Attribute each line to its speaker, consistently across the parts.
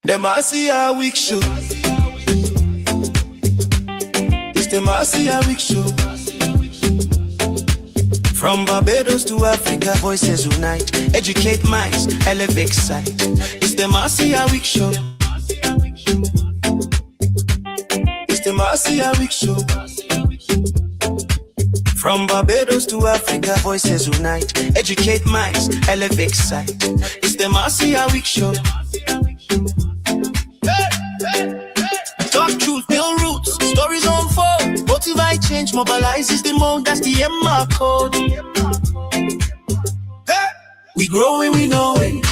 Speaker 1: The Marcia Weekes Show. It's the Marcia Weekes Show. From Barbados to Africa, voices unite. Educate minds, elevate sight. It's the Marcia Weekes Show. It's the Marcia Weekes Show. From Barbados to Africa, voices unite. Educate minds, elevate sight. It's the Marcia Weekes Show. Talk truth, build roots, stories unfold. Motivate change, mobilizes the mode, that's the MR code. Hey! We growing, we know it.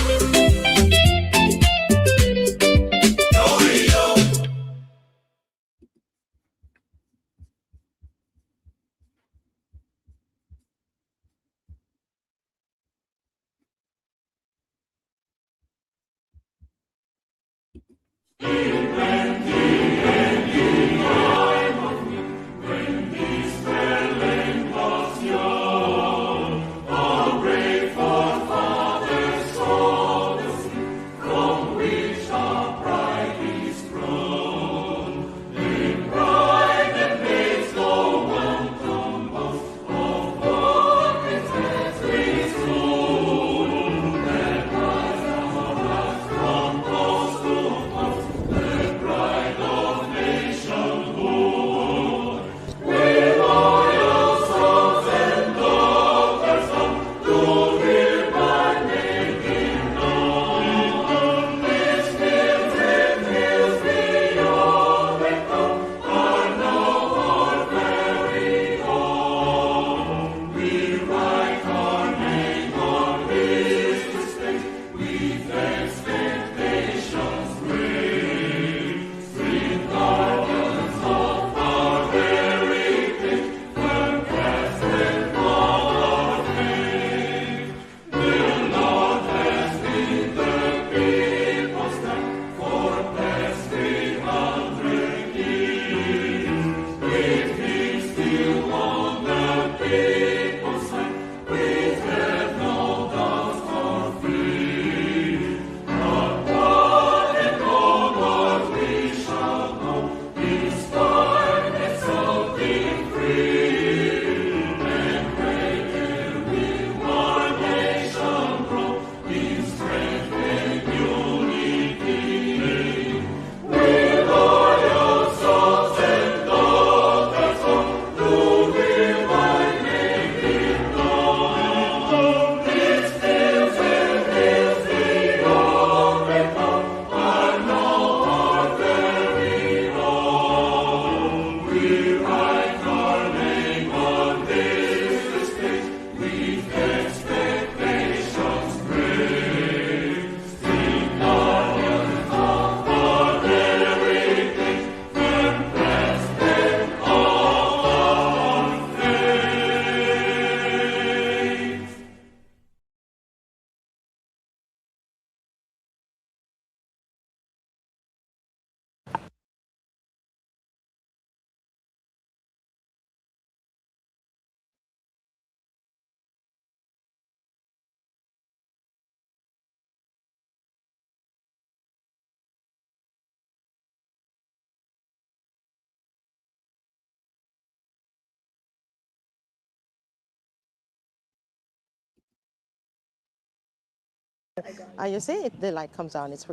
Speaker 2: You see, the light comes on. It's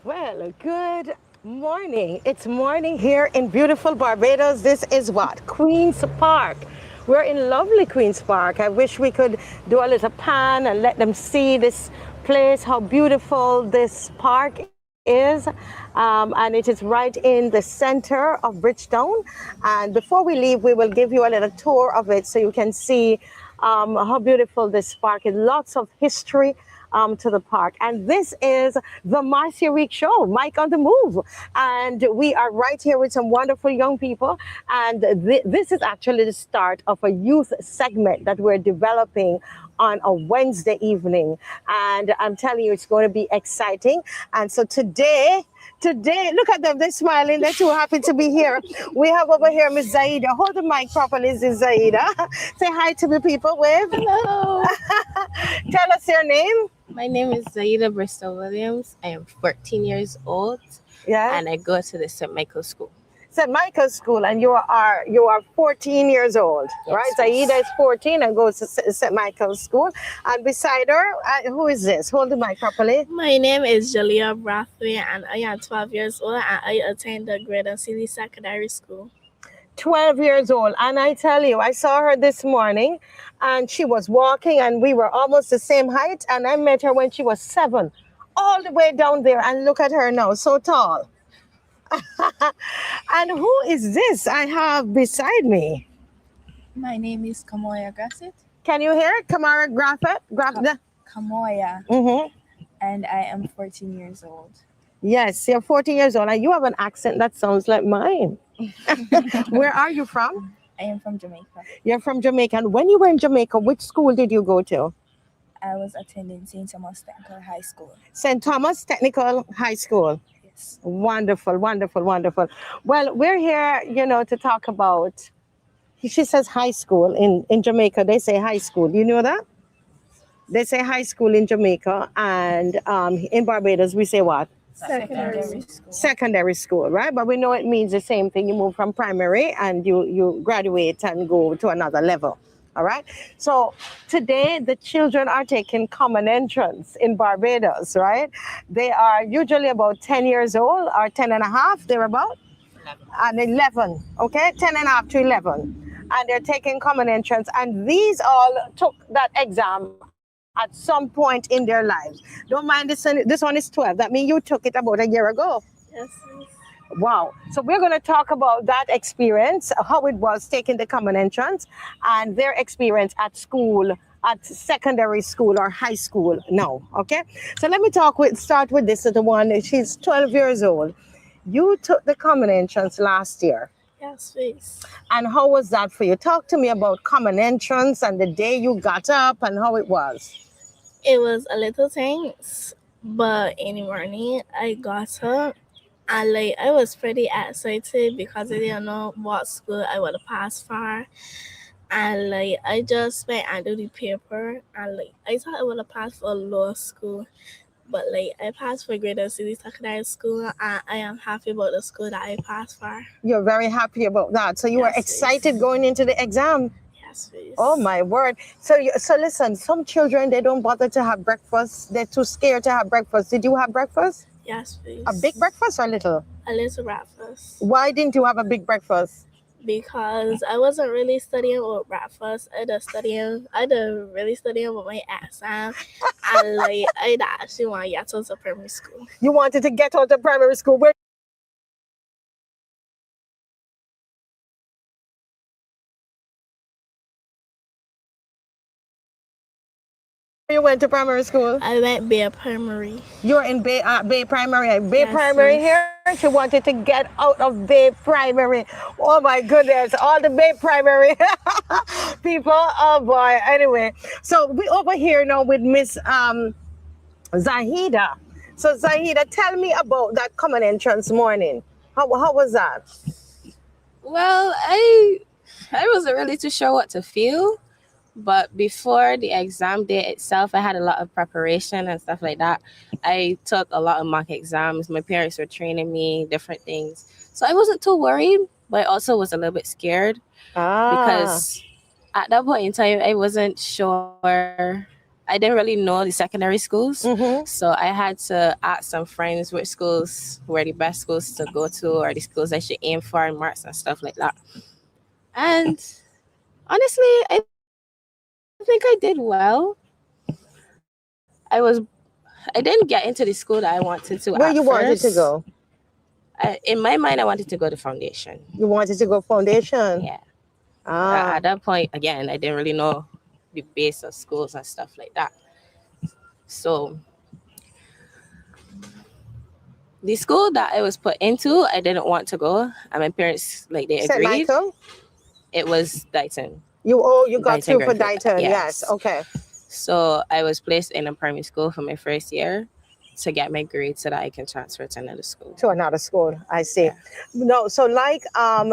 Speaker 2: well, good morning. It's morning here in beautiful Barbados. This is what? Queen's Park. We're in lovely Queen's Park. I wish we could do a little pan and let them see this place, how beautiful this park is. And it is right in the center of Bridgetown. And before we leave, we will give you a little tour of it so you can see how beautiful this park is. Lots of history to the park. And this is the Marcia Weekes Show, Mike on the Move. And we are right here with some wonderful young people. And this is actually the start of a youth segment that we're developing on a Wednesday evening. And I'm telling you, it's going to be exciting. And so today, look at them, they're smiling, they're too happy to be here. We have over here Miss Zaida. Hold the mic properly, Miss Zaida. Say hi to the people, wave.
Speaker 3: Hello.
Speaker 2: Tell us your name.
Speaker 3: My name is Zaida Bristol Williams. I am 14 years old
Speaker 2: Yeah.
Speaker 3: and I go to the St. Michael's School.
Speaker 2: St. Michael's School, and you are 14 years old,
Speaker 3: Yes,
Speaker 2: right?
Speaker 3: please.
Speaker 2: Zaida is 14 and goes to St. Michael's School. And beside her, who is this? Hold the mic properly.
Speaker 4: My name is Jalea Brathwaite and I am 12 years old and I attend the Greater City Secondary School.
Speaker 2: 12 years old. And I tell you, I saw her this morning and she was walking and we were almost the same height. And I met her when she was 7, all the way down there. And look at her now, so tall. And who is this I have beside me?
Speaker 5: My name is Kamoya Grasset.
Speaker 2: Can you hear it? Kamara Graffet?
Speaker 5: Kamoya,
Speaker 2: Mm-hmm.
Speaker 5: and I am 14 years old.
Speaker 2: Yes, you're 14 years old and you have an accent that sounds like mine. Where are you from?
Speaker 5: I am from Jamaica.
Speaker 2: You're from Jamaica. And when you were in Jamaica, which school did you go to?
Speaker 5: I was attending St. Thomas Technical High School.
Speaker 2: St. Thomas Technical High School.
Speaker 5: Yes.
Speaker 2: Wonderful, wonderful, wonderful. Well, we're here, to talk about, she says high school. In Jamaica, they say high school. Do you know that? They say high school in Jamaica, and in Barbados, we say what?
Speaker 5: Secondary school.
Speaker 2: Secondary school, right? But we know it means the same thing. You move from primary and you graduate and go to another level. All right. So today the children are taking common entrance in Barbados, right? They are usually about 10 years old or 10 and a half, they're about. 11. And 11, okay? 10 and a half to 11. And they're taking common entrance. And these all took that exam at some point in their lives. Don't mind this one is 12. That means you took it about a year ago.
Speaker 4: Yes.
Speaker 2: Wow. So we're going to talk about that experience, how it was taking the common entrance and their experience at school, at secondary school or high school now. Okay. So let me start with this little one. She's 12 years old. You took the common entrance last year.
Speaker 4: Yes, please.
Speaker 2: And how was that for you? Talk to me about common entrance and the day you got up and how it was.
Speaker 4: It was a little tense, but in the morning I got up and I was pretty excited because I didn't know what school I would pass for. And I just went and do the paper and I thought I would have passed for law school. But I passed for Greater City Secondary School and I am happy about the school that I passed for.
Speaker 2: You're very happy about that. So you were excited
Speaker 4: please.
Speaker 2: Going into the exam.
Speaker 4: Yes, please.
Speaker 2: Oh my word. So listen, some children, they don't bother to have breakfast. They're too scared to have breakfast. Did you have breakfast?
Speaker 4: Yes, please.
Speaker 2: A big breakfast or little?
Speaker 4: A little breakfast.
Speaker 2: Why didn't you have a big breakfast?
Speaker 4: Because I wasn't really studying with breakfast. I really studying with my exam. And I actually want to get out of primary school.
Speaker 2: You wanted to get out of primary school. Where you went to primary school?
Speaker 4: I went Bay Primary.
Speaker 2: You're in Bay Primary. Bay
Speaker 4: Yes,
Speaker 2: Primary
Speaker 4: yes.
Speaker 2: here? She wanted to get out of Bay Primary. Oh my goodness. All the Bay Primary people. Oh boy. Anyway. So we over here now with Miss Zahida. So Zahida, tell me about that common entrance morning. How was that?
Speaker 3: Well, I wasn't really too sure what to feel. But before the exam day itself, I had a lot of preparation and stuff like that. I took a lot of mock exams. My parents were training me, different things. So I wasn't too worried, but I also was a little bit scared because at that point in time, I wasn't sure. I didn't really know the secondary schools.
Speaker 2: Mm-hmm.
Speaker 3: So I had to ask some friends which schools were the best schools to go to or the schools I should aim for in marks and stuff like that. And honestly, I think I did well. I didn't get into the school that I wanted to.
Speaker 2: Where you wanted to go?
Speaker 3: In my mind, I wanted to go to foundation.
Speaker 2: You wanted to go foundation?
Speaker 3: Yeah.
Speaker 2: Ah.
Speaker 3: At that point, again, I didn't really know the base of schools and stuff like that. So the school that I was put into, I didn't want to go, and my parents they agreed.
Speaker 2: St. Michael?
Speaker 3: It was Dighton.
Speaker 2: You got
Speaker 3: Dighton
Speaker 2: through for
Speaker 3: Graduate.
Speaker 2: Dighton,
Speaker 3: Yes.
Speaker 2: yes. Okay.
Speaker 3: So I was placed in a primary school for my first year to get my grades so that I can transfer to another school.
Speaker 2: To another school, I see. No, so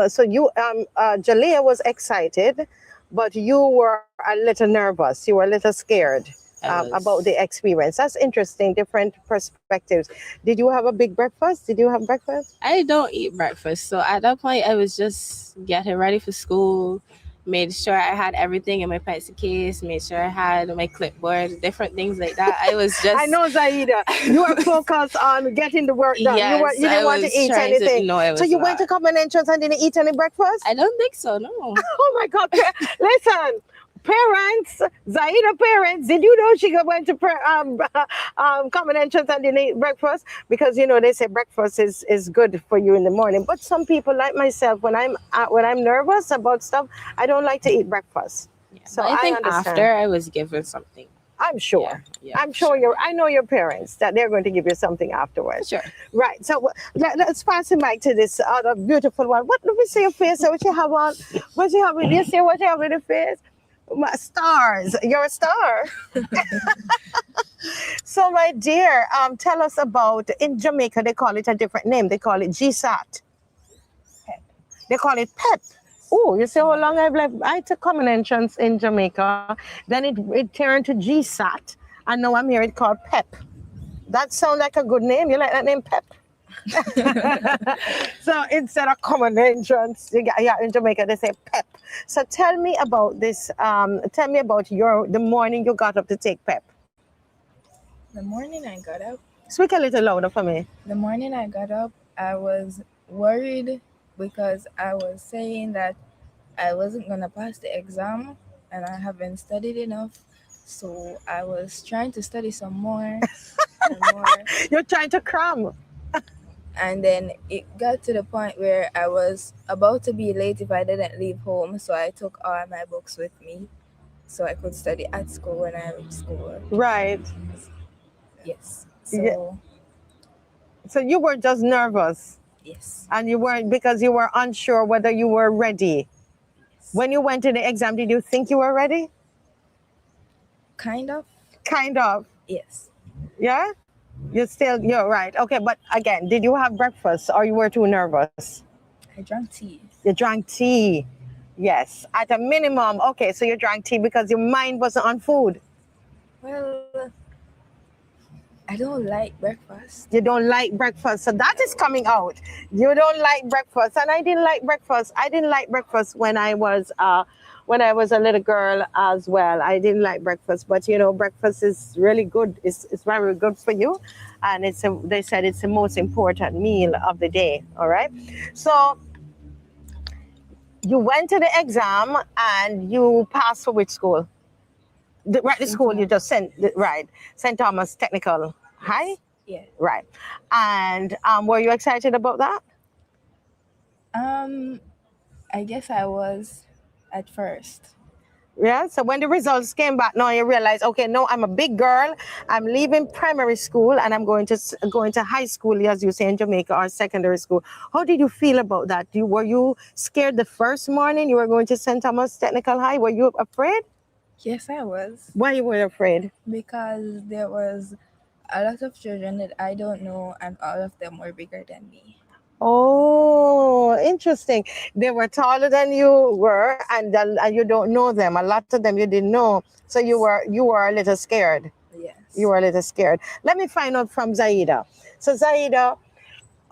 Speaker 2: so you, Jalea was excited, but you were a little nervous. You were a little scared. about the experience. That's interesting, different perspectives. Did you have a big breakfast? Did you have breakfast?
Speaker 3: I don't eat breakfast. So at that point, I was just getting ready for school, made sure I had everything in my pencil case, made sure I had my clipboard, different things like that. I was just...
Speaker 2: I know, Zaida, you were focused on getting the work done.
Speaker 3: Yes,
Speaker 2: You didn't want to eat anything.
Speaker 3: So
Speaker 2: you went to common entrance and didn't eat any breakfast?
Speaker 3: I don't think so, no.
Speaker 2: Oh my God. Listen, parents, Zaida parents, did you know she went to common entrance and didn't eat breakfast? Because, you know, they say breakfast is good for you in the morning. But some people like myself, when I'm nervous about stuff, I don't like to eat breakfast.
Speaker 3: Yeah,
Speaker 2: so
Speaker 3: I think
Speaker 2: understand.
Speaker 3: after I was given something.
Speaker 2: I'm sure.
Speaker 3: Yeah,
Speaker 2: I'm sure I know your parents that they're going to give you something afterwards.
Speaker 3: Sure.
Speaker 2: Right. So let's pass the mic to this other beautiful one. Let me see your face. What you have on? What you have with you? See what you have with the face? Stars. You're a star. So, my dear, tell us about, in Jamaica, they call it a different name. They call it GSAT.
Speaker 5: PEP.
Speaker 2: They call it PEP. Oh, you see how long I've left? I took common entrance in Jamaica. Then it turned to GSAT. And now I'm here, it's called PEP. That sounds like a good name. You like that name, PEP? So instead of common entrance, in Jamaica they say PEP. So tell me about this. Tell me about the morning you got up to take PEP.
Speaker 5: The morning I got up,
Speaker 2: Speak a little louder for me.
Speaker 5: I was worried because I was saying that I wasn't going to pass the exam and I haven't studied enough. So I was trying to study some more and more.
Speaker 2: You're trying to cram.
Speaker 5: And then it got to the point where I was about to be late if I didn't leave home. So I took all my books with me so I could study at school when I reached school.
Speaker 2: Right.
Speaker 5: Yes.
Speaker 2: So you were just nervous.
Speaker 5: Yes.
Speaker 2: And you weren't, because you were unsure whether you were ready.
Speaker 5: Yes.
Speaker 2: When you went to the exam, did you think you were ready?
Speaker 5: Kind of.
Speaker 2: Yes.
Speaker 5: Yeah.
Speaker 2: You're right. Okay, but again, did you have breakfast or you were too nervous?
Speaker 5: I drank tea.
Speaker 2: You drank tea. Yes, at a minimum. Okay, so you drank tea because your mind wasn't on food.
Speaker 5: Well, I don't like breakfast.
Speaker 2: You don't like breakfast. So that is coming out. You don't like breakfast. And I didn't like breakfast. I didn't like breakfast when I was a little girl as well. I didn't like breakfast. But, you know, breakfast is really good. It's very good for you. And they said it's the most important meal of the day. All right. So you went to the exam and you passed for which school? The school you just sent, right? St. Thomas Technical High?
Speaker 5: Yeah.
Speaker 2: Right. And were you excited about that?
Speaker 5: I guess I was at first.
Speaker 2: Yeah. So when the results came back, now you realize, okay, no, I'm a big girl. I'm leaving primary school and I'm going to high school, as you say in Jamaica, or secondary school. How did you feel about that? Were you scared the first morning you were going to St. Thomas Technical High? Were you afraid?
Speaker 5: Yes, I was.
Speaker 2: Why you were afraid?
Speaker 5: Because there was a lot of children that I don't know and all of them were bigger than me.
Speaker 2: Oh, interesting. They were taller than you were, and you don't know them. A lot of them you didn't know, so you were a little scared.
Speaker 5: Yes.
Speaker 2: You were a little scared. Let me find out from Zaida. So Zaida,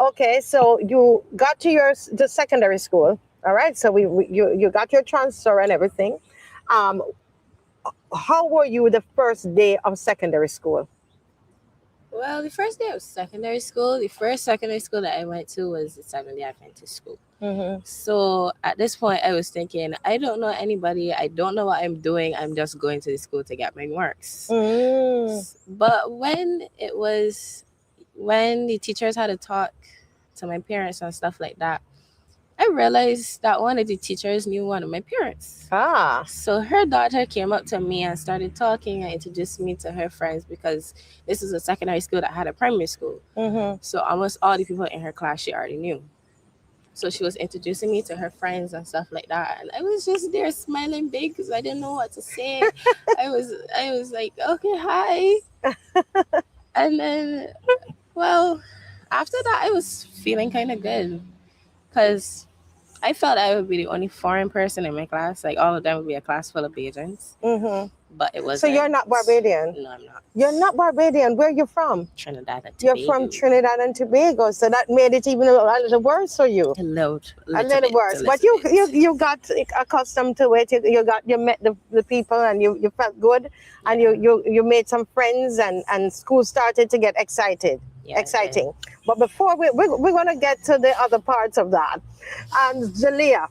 Speaker 2: okay, so you got to the secondary school, all right? So you got your transfer and everything. How were you the first day of secondary school?
Speaker 3: Well, the first day of secondary school, the first secondary school that I went to was the Seventh-day Adventist school.
Speaker 2: Mm-hmm.
Speaker 3: So at this point, I was thinking, I don't know anybody. I don't know what I'm doing. I'm just going to the school to get my marks.
Speaker 2: Mm.
Speaker 3: But when the teachers had a talk to my parents and stuff like that, I realized that one of the teachers knew one of my parents.
Speaker 2: Ah.
Speaker 3: So her daughter came up to me and started talking and introduced me to her friends, because this is a secondary school that had a primary school.
Speaker 2: Mm-hmm.
Speaker 3: So almost all the people in her class she already knew. So she was introducing me to her friends and stuff like that. And I was just there smiling big because I didn't know what to say. I was like, okay, hi. And then, well, after that, I was feeling kind of good because I felt I would be the only foreign person in my class. Like all of them would be a class full of Bajans.
Speaker 2: Mm-hmm.
Speaker 3: but it was.
Speaker 2: So you're not Barbadian?
Speaker 3: No, I'm not.
Speaker 2: You're not Barbadian. Where are you from?
Speaker 3: Trinidad and
Speaker 2: You're
Speaker 3: Tobago.
Speaker 2: from Trinidad and Tobago. So that made it even a little worse for you.
Speaker 3: A little
Speaker 2: bit worse. But you got accustomed to it. You met the people and you felt good, and you made some friends, and school started to get exciting. But before we're gonna get to the other parts of that. Jalea,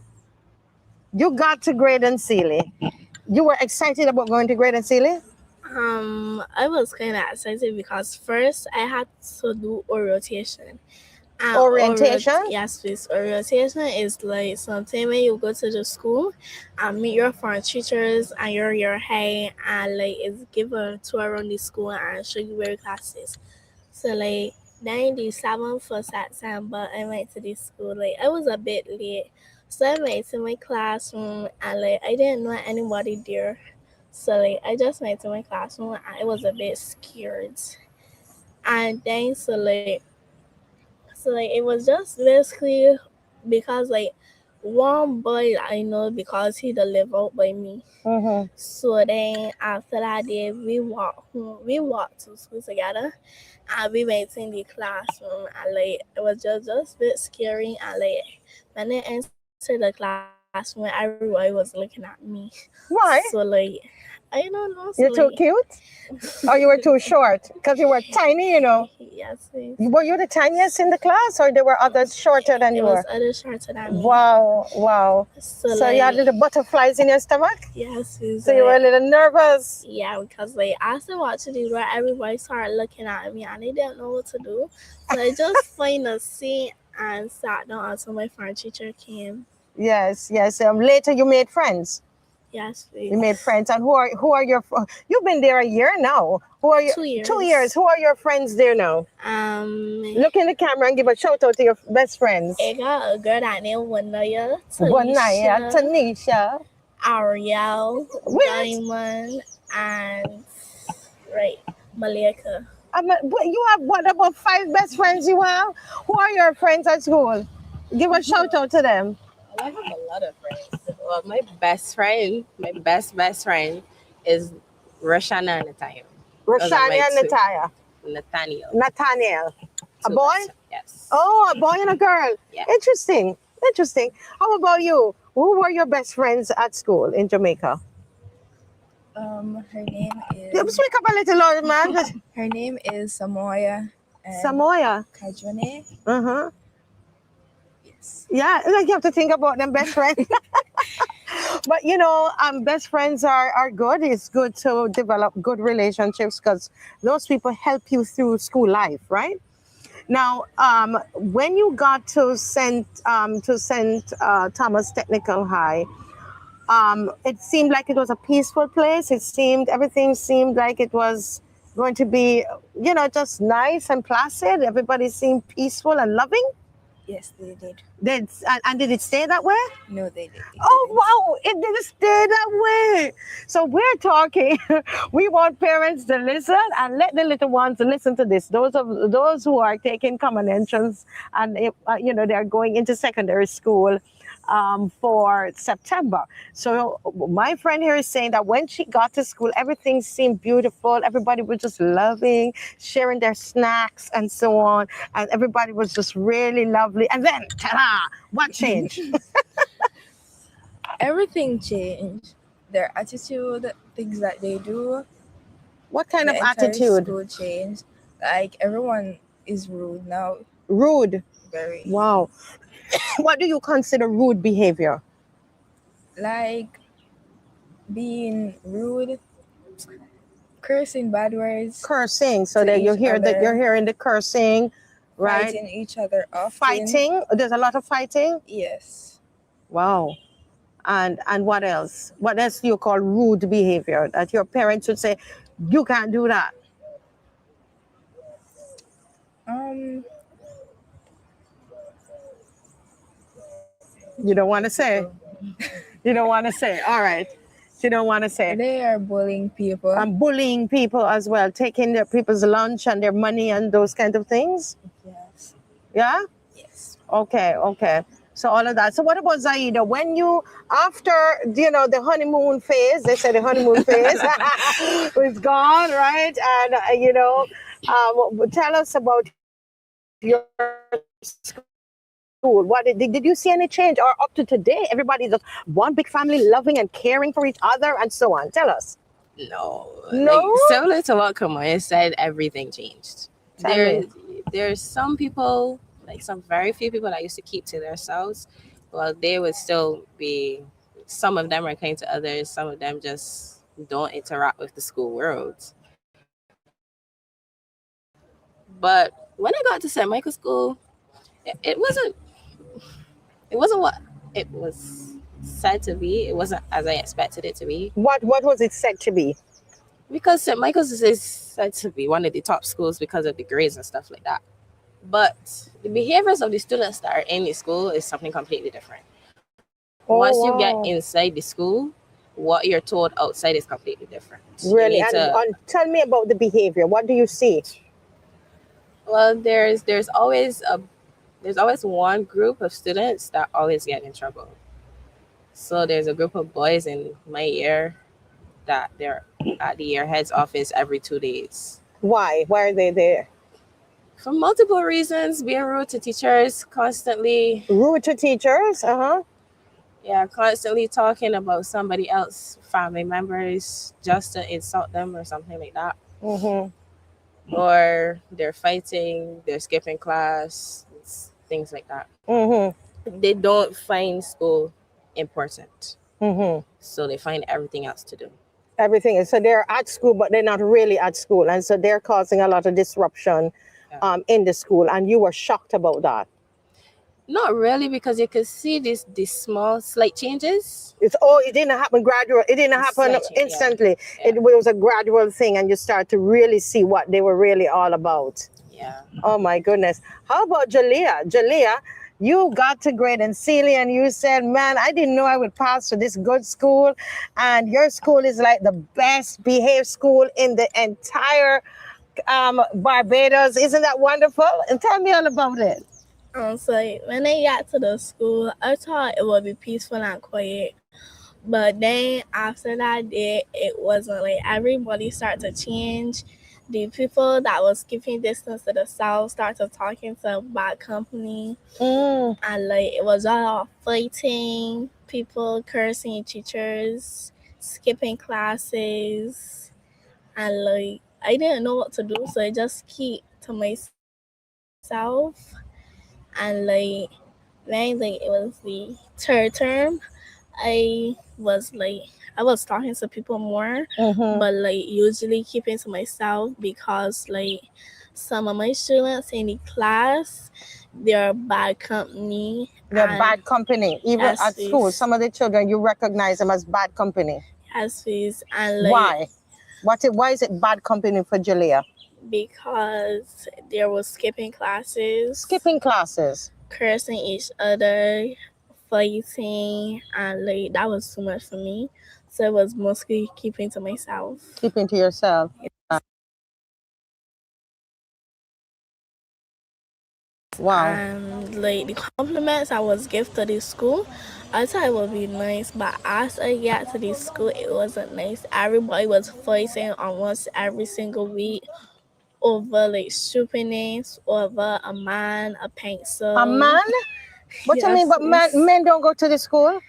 Speaker 2: you got to Graydon Sealy. You were excited about going to Graydon Sealy?
Speaker 4: I was kind of excited because first I had to do orientation.
Speaker 2: Orientation?
Speaker 4: Yes, please. Orientation is like something when you go to the school and meet your foreign teachers and your head, and like it's give a tour around the school and show you where classes. So like then the 7th of September I went to the school. Like I was a bit late. So I went to my classroom and like I didn't know anybody there. So like I just went to my classroom and I was a bit scared. And then so it was just basically because like one boy I know because he live out by me.
Speaker 2: Mm-hmm.
Speaker 4: So then after that day we walked to school together and we went in the classroom and like it was just a bit scary, and like when I entered the classroom everybody was looking at me.
Speaker 2: Why?
Speaker 4: So like I don't know. So,
Speaker 2: You're too cute? Or you were too short? Because you were tiny, you know.
Speaker 4: Yes, please.
Speaker 2: Were you the tiniest in the class, or there were others shorter than you were?
Speaker 4: There was others shorter than me.
Speaker 2: Wow. So you had little butterflies in your stomach?
Speaker 4: Yes, please.
Speaker 2: So you were a little nervous?
Speaker 4: Yeah, because like after watching the door, everybody started looking at me and they didn't know what to do. So I just find a seat and sat down until my foreign teacher came.
Speaker 2: Yes. Later you made friends?
Speaker 4: Yes, please.
Speaker 2: You made friends. And who are your... You've been there a year now. Who are you?
Speaker 4: 2 years.
Speaker 2: 2 years. Who are your friends there now? Look in the camera and give a shout out to your best friends.
Speaker 4: I got a girl that named Wanaya,
Speaker 2: Tanisha,
Speaker 4: Ariel, Damien, and Malika.
Speaker 2: You have what, about 5 best friends you have? Who are your friends at school? Give a shout out to them.
Speaker 3: I have a lot of friends. Well, my best friend is Roshana and Nathaniel. Nathaniel. A boy?
Speaker 2: Yes. Oh, a boy and a girl. Yeah. Interesting. How about you? Who were your best friends at school in Jamaica?
Speaker 5: Her name is...
Speaker 2: Speak up a little louder, man.
Speaker 5: Her name is Samoya.
Speaker 2: Samoya?
Speaker 5: Kajone.
Speaker 2: Uh-huh.
Speaker 5: Yes.
Speaker 2: Yeah, like you have to think about them best friends. But you know, best friends are good. It's good to develop good relationships because those people help you through school life, right? Now, when you got to St. Thomas Technical High, it seemed like it was a peaceful place. Everything seemed like it was going to be, just nice and placid. Everybody seemed peaceful and loving.
Speaker 5: Yes, they did.
Speaker 2: And did it stay that way?
Speaker 5: No, they didn't.
Speaker 2: Oh, wow. It didn't stay that way. So we're talking. We want parents to listen and let the little ones listen to this. Those who are taking common entrance and, they're going into secondary school for September. So my friend here is saying that when she got to school, everything seemed beautiful. Everybody was just loving, sharing their snacks and so on. And everybody was just really lovely. And then, ta-da, what changed?
Speaker 5: Everything changed. Their attitude, things that they do.
Speaker 2: What kind of attitude?
Speaker 5: School changed. Like everyone is rude now.
Speaker 2: Rude?
Speaker 5: Very.
Speaker 2: Wow. What do you consider rude behavior?
Speaker 5: Like being rude, cursing bad words.
Speaker 2: Cursing, so that you're hearing the cursing, right?
Speaker 5: Fighting each other often.
Speaker 2: Fighting? There's a lot of fighting?
Speaker 5: Yes.
Speaker 2: Wow. And what else? What else do you call rude behavior? That your parents would say, you can't do that. You don't want to say. You don't want to say. All right. You don't want to say.
Speaker 5: They are bullying people.
Speaker 2: And bullying people as well, taking their people's lunch and their money and those kind of things.
Speaker 5: Yes.
Speaker 2: Yeah?
Speaker 5: Yes.
Speaker 2: Okay. So all of that. So what about Zaida? When you, after, the honeymoon phase, they say the honeymoon phase was gone, right? And, tell us about your school. Did you see any change? Or up to today, everybody's just one big family, loving and caring for each other and so on. Tell us.
Speaker 3: No.
Speaker 2: No?
Speaker 3: Like, similar to what Kamaya said, everything changed.
Speaker 2: Tell me.
Speaker 3: There's some people, like some very few people that used to keep to themselves. Well, they would still be, some of them are kind to others, some of them just don't interact with the school world. But when I got to St. Michael's School, it wasn't what it was said to be. It wasn't as I expected it to be.
Speaker 2: What was it said to be?
Speaker 3: Because St. Michael's is said to be one of the top schools because of the grades and stuff like that. But the behaviors of the students that are in the school is something completely different. Once you get inside the school, what you're told outside is completely different.
Speaker 2: Really? And tell me about the behavior. What do you see?
Speaker 3: Well, there's always one group of students that always get in trouble. So there's a group of boys in my year that they're at the year head's office every 2 days.
Speaker 2: Why? Why are they there?
Speaker 3: For multiple reasons, being rude to teachers, constantly.
Speaker 2: Rude to teachers?
Speaker 3: Yeah, constantly talking about somebody else, family members, just to insult them or something like that.
Speaker 2: Mm-hmm.
Speaker 3: Or they're fighting, they're skipping class, things like that.
Speaker 2: Mm-hmm.
Speaker 3: They don't find school important.
Speaker 2: Mm-hmm.
Speaker 3: So they find everything else to do.
Speaker 2: Everything. So they're at school, but they're not really at school. And so they're causing a lot of disruption in the school. And you were shocked about that.
Speaker 3: Not really, because you could see these small, slight changes.
Speaker 2: It didn't happen gradual. It didn't happen instantly.
Speaker 3: Yeah.
Speaker 2: It was a gradual thing, and you start to really see what they were really all about.
Speaker 3: Yeah.
Speaker 2: Oh my goodness. How about Jalea? Jalea, you got to grade in Sealy and you said, man, I didn't know I would pass to this good school. And your school is like the best behaved school in the entire Barbados. Isn't that wonderful? And tell me all about it.
Speaker 4: So when I got to the school, I thought it would be peaceful and quiet. But then after that day, it wasn't. Like, everybody started to change. The people that was keeping distance to the south started talking to bad company. And like, it was all fighting, people cursing teachers, skipping classes. And like, I didn't know what to do, so I just keep to myself. And like, when like it was the third term, I was talking to people more, but like usually keeping to myself, because like some of my students in the class, they're bad company.
Speaker 2: They're bad company, even at school. Some of the children, you recognize them as bad company.
Speaker 4: Yes, please. And like,
Speaker 2: why? Why is it bad company for Jalea?
Speaker 4: Because there was skipping classes, cursing each other, fighting, and like that was too much for me. So it was mostly keeping to myself.
Speaker 2: Keeping to yourself.
Speaker 4: Yes.
Speaker 2: Wow.
Speaker 4: And like the compliments I was given to this school, I thought it would be nice, but as I got to this school, it wasn't nice. Everybody was fighting almost every single week over like stupidness, over a man, a pencil.
Speaker 2: A man? What do you mean? But men don't go to the school?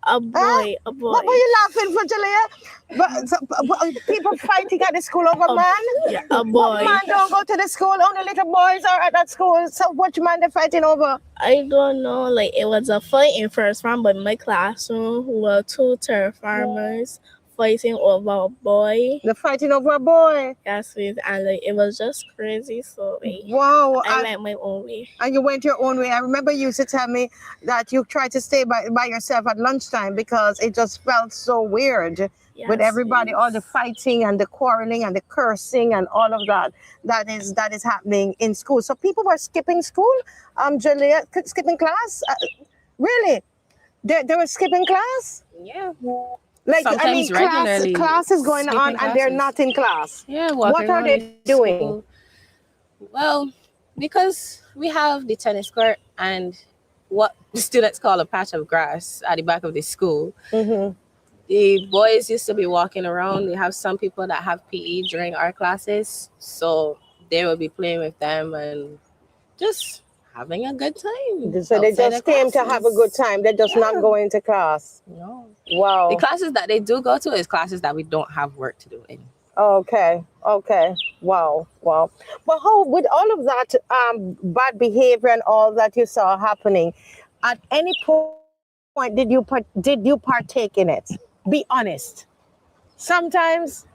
Speaker 4: A boy.
Speaker 2: What were you laughing for, Jalea? People fighting at the school over man?
Speaker 4: Yeah, a boy.
Speaker 2: What man don't go to the school? Only little boys are at that school. So what man they fighting over?
Speaker 4: I don't know. Like, it was a fight in first round, but in my classroom were two turf farmers fighting over a boy.
Speaker 2: They're fighting over a boy?
Speaker 4: Yes, please. And like, it was just crazy. So like,
Speaker 2: wow.
Speaker 4: I went my own way.
Speaker 2: And you went your own way. I remember you used to tell me that you tried to stay by yourself at lunchtime because it just felt so weird. Yes, with everybody, all the fighting and the quarreling and the cursing and all of that is happening in school. So people were skipping school, Jalea, skipping class. Really, they were skipping class.
Speaker 3: Yeah.
Speaker 2: Like,
Speaker 3: sometimes regularly.
Speaker 2: Class is going on and they're not in class.
Speaker 3: Yeah.
Speaker 2: What are they doing?
Speaker 3: School. Well, because we have the tennis court and what the students call a patch of grass at the back of the school.
Speaker 2: Mm-hmm.
Speaker 3: The boys used to be walking around. They have some people that have PE during our classes, so they will be playing with them and just having a good time.
Speaker 2: So they
Speaker 3: outside
Speaker 2: just
Speaker 3: the
Speaker 2: came to have a good
Speaker 3: classes.
Speaker 2: time. They're just not going to class.
Speaker 3: No.
Speaker 2: Wow.
Speaker 3: The classes that they do go to is classes that we don't have work to do in.
Speaker 2: Okay. Wow. But how, with all of that bad behavior and all that you saw happening, at any point did you partake in it? Be honest. Sometimes.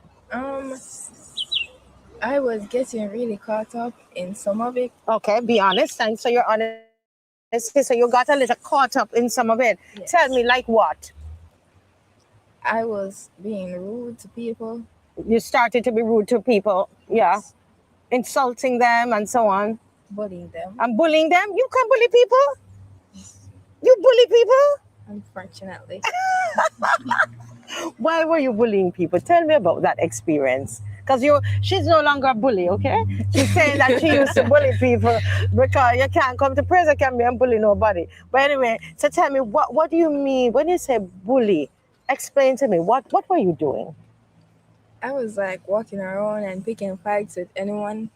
Speaker 5: I was getting really caught up in some of it.
Speaker 2: Okay, be honest. Thanks for your honesty. So you got a little caught up in some of it.
Speaker 5: Yes.
Speaker 2: Tell me, like what?
Speaker 5: I was being rude to people.
Speaker 2: You started to be rude to people. Yeah. Insulting them and so on.
Speaker 5: Bullying them.
Speaker 2: And bullying them? You can bully people? You bully people?
Speaker 5: Unfortunately.
Speaker 2: Why were you bullying people? Tell me about that experience. Because she's no longer a bully, okay? She's saying that she used to bully people because you can't come to prison, can't be and bully nobody. But anyway, so tell me, what do you mean when you say bully? Explain to me, what were you doing?
Speaker 5: I was like walking around and picking fights with anyone.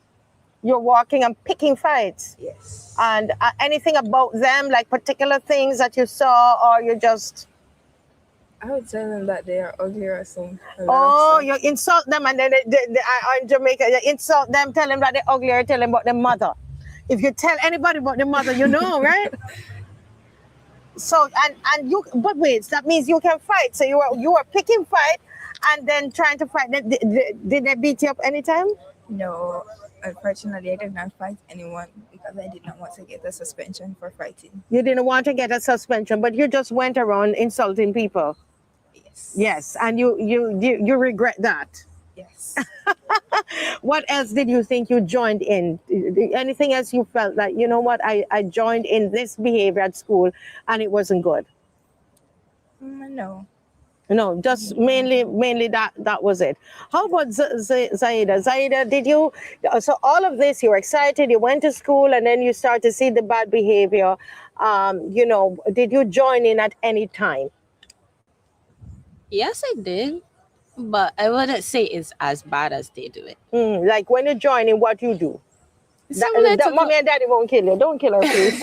Speaker 2: You're walking and picking fights?
Speaker 5: Yes.
Speaker 2: And anything about them, like particular things that you saw, or you just...
Speaker 5: I would tell them that they are ugly or something.
Speaker 2: Oh, you insult them, and then they in Jamaica, you insult them, tell them that they're ugly, or tell them about their mother. If you tell anybody about their mother, you know, right? So, and you, but wait, that means you can fight. So you were picking fight and then trying to fight. Did they beat you up anytime?
Speaker 5: No, unfortunately, I did not fight anyone because I did not want to get a suspension for fighting.
Speaker 2: You didn't want to get a suspension, but you just went around insulting people.
Speaker 5: Yes.
Speaker 2: Yes, and you regret that.
Speaker 5: Yes.
Speaker 2: What else did you think you joined in? Anything else you felt like, you know what, I joined in this behavior at school and it wasn't good?
Speaker 5: No.
Speaker 2: No, just mainly that was it. How about Zaida? Zaida, did you, so all of this, you were excited, you went to school and then you start to see the bad behavior. Did you join in at any time?
Speaker 3: Yes, I did. But I wouldn't say it's as bad as they do it.
Speaker 2: Like when you join in, what you do?
Speaker 3: Similar to
Speaker 2: Mommy and Daddy won't kill you. Don't kill her, please.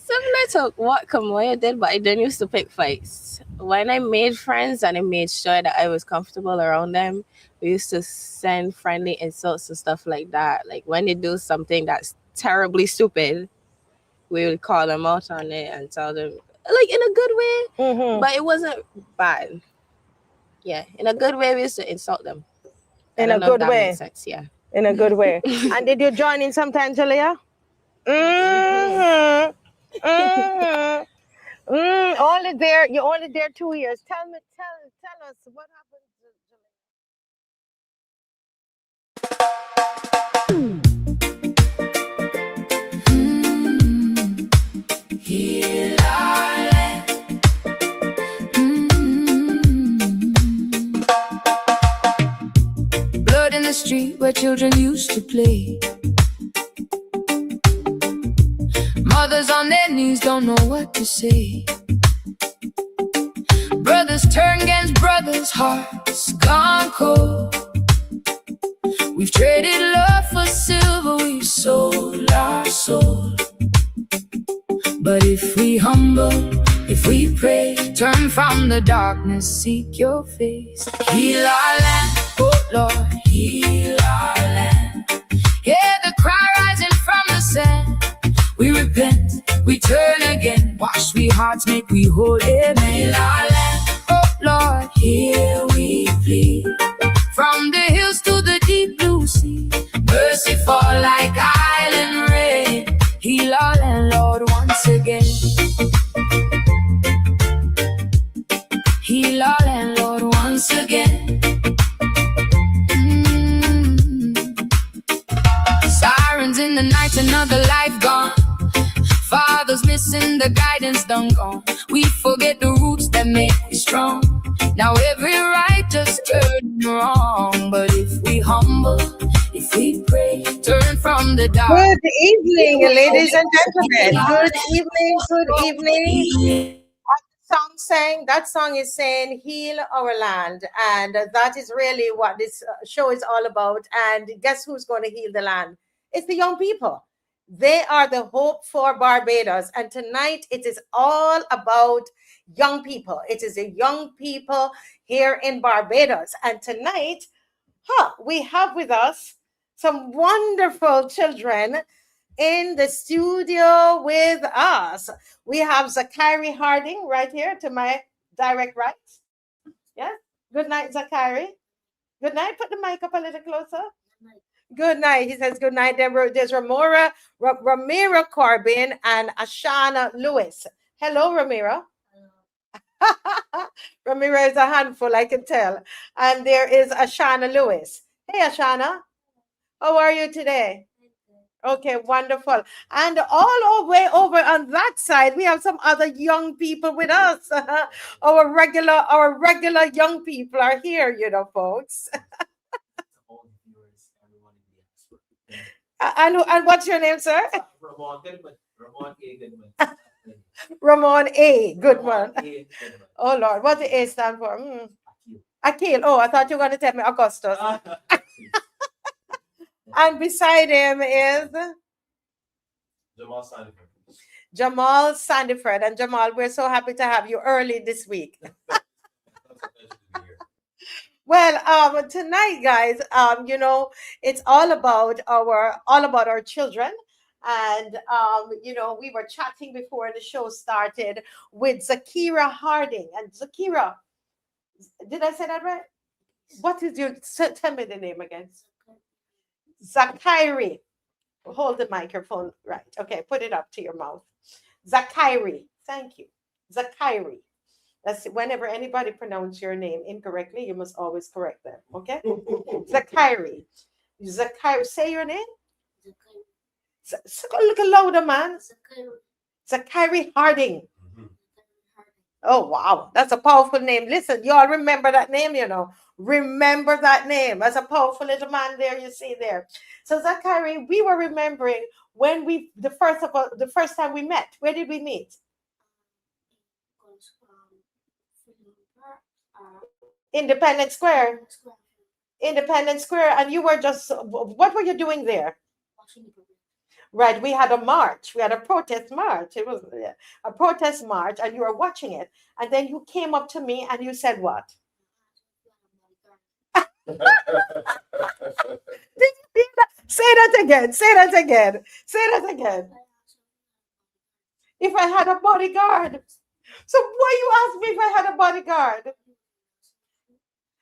Speaker 3: Similar to what Kamoya did, but I didn't used to pick fights. When I made friends and I made sure that I was comfortable around them, we used to send friendly insults and stuff like that. Like when they do something that's terribly stupid, we would call them out on it and tell them, like in a good way, but it wasn't bad. Yeah, in a good way, we used to insult them.
Speaker 2: In a good way?
Speaker 3: Makes sense, yeah.
Speaker 2: In a good way. And did you join in sometimes, Julia? Only there, you're only there 2 years. Tell us what happened
Speaker 6: Blood in the street where children used to play. Mothers on their knees don't know what to say. Brothers turn against brothers, hearts gone cold. We've traded love for silver, we've sold our soul. But if we humble, if we pray, turn from the darkness, seek your face. Heal our land, oh Lord, heal our land. Hear the cry rising from the sand. We repent, we turn again. Wash we hearts, make we whole, amen. Heal our land, oh Lord, here we plead. From the hills to the deep blue sea, mercy fall like island rain. Heal our land, Lord, once again. Heal our land, Lord, once again. Sirens in the night, another life gone. Fathers missing, the guidance done gone. We forget the roots that make we strong. Now every right just turn wrong. But if we humble, if we pray, turn from from the dark.
Speaker 2: Good evening, ladies and gentlemen. Good evening, good evening. That song is saying heal our land, and that is really what this show is all about. And guess who's going to heal the land? It's the young people. They are the hope for Barbados, and tonight it is all about young people. It is the young people here in Barbados, and tonight we have with us some wonderful children in the studio with us. We have Zachary Harding right here to my direct right. Yeah. Good night, Zachary. Good night. Put the mic up a little closer. Good night. He says good night. There's Ramira Corbin and Ashana Lewis. Hello, Ramira. Ramira is a handful, I can tell. And there is Ashana Lewis. Hey, Ashana. How are you today? Okay, wonderful. And all the way over on that side, we have some other young people with us. Our regular young people are here, you know, folks. And what's your name, sir?
Speaker 7: Ramon Goodman. Ramon A. Goodman.
Speaker 2: Ramon A. Goodman. Oh Lord, what the A stand for? Akil. Oh, I thought you were going to tell me Augustus. And beside him is
Speaker 7: Jamal Sandiford.
Speaker 2: Jamal Sandiford. And Jamal, we're so happy to have you early this week. Well, tonight, guys, you know, it's all about our children. And you know, we were chatting before the show started with Zakira Harding. And Zakira, did I say that right? What is your tell me the name again? Zachary. Hold the microphone right. Okay, put it up to your mouth. Zachary. Thank you. Zachary. That's whenever anybody pronounce your name incorrectly, you must always correct them. Okay? Zachary. Zachary. Say your name. Look louder, man. Zachary Harding. Oh, wow. That's a powerful name. Listen, you all remember that name, you know. Remember that name. That's a powerful little man there you see there. So Zachary, we were remembering when the first time we met. Where did we meet? Independence Square. Independence Square. And you were what were you doing there? Right, we had a march. We had a protest march. It was a protest march, and you were watching it. And then you came up to me and you said what? Did you hear that? Say that again. Say that again. Say that again. If I had a bodyguard. So why you asked me if I had a bodyguard?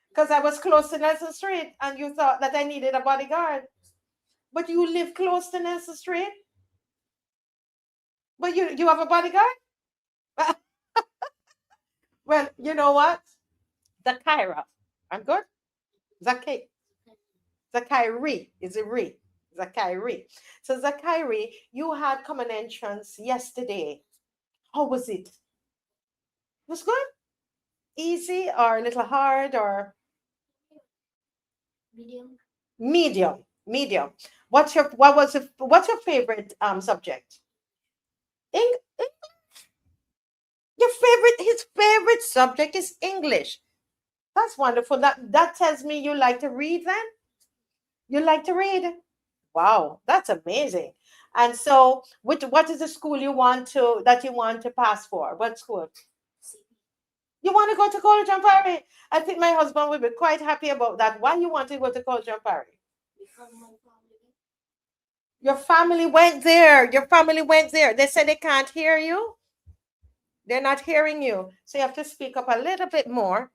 Speaker 2: Because I was close to Nelson Street and you thought that I needed a bodyguard. But you live close to Nelson Street? But you have a bodyguard? Well, you know what? Zachira. I'm good? Zachary is a re. Zachary. So Zachary, you had common entrance yesterday. How was it? Was good? Easy or a little hard or medium? What's your favorite subject? His favorite subject is English. That's wonderful. That tells me you like to read then? You like to read? Wow, that's amazing. And so what is the school you want to pass for? What school? You want to go to College on Parry? I think my husband will be quite happy about that. Why you want to go to College on Parry? Your family went there. They said they can't hear you. They're not hearing you. So you have to speak up a little bit more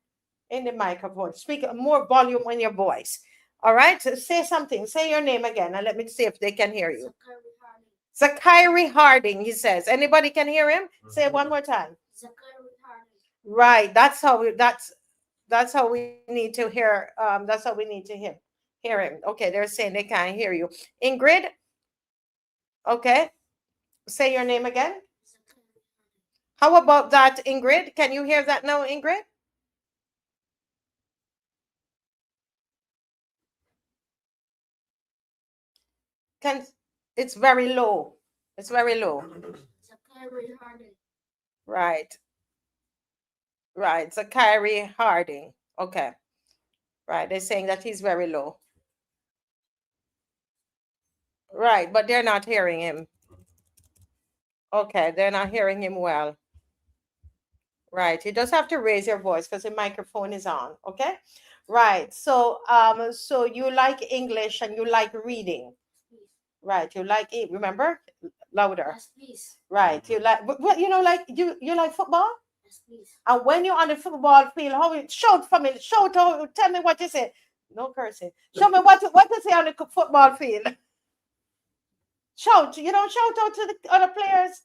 Speaker 2: in the microphone. Speak more volume in your voice. All right? So say something. Say your name again and let me see if they can hear you. Zachary Harding, he says. Anybody can hear him? Say it one more time. Zachary Harding. Right. That's how we need to hear. That's how we need to hear him. Okay, they're saying they can't hear you. Ingrid. Okay. Say your name again. How about that, Ingrid? Can you hear that now, Ingrid? It's very low. It's very low. Right. Right. So Kyrie Harding. Okay. Right. They're saying that he's very low. Right. But they're not hearing him. Okay. They're not hearing him well. Right. You just have to raise your voice because the microphone is on. Okay. Right. So so you like English and you like reading. Right. You like it. Remember? Louder.
Speaker 8: Yes, please.
Speaker 2: Right. You like what you know, like you like football?
Speaker 8: Yes, please.
Speaker 2: And when you're on the football field, how you shout for me, shout, tell me what you say. No cursing. Show me what you say on the football field. Shout. You don't shout out to the other players.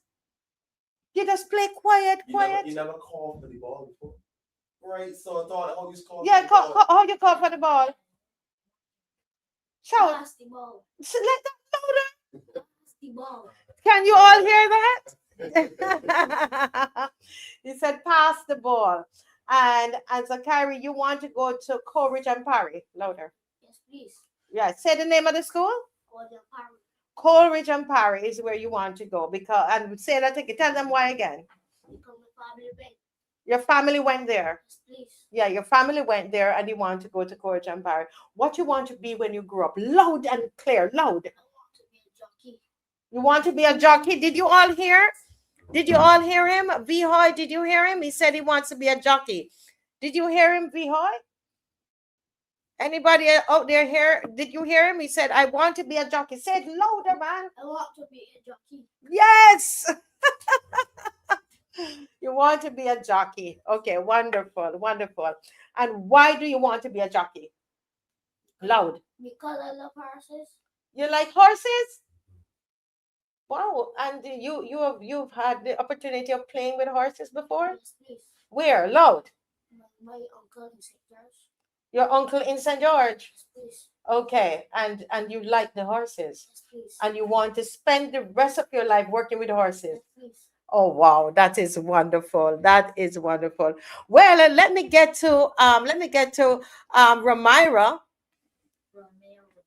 Speaker 2: You just play quiet.
Speaker 7: You never called for the ball before. Right, so I thought how you called.
Speaker 2: Yeah, how you call for the ball? Shout.
Speaker 8: Pass the ball.
Speaker 2: Let them louder.
Speaker 8: Pass the ball.
Speaker 2: Can you all hear that? He said, pass the ball. And Zakari, you want to go to Coleridge and Parry? Louder.
Speaker 8: Yes, please.
Speaker 2: Yeah. Say the name of the school.
Speaker 8: Parry.
Speaker 2: Coleridge and Parry is where you want to go because and say that again. Tell them why again.
Speaker 8: Because my family went.
Speaker 2: Your family went there.
Speaker 8: Yes, please.
Speaker 2: Yeah, your family went there and you want to go to Coleridge and Parry. What you want to be when you grow up? Loud and clear. Loud.
Speaker 8: I want to be a jockey.
Speaker 2: You want to be a jockey? Did you all hear? Did you all hear him? Vihoy, did you hear him? He said he wants to be a jockey. Did you hear him, Vihoy? Anybody out there hear? Did you hear him? He said, I want to be a jockey. Say it louder, man.
Speaker 8: I want to be a jockey.
Speaker 2: Yes. You want to be a jockey. Okay, wonderful, wonderful. And why do you want to be a jockey? Loud.
Speaker 8: Because I love horses.
Speaker 2: You like horses? Wow. And you've had the opportunity of playing with horses before?
Speaker 8: Yes, please.
Speaker 2: Where? Loud.
Speaker 8: My uncle in St. George.
Speaker 2: Your uncle in St. George?
Speaker 8: Yes, please.
Speaker 2: Okay. And you like the horses?
Speaker 8: Yes, please.
Speaker 2: And you want to spend the rest of your life working with horses?
Speaker 8: Yes, please.
Speaker 2: Oh wow, that is wonderful. That is wonderful. Well, let me get to Ramira.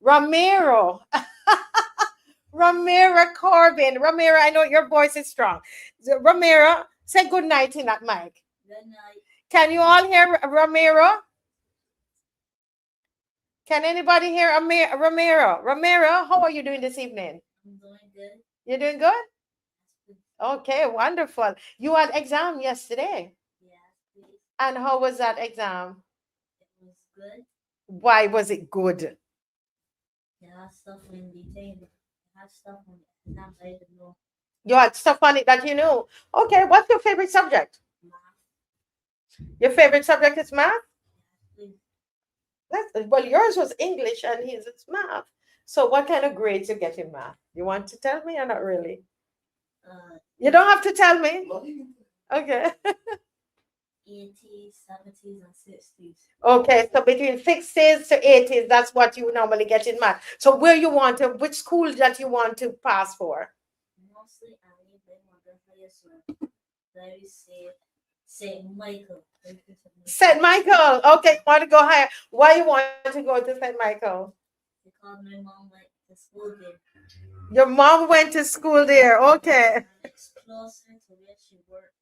Speaker 2: Ramiro. Ramira Corbin. Ramira, I know your voice is strong. Ramira, say good night in that mic.
Speaker 8: Good night.
Speaker 2: Can you all hear Ramiro? Can anybody hear Ramiro? Ramiro, how are you doing this evening?
Speaker 8: I'm doing good.
Speaker 2: You're doing good? Okay, wonderful. You had exam yesterday.
Speaker 8: Yes, please.
Speaker 2: And how was that exam?
Speaker 8: It was good.
Speaker 2: Why was it good?
Speaker 8: There had stuff in detail. There had stuff on the exam I didn't know.
Speaker 2: You had stuff on it that you knew. Okay, what's your favorite subject?
Speaker 8: Math.
Speaker 2: Your favorite subject is math?
Speaker 8: Please.
Speaker 2: Well, yours was English and his is math. So what kind of grades you get in math? You want to tell me or not really? You don't have to tell me. Okay.
Speaker 8: 80s, 70s, and 60s.
Speaker 2: Okay, so between 60s to 80s, that's what you normally get in math. So where you want to, which school that you want to pass for?
Speaker 8: Mostly I need my very St. Michael.
Speaker 2: St. Michael. Okay, you want to go higher. Why you want to go to St. Michael?
Speaker 8: Because my mom went to school there.
Speaker 2: Your mom went to school there. Okay.
Speaker 8: It's closer to where she works.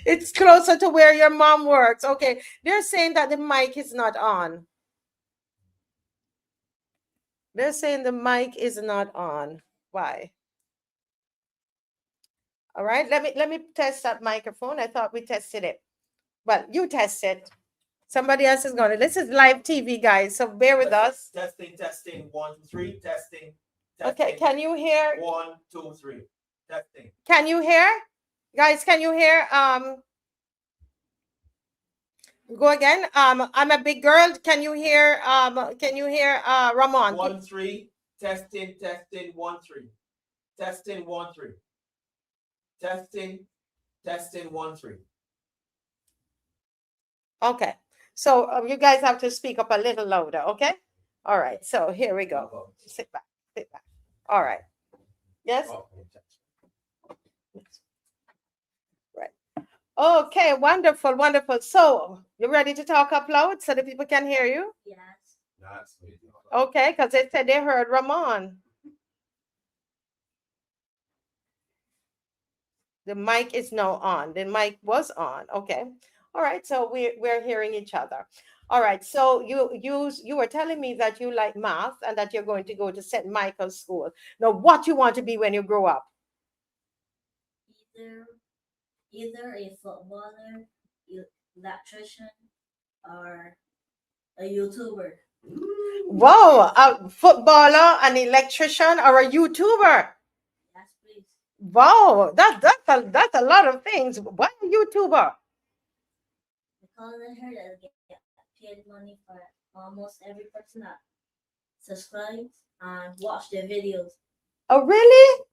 Speaker 2: It's closer to where your mom works. Okay. They're saying that the mic is not on. They're saying the mic is not on. Why? All right. Let me test that microphone. I thought we tested it. Well, you test it. Somebody else is going to. This is live TV, guys. So bear with us.
Speaker 7: Testing. 1, 2, 3. Testing.
Speaker 2: Okay. Can you hear?
Speaker 7: 1, 2, 3. Testing.
Speaker 2: Can you hear? Guys, can you hear? Go again. I'm a big girl. Can you hear? Ramon?
Speaker 7: 1, 3. Testing. 1, 3. Testing. 1, 3. Testing. 1, 3.
Speaker 2: Okay. So you guys have to speak up a little louder, okay? All right. So here we go. Sit back. All right. Yes? Right. Okay, wonderful. So you ready to talk up loud so the people can hear you?
Speaker 8: Yes.
Speaker 7: That's it.
Speaker 2: Okay, because they said they heard Ramon. The mic is now on. The mic was on. Okay. All right. So we're hearing each other. All right. So you were telling me that you like math and that you're going to go to St. Michael's School. Now, what you want to be when you grow up?
Speaker 8: Either a footballer, electrician, or a YouTuber.
Speaker 2: Wow, a footballer, an electrician, or a YouTuber.
Speaker 8: Yes, please.
Speaker 2: Wow, that's a lot of things. Why a YouTuber?
Speaker 8: Because I heard I get paid money for almost every person that subscribes and watch their videos.
Speaker 2: Oh, really?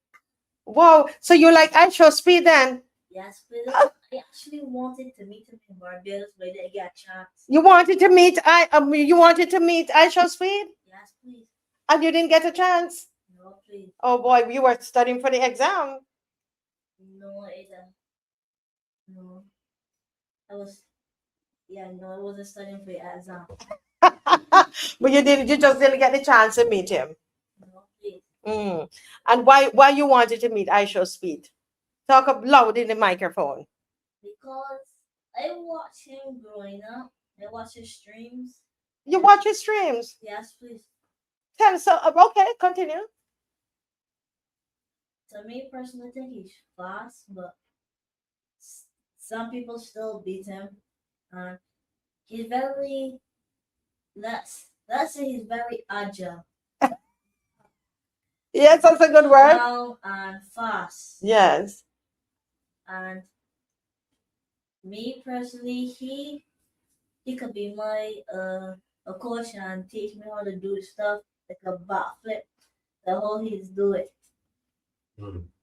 Speaker 2: Wow. So you like I Show Speed then?
Speaker 8: Yes, please. I actually wanted to meet him in Barbados, but I didn't get a chance.
Speaker 2: You wanted to meet I Show Speed?
Speaker 8: Yes, please.
Speaker 2: And you didn't get a chance?
Speaker 8: No, please.
Speaker 2: Oh boy, you were studying for the exam.
Speaker 8: No, no. I wasn't studying for the exam.
Speaker 2: But you just didn't get the chance to meet him.
Speaker 8: No, please.
Speaker 2: And why you wanted to meet I Show Speed? Talk up loud in the microphone.
Speaker 8: Because I watched him growing up. I watched his streams.
Speaker 2: You watch his streams?
Speaker 8: Yes, please.
Speaker 2: Okay, continue.
Speaker 8: To me personally, I think he's fast, but some people still beat him. He's very, let's say he's very agile.
Speaker 2: Yes, that's a good word.
Speaker 8: Now and fast.
Speaker 2: Yes.
Speaker 8: And me personally, he could be my a coach and teach me how to do stuff like a backflip, the whole he's doing.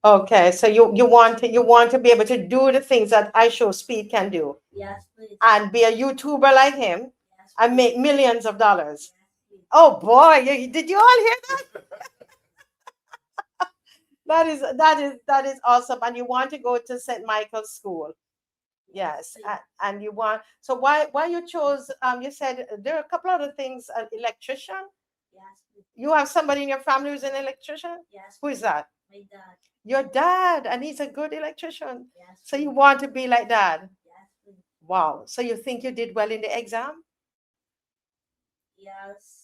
Speaker 2: Okay, so you want to be able to do the things that I Show Speed can do.
Speaker 8: Yes, please.
Speaker 2: And be a YouTuber like him.
Speaker 8: Yes,
Speaker 2: and make millions of dollars.
Speaker 8: Yes,
Speaker 2: oh boy, did you all hear that? that is awesome. And you want to go to St. Michael's School. Yes. And you want, so why you chose, you said there are a couple other things, an electrician.
Speaker 8: Yes, please.
Speaker 2: You have somebody in your family who's an electrician?
Speaker 8: Yes.
Speaker 2: Who is that?
Speaker 8: My dad.
Speaker 2: Your dad, and he's a good electrician.
Speaker 8: Yes.
Speaker 2: So you want to be like dad?
Speaker 8: Yes, please.
Speaker 2: Wow. So you think you did well in the exam?
Speaker 8: Yes.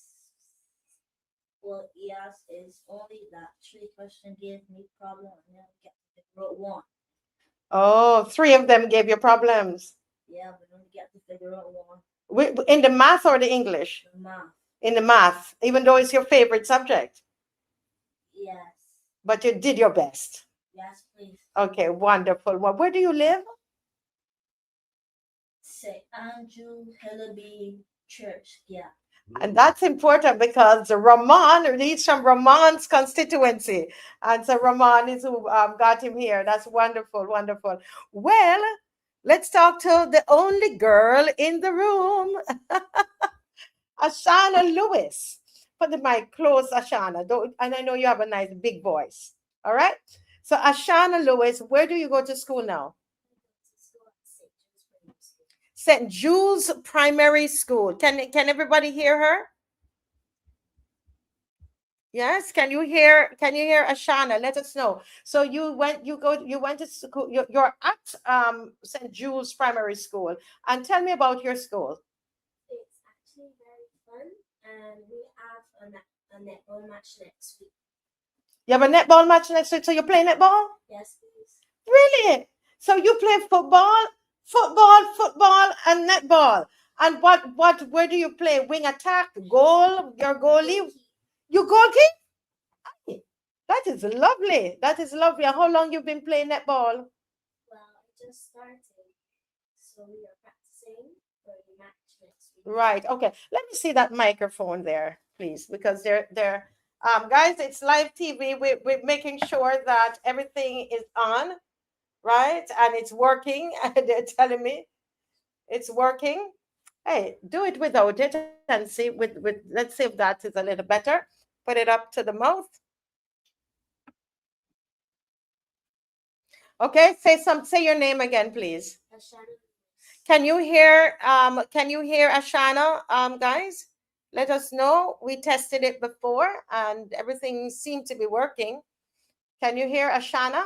Speaker 8: Well, yes, it's only that 3 questions gave me problem and then I wrote 1.
Speaker 2: Oh, 3 of them gave you problems.
Speaker 8: Yeah, but only get to figure out
Speaker 2: 1. In the math or the English?
Speaker 8: The math.
Speaker 2: In the math, even though it's your favorite subject.
Speaker 8: Yes.
Speaker 2: But you did your best.
Speaker 8: Yes, please.
Speaker 2: Okay, wonderful. Well, where do you live?
Speaker 8: St. Andrew Hillaby Church, yeah.
Speaker 2: And that's important because Ramon, he's from Ramon's constituency. And so Ramon is who got him here. That's wonderful, wonderful. Well, let's talk to the only girl in the room, Ashana Lewis. Put the mic close, Ashana. And I know you have a nice big voice. All right? So Ashana Lewis, where do you go to school now? St. Jude's Primary School. Can everybody hear her? Yes, can you hear Ashana? Let us know. So you went to school, you're at St. Jude's Primary School. And tell me about your school.
Speaker 9: It's actually very fun, and we have a netball match next week.
Speaker 2: You have a netball match next week, so you play netball?
Speaker 9: Yes, please.
Speaker 2: Really? So you play football, and netball. And where do you play? Wing attack, goal, your goalie? You goalkeeper? That is lovely. That is lovely. How long you've been playing netball?
Speaker 9: Well, I just started, so we are practicing for the match next week.
Speaker 2: Right. Okay. Let me see that microphone there, please, because they're guys, it's live TV. We're making sure that everything is on, right? And it's working. They're telling me it's working. Hey, do it without it and see with let's see if that is a little better. Put it up to the mouth. Okay, say your name again, please.
Speaker 9: Ashana.
Speaker 2: Can you hear Ashana, guys? Let us know. We tested it before and everything seemed to be working. Can you hear Ashana?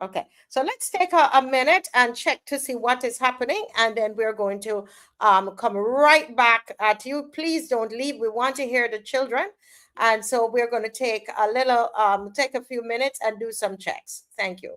Speaker 2: Okay, so let's take a minute and check to see what is happening, and then we're going to come right back at you. Please don't leave. We want to hear the children. And so we're going to take a little, take a few minutes and do some checks. Thank you.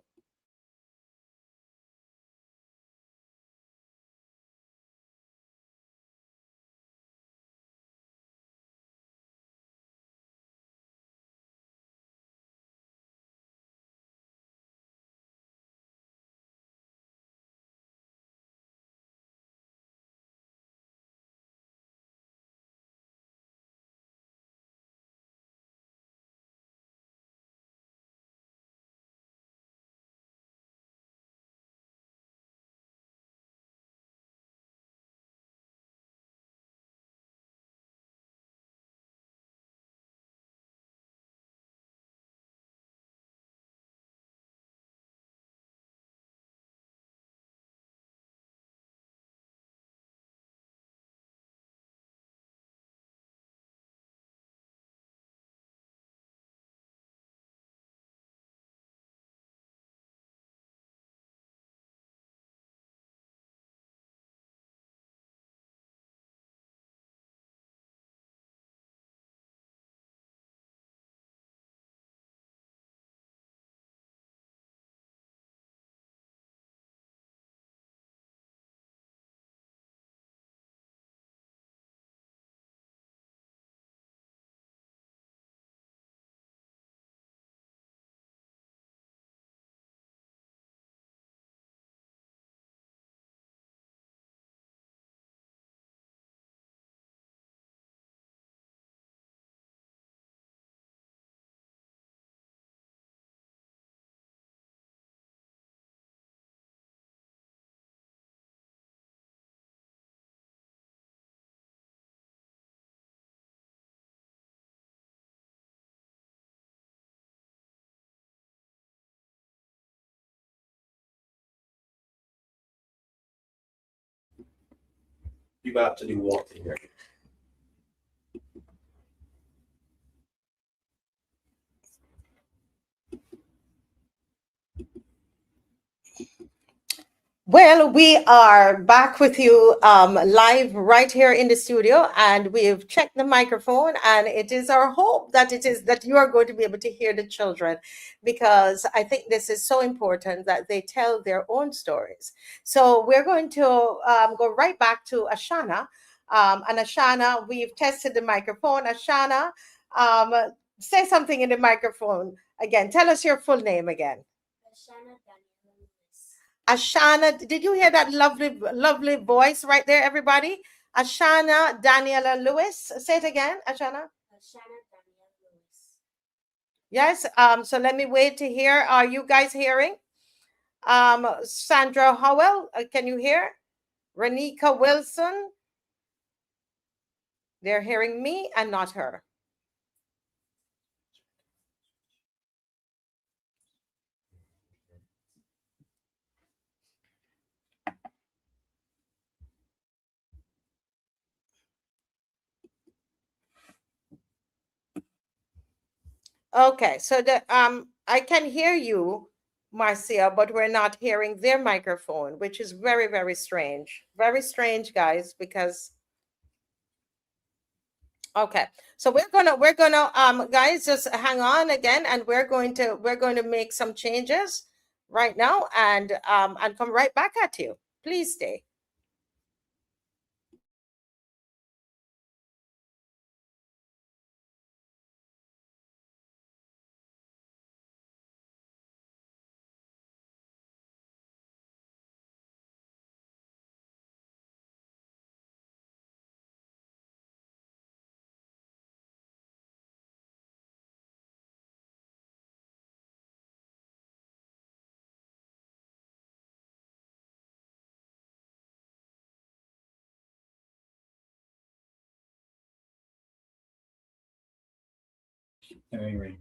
Speaker 7: You about to do what here?
Speaker 2: Well, we are back with you live right here in the studio, and we've checked the microphone, and it is our hope that it is that you are going to be able to hear the children, because I think this is so important that they tell their own stories. So we're going to go right back to Ashana. And Ashana, we've tested the microphone. Ashana, say something in the microphone again. Tell us your full name again. Ashana, did you hear that lovely voice right there, everybody? Ashana Daniela Lewis. Say it again, Ashana.
Speaker 9: Ashana Daniela Lewis.
Speaker 2: Yes. So let me wait to hear. Are you guys hearing? Sandra Howell, can you hear? Renika Wilson. They're hearing me and not her. Okay, so the I can hear you, Marcia, but we're not hearing their microphone, which is very, very strange. Very strange, guys, because okay. So we're gonna guys, just hang on again, and we're going to make some changes right now, and come right back at you. Please stay.
Speaker 7: Anyway.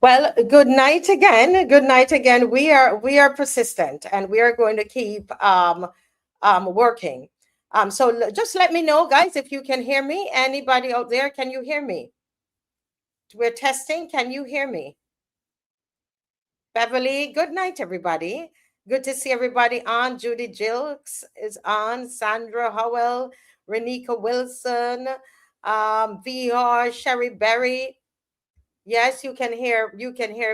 Speaker 2: Well, good night again. Good night again. We are persistent, and we are going to keep working. Just let me know, guys, if you can hear me. Anybody out there, can you hear me? We're testing. Can you hear me? Beverly, good night, everybody. Good to see everybody on. Judy Jilks is on. Sandra Howell, Renika Wilson, VR, Sherry Berry. Yes, you can hear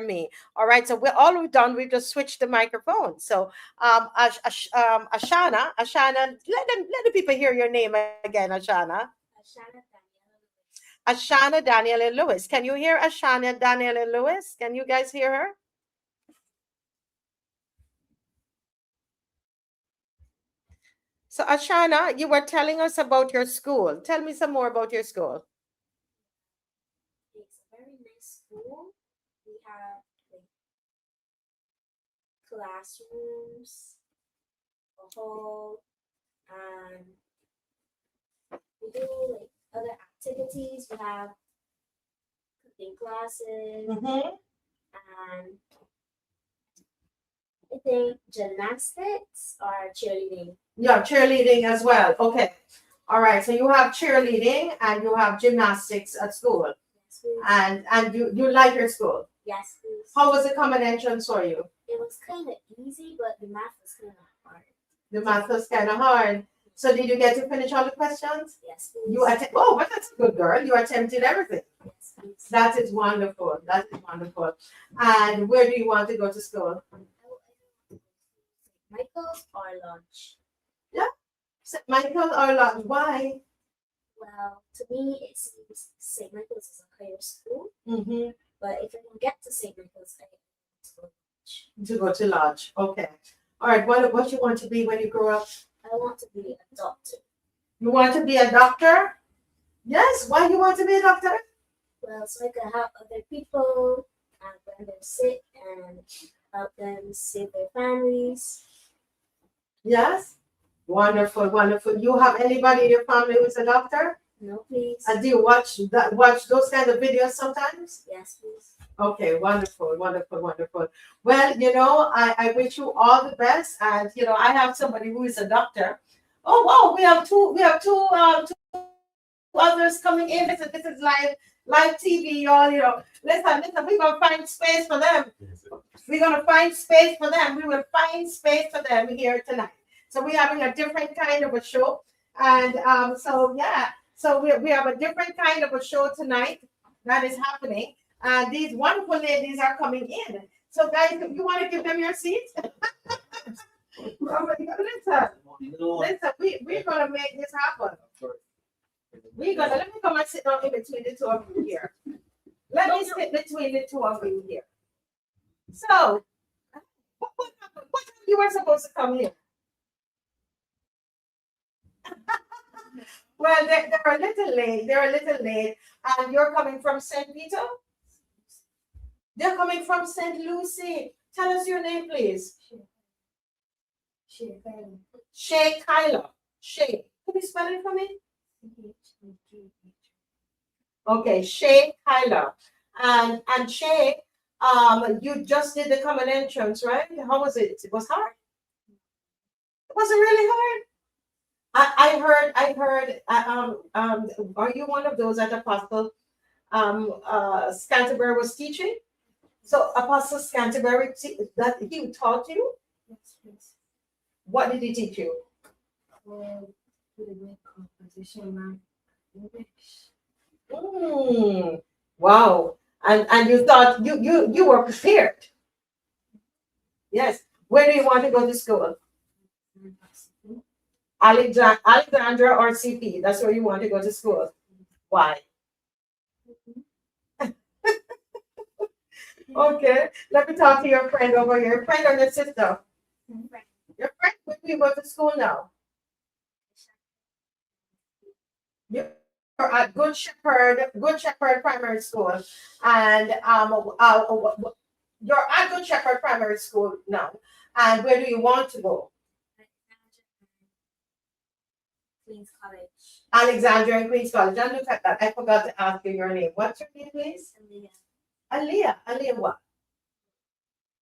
Speaker 2: me. All right. So we've done, we've just switched the microphone. So Ashana, let the people hear your name again, Ashana. Ashana Daniela Lewis. Can you hear Ashana Daniela Lewis? Can you guys hear her? So Ashana, you were telling us about your school. Tell me some more about your school.
Speaker 9: It's a very nice school. We have like classrooms, a hall, and we do like other activities. We have cooking classes, and I think gymnastics or cheerleading.
Speaker 2: Yeah, cheerleading as well. Okay. All right. So you have cheerleading and you have gymnastics at school.
Speaker 9: Yes, please.
Speaker 2: And you like your school?
Speaker 9: Yes, please.
Speaker 2: How was the common entrance for you?
Speaker 9: It was kind of easy, but the math was kind of hard.
Speaker 2: The math was kind of hard. So did you get to finish all the questions?
Speaker 9: Yes, please.
Speaker 2: Oh, but that's a good girl. You attempted everything.
Speaker 9: Yes, please.
Speaker 2: That is wonderful. That is wonderful. And where do you want to go to school?
Speaker 9: Michael's or lunch.
Speaker 2: Yeah. St. Michael or lunch. Why?
Speaker 9: Well, to me, it seems St. Michael's is a higher school.
Speaker 2: Mm-hmm.
Speaker 9: But if I can get to St. Michael's, I can
Speaker 2: To go to lunch. Okay. All right. What you want to be when you grow up?
Speaker 9: I want to be a doctor.
Speaker 2: You want to be a doctor? Yes. Why do you want to be a doctor?
Speaker 9: Well, so I can help other people and when they're sick and help them save their families.
Speaker 2: Yes. Wonderful, wonderful. You have anybody in your family who's a doctor?
Speaker 9: No, please.
Speaker 2: Do you watch those kind of videos sometimes?
Speaker 9: Yes, please.
Speaker 2: Okay, wonderful, wonderful, wonderful. Well, I wish you all the best, and I have somebody who is a doctor. Oh wow, we have two others coming in. This is live TV, y'all. Listen, we're gonna find space for them. We're gonna find space for them. We will find space for them here tonight. So we're having a different kind of a show, and so we have a different kind of a show tonight that is happening. These wonderful ladies are coming in. So guys, if you want to give them your seats, listen, we're gonna make this happen. Let me come and sit down in between the two of you here. Let me sit between the two of you here. So, what happened? What time you were supposed to come here? Well, they're a little late. They're a little late. And you're coming from St. Peter? They're coming from St. Lucie. Tell us your name, please. Shay Kyla. Shay. Can you spell it for me? Okay, Shay Kyla. And Shay, you just did the common entrance, right? How was it? It was hard? Was it really hard? I heard. Are you one of those that Apostle Scanterbury was teaching? So Apostle Scanterbury that he taught you? Yes. What did he teach you? Composition. Wow. And you thought you were prepared. Yes. Where do you want to go to school? Alexandra or CP, that's where you want to go to school. Why? Okay, let me talk to your friend over here. Your friend or your sister? Your friend, where do you go to school now? You're at Good Shepherd Primary School. And you're at Good Shepherd Primary School now. And where do you want to go?
Speaker 9: Queen's College.
Speaker 2: Alexandria and Queen's College. And look at that. I forgot to ask you your name. What's your name, please? Aaliyah what?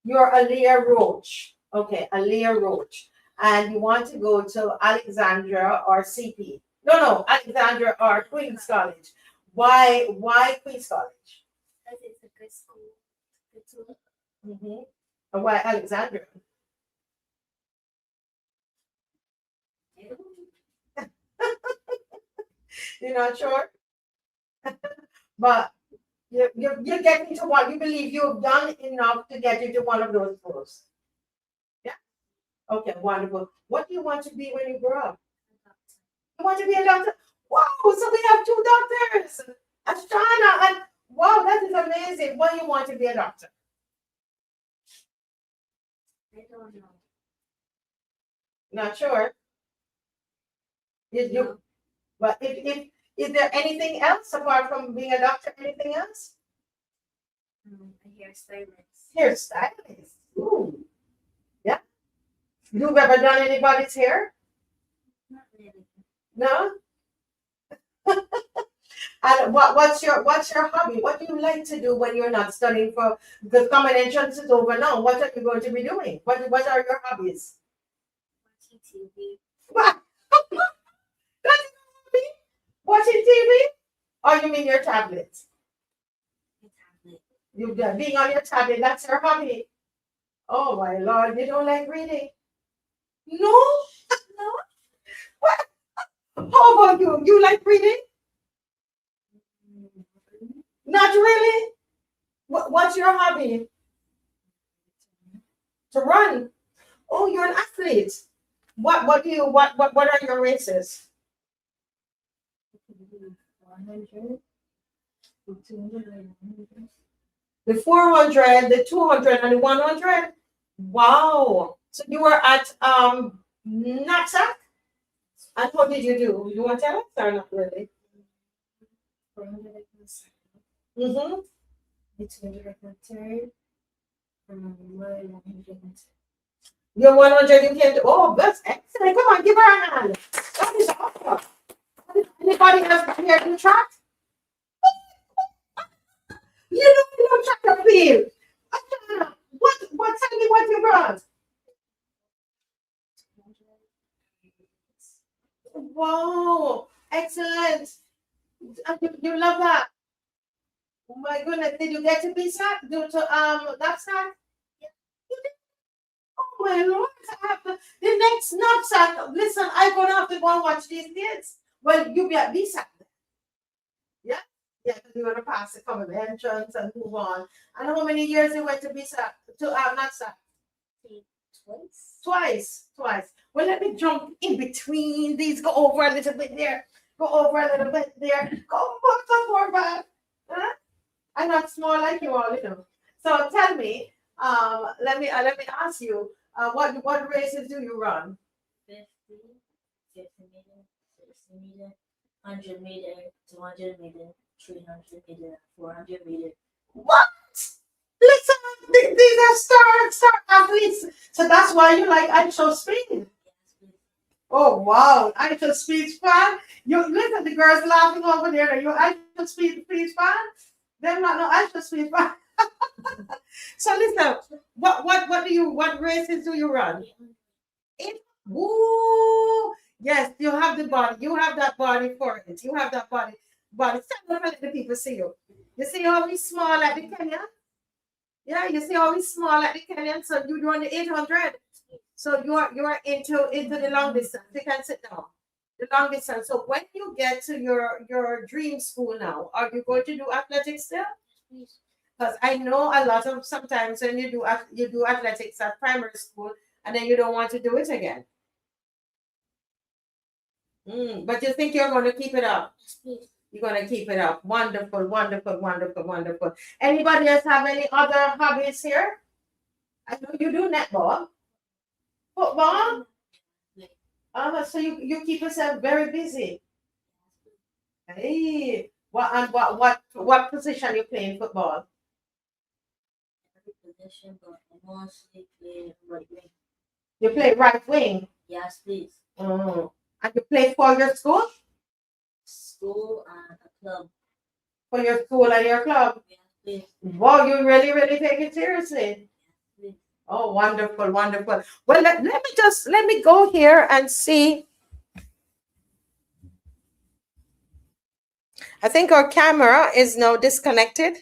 Speaker 2: You're Aaliyah Roach. Okay, Aaliyah Roach. And you want to go to Alexandra or CP. No, Alexandra or Queen's College. Why Queen's College?
Speaker 9: Because it's a good school. Good school.
Speaker 2: Mm-hmm. And why Alexandra? You're not sure? But you're getting to one. You believe you've done enough to get into one of those schools. Yeah. Okay, wonderful. What do you want to be when you grow up? You want to be a doctor? Wow, so we have two doctors. Ashana and wow, that is amazing. Why you want to be a doctor?
Speaker 9: I don't know.
Speaker 2: Not sure.
Speaker 9: No.
Speaker 2: But if is there anything else apart from being a doctor? Anything else?
Speaker 9: A hairstylist.
Speaker 2: Hairstylist. Ooh. Yeah. You've ever done anybody's hair?
Speaker 9: Not really.
Speaker 2: No. And what's your hobby? What do you like to do when you're not studying for the common entrance is over now? What are you going to be doing? What are your hobbies?
Speaker 9: Watching TV.
Speaker 2: What? That's your hobby? Watching TV? Or you mean your tablet?
Speaker 9: My tablet.
Speaker 2: You being on your tablet, that's your hobby. Oh my Lord, you don't like reading? No? No? What? How about you? You like reading? Not really? What's your hobby? To run. Oh, you're an athlete. What are your races?
Speaker 9: 100. 200.
Speaker 2: The 400, the 200, and the 100? Wow. So you were at knapsack? And how did you do? You want to tell us or not really?
Speaker 9: 400 I got second.
Speaker 2: Mm-hmm.
Speaker 9: The 200 I got third. My 100
Speaker 2: Your 100 you came to, oh, that's excellent. Come on, give her a hand. That is awesome. Anybody else here do track? You don't track and field. What, tell me what you brought? Wow, excellent. You love that. Oh my goodness, did you get to be sacked due to that sack? Yeah. You did? Oh my Lord, I have the next knapsack. Listen, I'm gonna have to go and watch these kids. Well, you be at BSAC. Yeah? Yeah, because you're gonna pass the common entrance and move on. And how many years you went to BSAC to NAPSAC? Twice. Well, let me jump in between these. Go over a little bit there. Go over a little bit there. Go back. Huh? I'm not small like you all, you know. So tell me, let me ask you, what races do you run?
Speaker 9: 50 meter, 60 meter, 100 meter, 200 meter, 300 meter, 400 meter.
Speaker 2: What? Listen, these are star athletes. So that's why you like actual speed. Oh wow, actual speed fan. You listen, the girls laughing over there. You actual speed fan. They're not no actual speed fan. So listen, what races do you run? Woo! Yes, you have the body. You have that body for it. You have that body. Stand up and let the people see you. You see how we small at the Kenyan? Yeah, you see how we small at the Kenyan. So you run the 800. So you're into the long distance. You can sit down. The long distance. So when you get to your dream school now, are you going to do athletics still? Because I know a lot of sometimes when you do athletics at primary school and then you don't want to do it again. But you think you're going to keep it up? You're going to keep it up. Wonderful. Anybody else have any other hobbies here? I know you do netball. Football? So you keep yourself very busy. Hey, what position you play in football?
Speaker 9: Every position, but I mostly play right wing.
Speaker 2: You play right wing?
Speaker 9: Yes, please.
Speaker 2: Oh. And you play for your school?
Speaker 9: School and a club.
Speaker 2: For your school and your club?
Speaker 9: Yes,
Speaker 8: please.
Speaker 2: Wow, you really, really take it seriously.
Speaker 8: Please.
Speaker 2: Oh, wonderful, wonderful. Well, let me go here and see. I think our camera is now disconnected.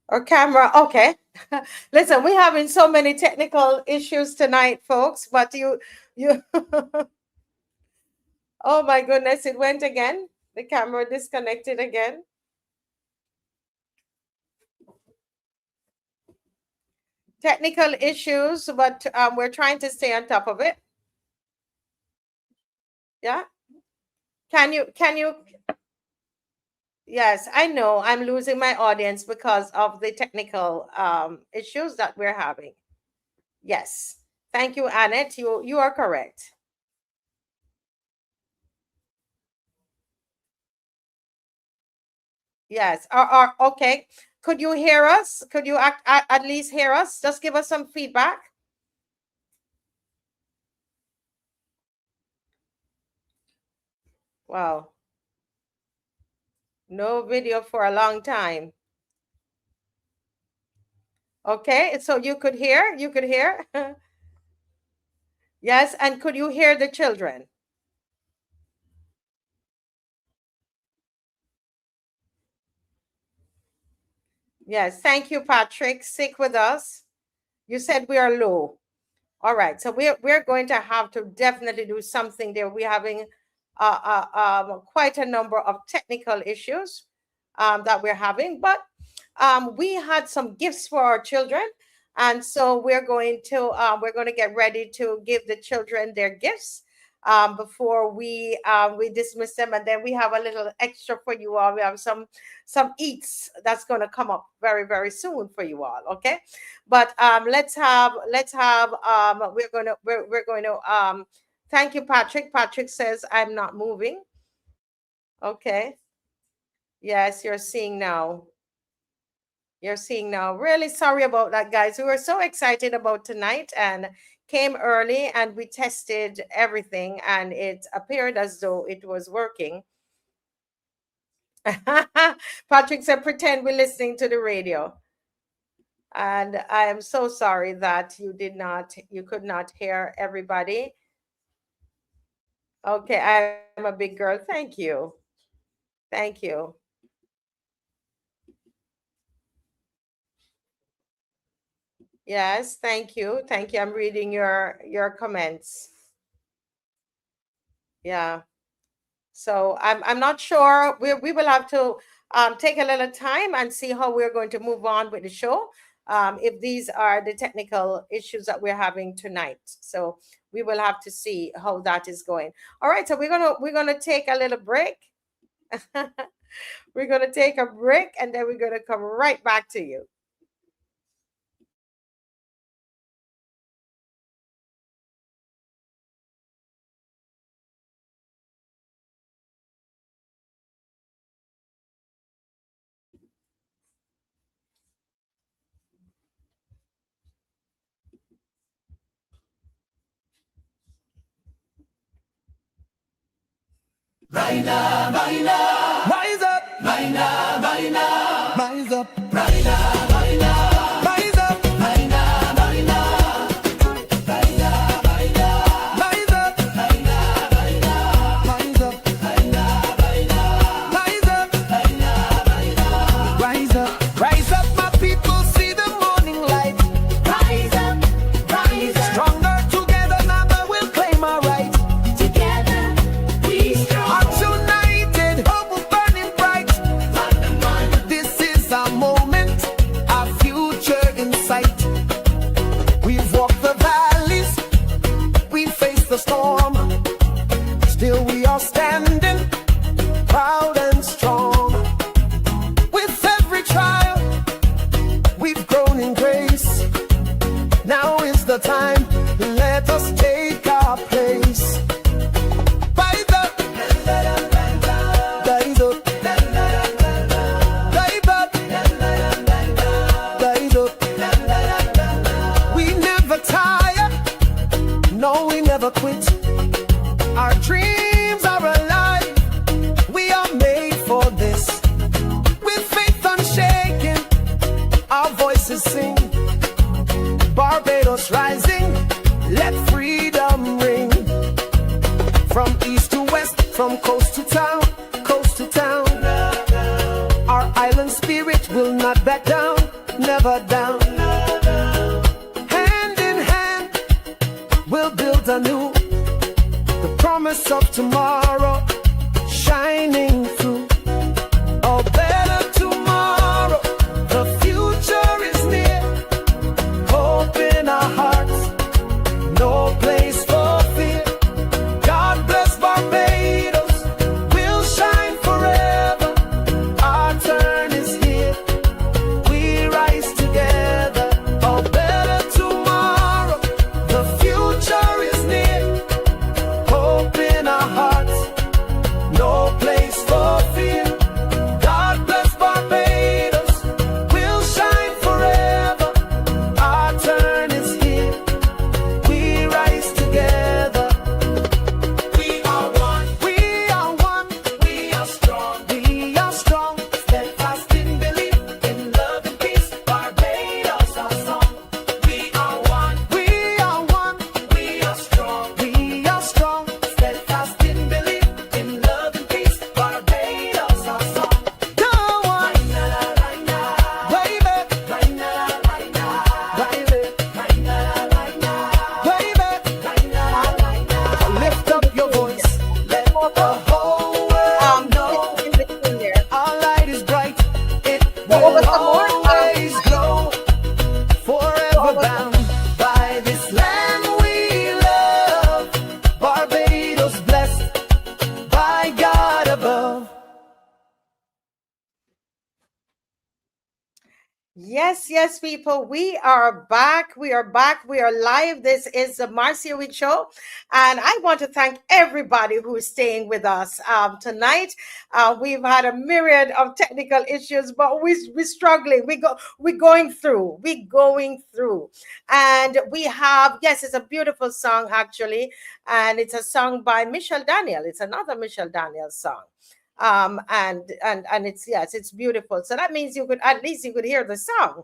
Speaker 2: Our camera, okay. Listen, we're having so many technical issues tonight, folks, but you, oh my goodness, it went again. The camera disconnected again. Technical issues, but we're trying to stay on top of it. Yeah. Can you, yes, I know I'm losing my audience because of the technical issues that we're having. Yes. Thank you, Annette. You are correct. Yes. Okay. Could you hear us? Could you at least hear us? Just give us some feedback. Wow. No video for a long time. Okay, so you could hear? You could hear? Yes, and could you hear the children? Yes, thank you, Patrick. Stick with us. You said we are low. All right, so we're going to have to definitely do something there. We're having quite a number of technical issues that we're having, but we had some gifts for our children, and so we're going to get ready to give the children their gifts before we dismiss them, and then we have a little extra for you all. We have some eats that's going to come up very, very soon for you all. Okay, but we're going to thank you, Patrick. Patrick says I'm not moving. Okay. Yes, you're seeing now. You're seeing now. Really sorry about that, guys. We were so excited about tonight and came early and we tested everything and it appeared as though it was working. Patrick said, pretend we're listening to the radio. And I am so sorry that you could not hear everybody. Okay, I'm a big girl. Thank you. Thank you. Yes, thank you. Thank you. I'm reading your comments. Yeah. So I'm not sure. We will have to take a little time and see how we're going to move on with the show. If these are the technical issues that we're having tonight. So we will have to see how that is going. All right, so we're gonna take a little break. We're gonna take a break and then we're gonna come right back to you.
Speaker 1: Vaina, vaina, rise up, vaina, vaina, rise up, vaina, vaina, rise up, vaina, vaina, vaina, vaina, rise up, vaina, vaina, rise up, vaina, vaina, rise up, vaina, vaina, rise up, rise up, my people, see the morning light. Rise up, stronger together, now we'll claim our right. Together, we strong. United, hope burning bright. This is our moment, our future in sight. We've walked the valleys, we faced the storm. Still we are standing, proud and strong. With every trial, we've grown in grace. Now is the time, let us take our place. Quit. Our dreams are alive. sing. Barbados rising, let freedom ring. From east to west, from coast to town, coast to town. Our island spirit will not back down, never down. Hand in hand, we'll build anew the promise of tomorrow, shining through. A better tomorrow, the future is near. Hope in our hearts, no place for fear. God bless Barbados, we'll shine forever. Our turn is here, we rise together. A better tomorrow, the future is near. Hope in our hearts, no place for fear. God bless Barbados, we'll shine forever. Our turn is here, we rise together. We are one, we are one, we are strong, we are strong. Steadfast in belief, in love and peace, Barbados our song. We are one, we are one, we are strong, we are strong. Steadfast in belief, in love and peace, Barbados our song. Go on, baby, lift up your voice, let the whole world know
Speaker 2: In between there.
Speaker 1: our light is bright. It
Speaker 2: What
Speaker 1: will
Speaker 2: was the word?
Speaker 1: always glow, forever bound by this land we love. Barbados blessed by God above.
Speaker 2: Yes, yes, people, we are back. We are back. We are live. This is the Marcia Weekes Show. And I want to thank everybody who is staying with us tonight. We've had a myriad of technical issues, but we're struggling. We're going through. We're going through. And we have, yes, it's a beautiful song, actually. And it's a song by Michelle Daniel. It's another Michelle Daniel song. And it's, yes, it's beautiful. So that means you could, at least you could hear the song.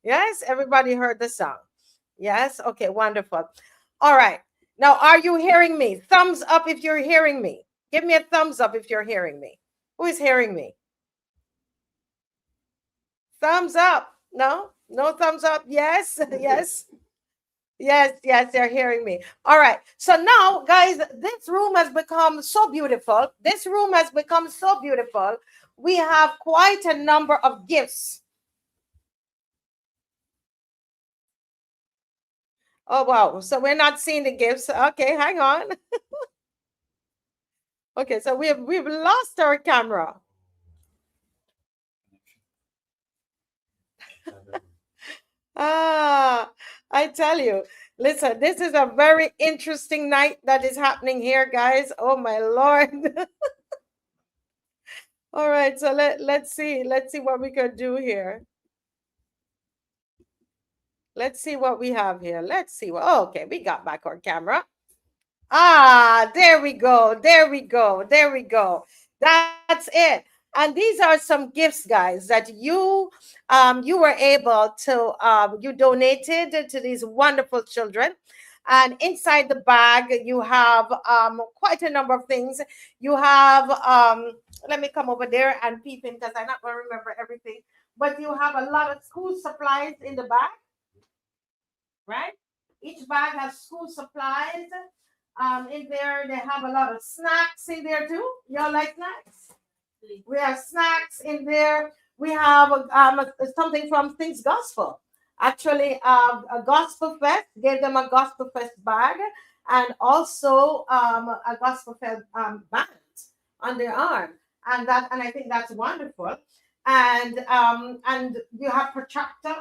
Speaker 2: Yes, everybody heard the song. Yes, okay, wonderful. All right, now are you hearing me? Thumbs up if you're hearing me. Give me a thumbs up if you're hearing me. Who is hearing me? Thumbs up. No thumbs up. Yes. Yes, they're hearing me. All right. So now, guys, this room has become so beautiful. This room has become so beautiful. We have quite a number of gifts. Oh, wow. So we're not seeing the gifts. Okay, hang on. Okay, so we've lost our camera. I tell you, listen, this is a very interesting night that is happening here, guys. Oh my Lord. All right, so let's see what we can do here. Let's see what we have here. Let's see what, oh, okay, we got back our camera. There we go. That's it. And these are some gifts, guys, that you were able to you donated to these wonderful children. And inside the bag, you have quite a number of things. You have let me come over there and peep in because I'm not going to remember everything. But you have a lot of school supplies in the bag, right? Each bag has school supplies. In there, they have a lot of snacks in there too. Y'all like snacks? We have snacks in there. We have something from Things Gospel. Actually, a Gospel Fest gave them a Gospel Fest bag and also a Gospel Fest band on their arm, and I think that's wonderful. And you have protractor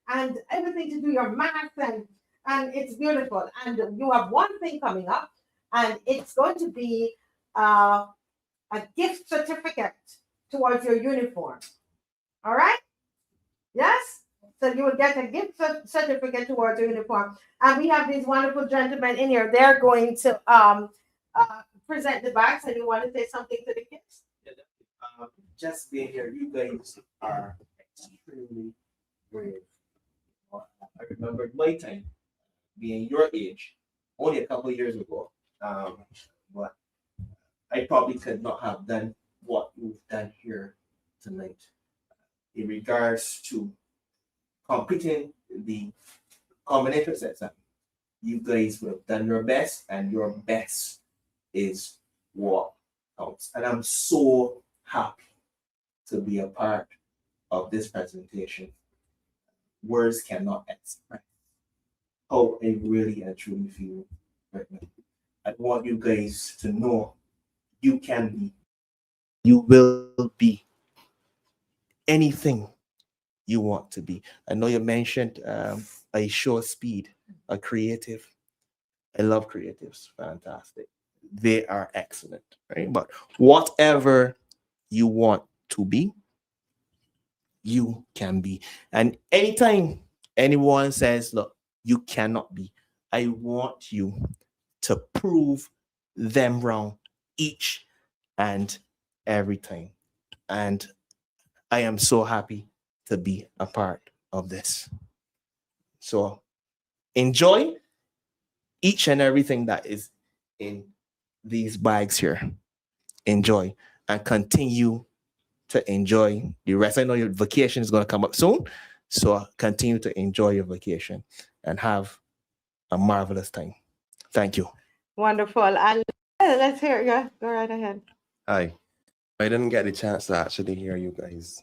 Speaker 2: and everything to do your math and it's beautiful. And you have one thing coming up, and it's going to be a gift certificate towards your uniform. All right? Yes? So you will get a gift certificate towards your uniform. And we have these wonderful gentlemen in here. They're going to present the bags. And you want to say something to the kids?
Speaker 7: Just being here, you guys are extremely brave. I remember my time being your age only a couple of years ago. But I probably could not have done what you've done here tonight in regards to completing the combination exam. You guys would have done your best, and your best is what counts. And I'm so happy to be a part of this presentation. Words cannot express how I really and truly feel right now. I want you guys to know you can be, you will be anything you want to be. I know you mentioned a show speed, a creative. I love creatives, fantastic. They are excellent, right? But whatever you want to be, you can be. And anytime anyone says, look, you cannot be, I want you to prove them wrong each and every time. And I am so happy to be a part of this. So enjoy each and everything that is in these bags here. Enjoy and continue to enjoy the rest. I know your vacation is going to come up soon. So continue to enjoy your vacation and have a marvelous time. Thank you.
Speaker 2: Wonderful. And let's hear you. Go right ahead.
Speaker 10: Hi. I didn't get the chance to actually hear you guys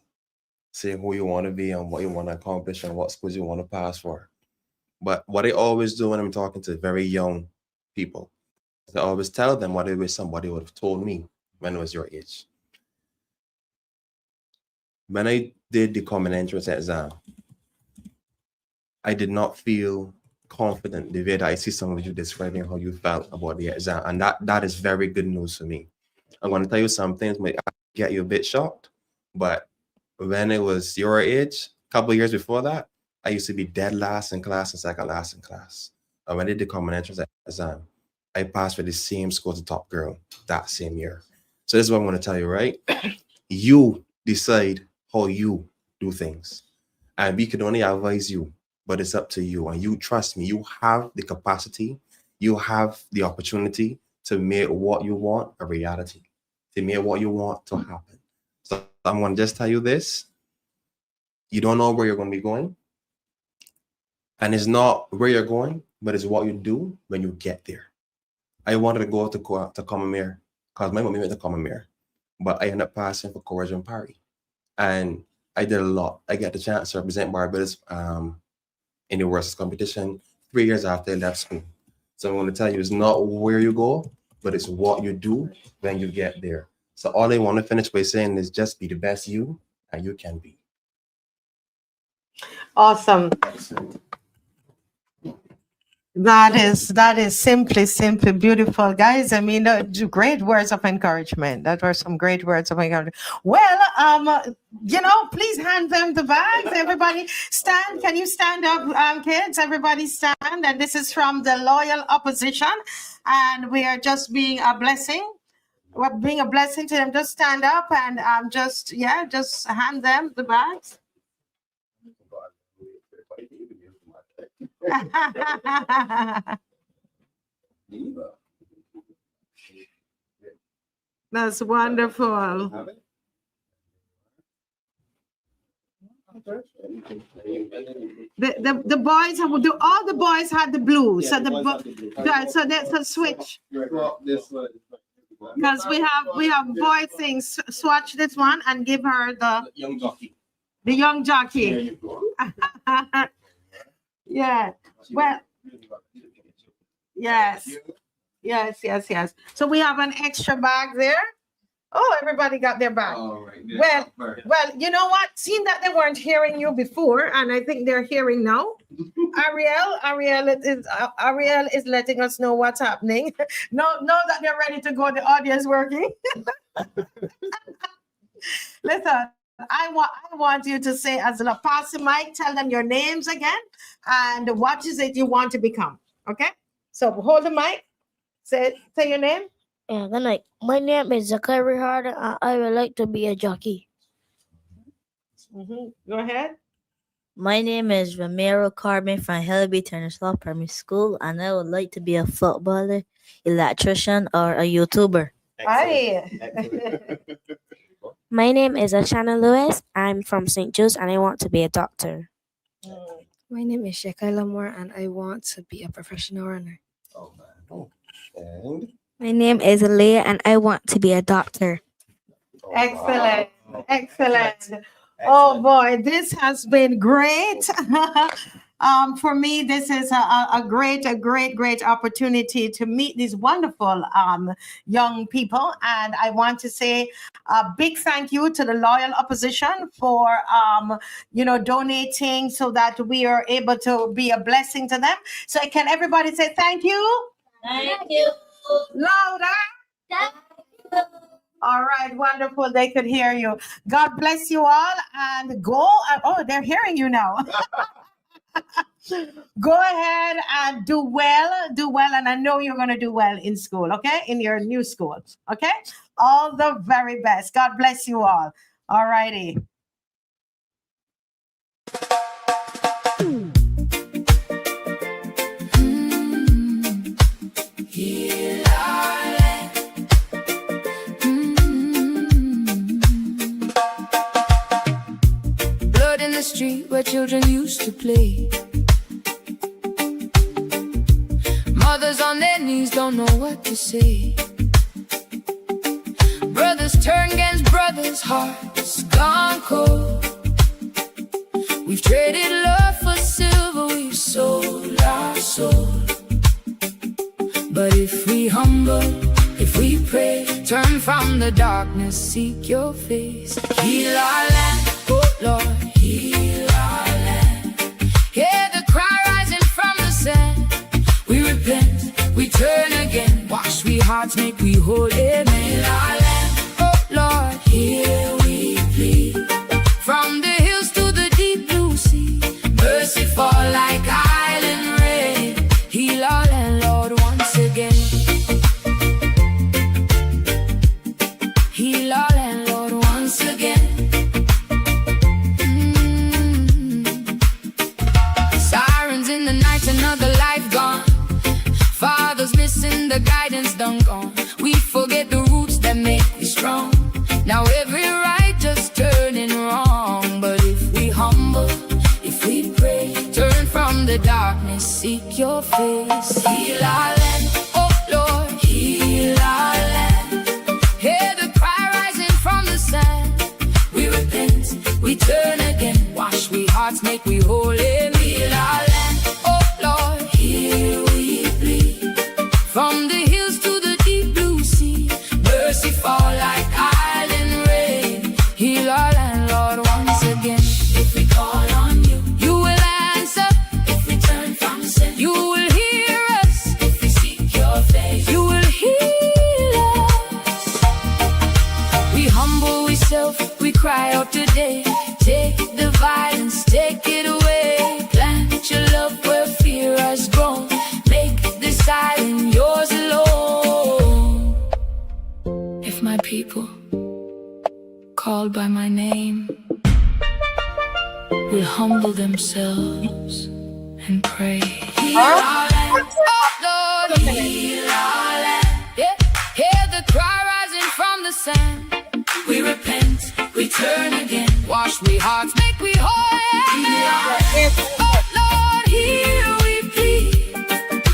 Speaker 10: say who you want to be and what you want to accomplish and what schools you want to pass for. But what I always do when I'm talking to very young people, I always tell them what I wish somebody would have told me when I was your age. When I did the common entrance exam, I did not feel confident the way that I see some of you describing how you felt about the exam. And that is very good news for me. I'm going to tell you some things might get you a bit shocked, but when it was your age, a couple of years before that, I used to be dead last in class and second last in class. And when I did the common entrance exam, I passed with the same score as the top girl that same year. So this is what I'm going to tell you, right? You decide how you do things. And we can only advise you, but it's up to you. And you trust me, you have the capacity, you have the opportunity to make what you want a reality, to make what you want to happen. So I'm going to just tell you this. You don't know where you're going to be going. And it's not where you're going, but it's what you do when you get there. I wanted to go to Common because my mommy went to Common, but I ended up passing for Courage and Parry. And I did a lot. I got the chance to represent Barbados in the World competition 3 years after I left school. So I'm going to tell you, it's not where you go, but it's what you do when you get there. So all I want to finish by saying is just be the best you, and you can be.
Speaker 2: Awesome. That is simply beautiful, guys. I mean, great words of encouragement. That were some great words of encouragement. Well, please hand them the bags. Everybody stand. Can you stand up, kids? Everybody stand. And this is from the loyal opposition. And we are just being a blessing. We're being a blessing to them. Just stand up and just hand them the bags. That's wonderful. The boys have all the boys had the blue, so so that's a switch. Because we have boy things. Swatch this one and give her the young jockey. The young jockey. Yeah. Well. Yes. So we have an extra bag there. Oh, everybody got their bag. Oh, right. Well, you know what? Seeing that they weren't hearing you before, and I think they're hearing now. Ariel is letting us know what's happening. Know that they're ready to go. The audience working. Listen, I want you to say, as a pass the mic, tell them your names again and what is it you want to become. Okay? So hold the mic. Say your name.
Speaker 11: Yeah, good night. My name is Zachary Hard, and I would like to be a jockey.
Speaker 2: Go ahead.
Speaker 12: My name is Ramiro Carmen from Hillby Turnerslaw Primary School, and I would like to be a footballer, electrician, or a YouTuber.
Speaker 2: Hi.
Speaker 13: My name is Ashana Lewis. I'm from St. Jude's and I want to be a doctor.
Speaker 14: My name is Shekaila Moore and I want to be a professional runner.
Speaker 10: And
Speaker 13: My name is Leah and I want to be a doctor.
Speaker 2: Excellent. Excellent. Oh boy, this has been great. For me, this is a great opportunity to meet these wonderful young people. And I want to say a big thank you to the loyal opposition for, donating so that we are able to be a blessing to them. So can everybody say thank you?
Speaker 8: Thank you.
Speaker 2: Louder.
Speaker 8: Thank you.
Speaker 2: All right, wonderful. They could hear you. God bless you all and go. Oh, they're hearing you now. Go ahead and do well. And I know you're going to do well in school, okay? In your new school, okay? All the very best. God bless you all. All righty.
Speaker 6: Blood in the street where children used to play. Mothers on their knees don't know what to say. Brothers turn against brothers, hearts gone cold. We've traded love for silver, we've sold our soul. But if we humble, if we pray, turn from the darkness, seek your face. Heal our land, oh Lord, heal our land. Hear the cry rising from the sand. We repent, we turn again. Wash we hearts, make we whole, amen. Heal our land, oh Lord, here we plead. From the hills to the deep blue sea, mercy fall like island rain. Heal our land, Lord, once again. Heal our land, Lord, once again. Sirens in the night, another life gone. Fathers missing, the guidance done gone. We forget the roots that make we strong. Now every right just turning wrong. But if we humble, if we pray, turn from the darkness, seek your face. Heal our land, oh Lord, heal our land. Hear the cry rising from the sand. We repent, we turn again. Wash we hearts, make we whole. Heal our land, oh Lord, here we plead. From the hills to the deep blue sea, mercy fall like island rain. Heal our land, Lord, once again. If we call on you, you will answer. If we turn from sin, you will hear us. If we seek your face, you will heal us. We humble ourselves, we cry out today. Take the violence, take it away. Plant your love where fear has grown. Make this island yours alone. If my people, called by my name, will humble themselves and pray. Heal our land, oh Lord, heal our land. Yeah. Hear the cry rising from the sand. We repent, we turn again. Wash we hearts, make we whole. Oh Lord, here we plead.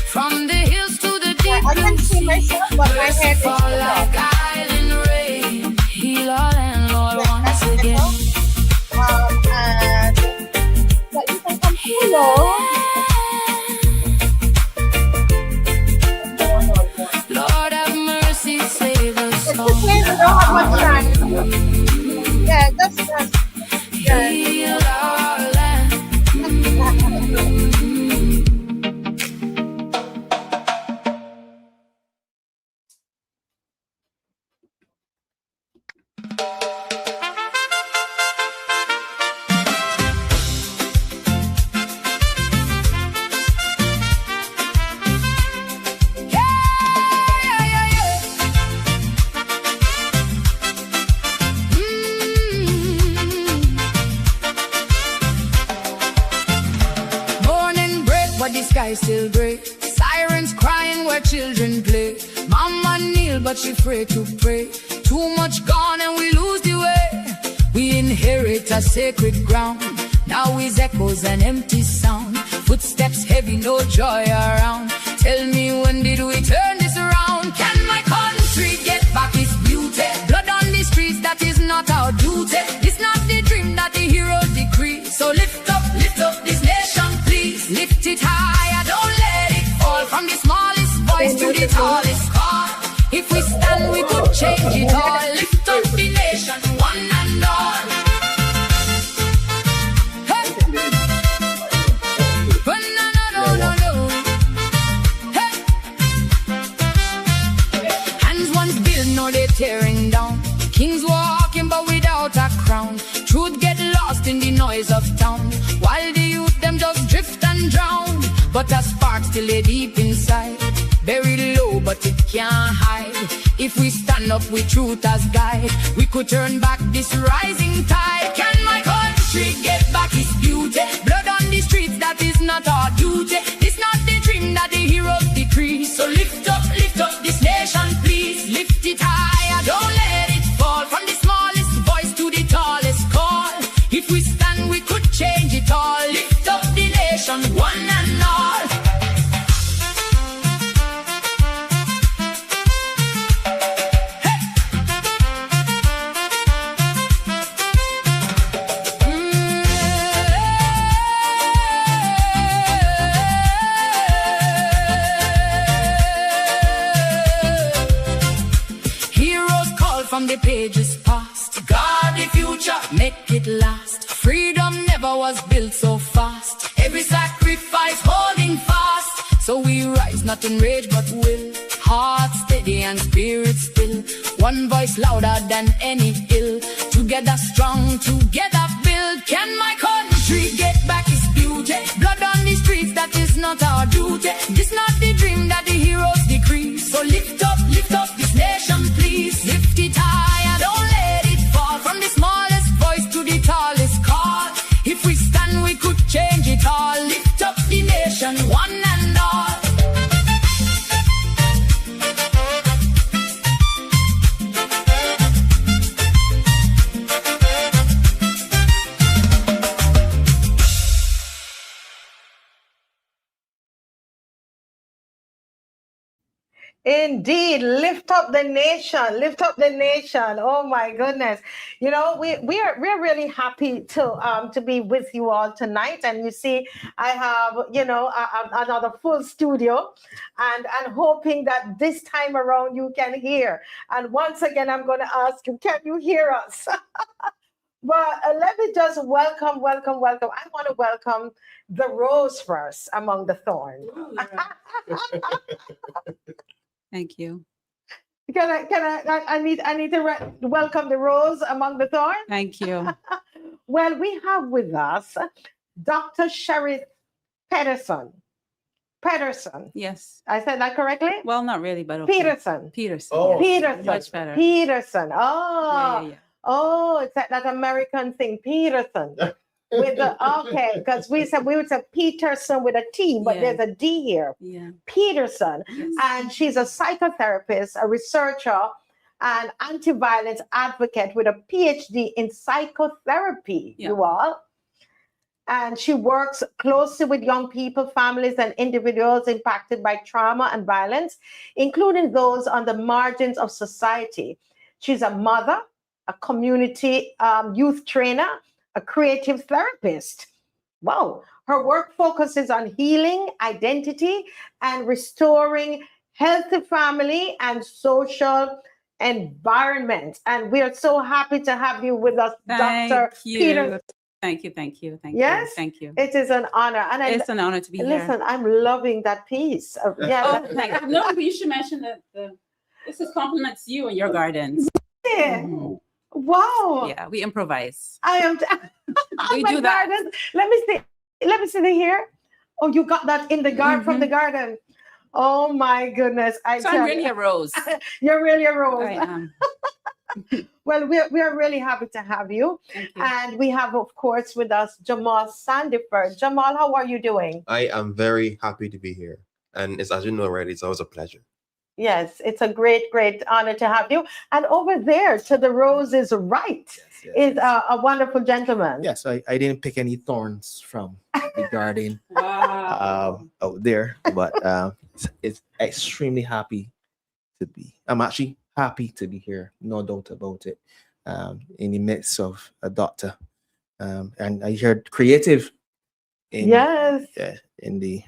Speaker 6: From the hills to the deep blue sea, mercy fall like island rain. Heal our land, Lord, once again. Lord have mercy, save us all.
Speaker 2: Yeah, that's
Speaker 6: Heal our land. but she afraid to pray. Too much gone and we lose the way. We inherit a sacred ground. Now is echoes and empty sound. Footsteps heavy, no joy around. Tell me, when did we turn this around? Can my country get back its beauty? Blood on the streets, that is not our duty. This not the dream that the heroes decree. So lift up this nation, please. Lift it higher, don't let it fall. From the smallest voice to the tallest call. If we stand, we could change it all. Lift up the nation, one and all. Hey. But no. Hey. Hands once built, now they're tearing down. Kings walking but without a crown. Truth get lost in the noise of town. While the youth them just drift and drown. But a spark still lay deep inside. Buried low but it can't hide. If we stand up with truth as guide, we could turn back this rising tide. Can my country get back its beauty? Blood on the streets, that is not our duty. This not the dream that the heroes decree. So lift up this nation, please. Lift it higher, don't let it fall. From the smallest voice to the tallest call. If we stand, we could change it all. Lift up the nation, one and all. From the pages past, guard the future, make it last. Freedom never was built so fast. Every sacrifice holding fast. So we rise not in rage but will. Heart steady and spirit still. One voice louder than any hill. Together strong, together build. Can my country get back its beauty? Blood on the streets, that is not our duty. This not the dream that the heroes decree. So lift up this nation, please. Lift it higher, don't let it fall. From the smallest voice to the tallest call. If we stand, we could change it all. Lift up the nation, one and all.
Speaker 2: Indeed, lift up the nation, lift up the nation. Oh my goodness. You know, we're really happy to be with you all tonight. And you see, I have, another full studio and hoping that this time around you can hear. And once again, I'm going to ask you, can you hear us? But let me just welcome. I want to welcome the rose first among the thorns.
Speaker 15: Thank you.
Speaker 2: I need to welcome the rose among the thorns.
Speaker 15: Thank you.
Speaker 2: Well, we have with us Dr. Cherith Pedersen.
Speaker 15: Yes.
Speaker 2: I said that correctly?
Speaker 15: Well, not really, but okay.
Speaker 2: Pedersen.
Speaker 15: Oh,
Speaker 2: Pedersen.
Speaker 15: Much better.
Speaker 2: Pedersen. Oh.
Speaker 15: Yeah.
Speaker 2: Oh, it's that American thing, Pedersen. With the because we would say Peterson with a T, but there's a D here.
Speaker 15: Yeah.
Speaker 2: Pedersen.
Speaker 15: Yes.
Speaker 2: And she's a psychotherapist, a researcher, and anti-violence advocate with a PhD in psychotherapy, you all. And she works closely with young people, families, and individuals impacted by trauma and violence, including those on the margins of society. She's a mother, a community youth trainer, a creative therapist. Wow. Her work focuses on healing identity and restoring healthy family and social environment. And we are so happy to have you with us, Dr. Peter.
Speaker 15: Thank you.
Speaker 2: Yes?
Speaker 15: Thank you.
Speaker 2: It is an honor. And
Speaker 15: it's an honor to be here.
Speaker 2: Listen, I'm loving that piece.
Speaker 15: Thank you. No, but you should mention that this is compliments you and your gardens.
Speaker 2: Yeah. Mm-hmm. Wow.
Speaker 15: Yeah, we improvise.
Speaker 2: I am.
Speaker 15: We do that.
Speaker 2: Garden. Let me see the here. Oh, you got that in the garden from the garden. Oh my goodness!
Speaker 15: I'm really a rose.
Speaker 2: You're really a rose.
Speaker 15: I am.
Speaker 2: Well, we are really happy to have you. And we have, of course, with us Jamal Sandiford. Jamal, how are you doing?
Speaker 10: I am very happy to be here. And as you know already, it's always a pleasure.
Speaker 2: Yes, it's a great, great honor to have you. And over there to the rose's right is a wonderful gentleman.
Speaker 16: Yes, I didn't pick any thorns from the garden
Speaker 15: Wow.
Speaker 16: out there, but it's extremely happy to be. I'm actually happy to be here, no doubt about it. In the midst of a doctor, and I heard creative.
Speaker 2: Yes.
Speaker 16: In the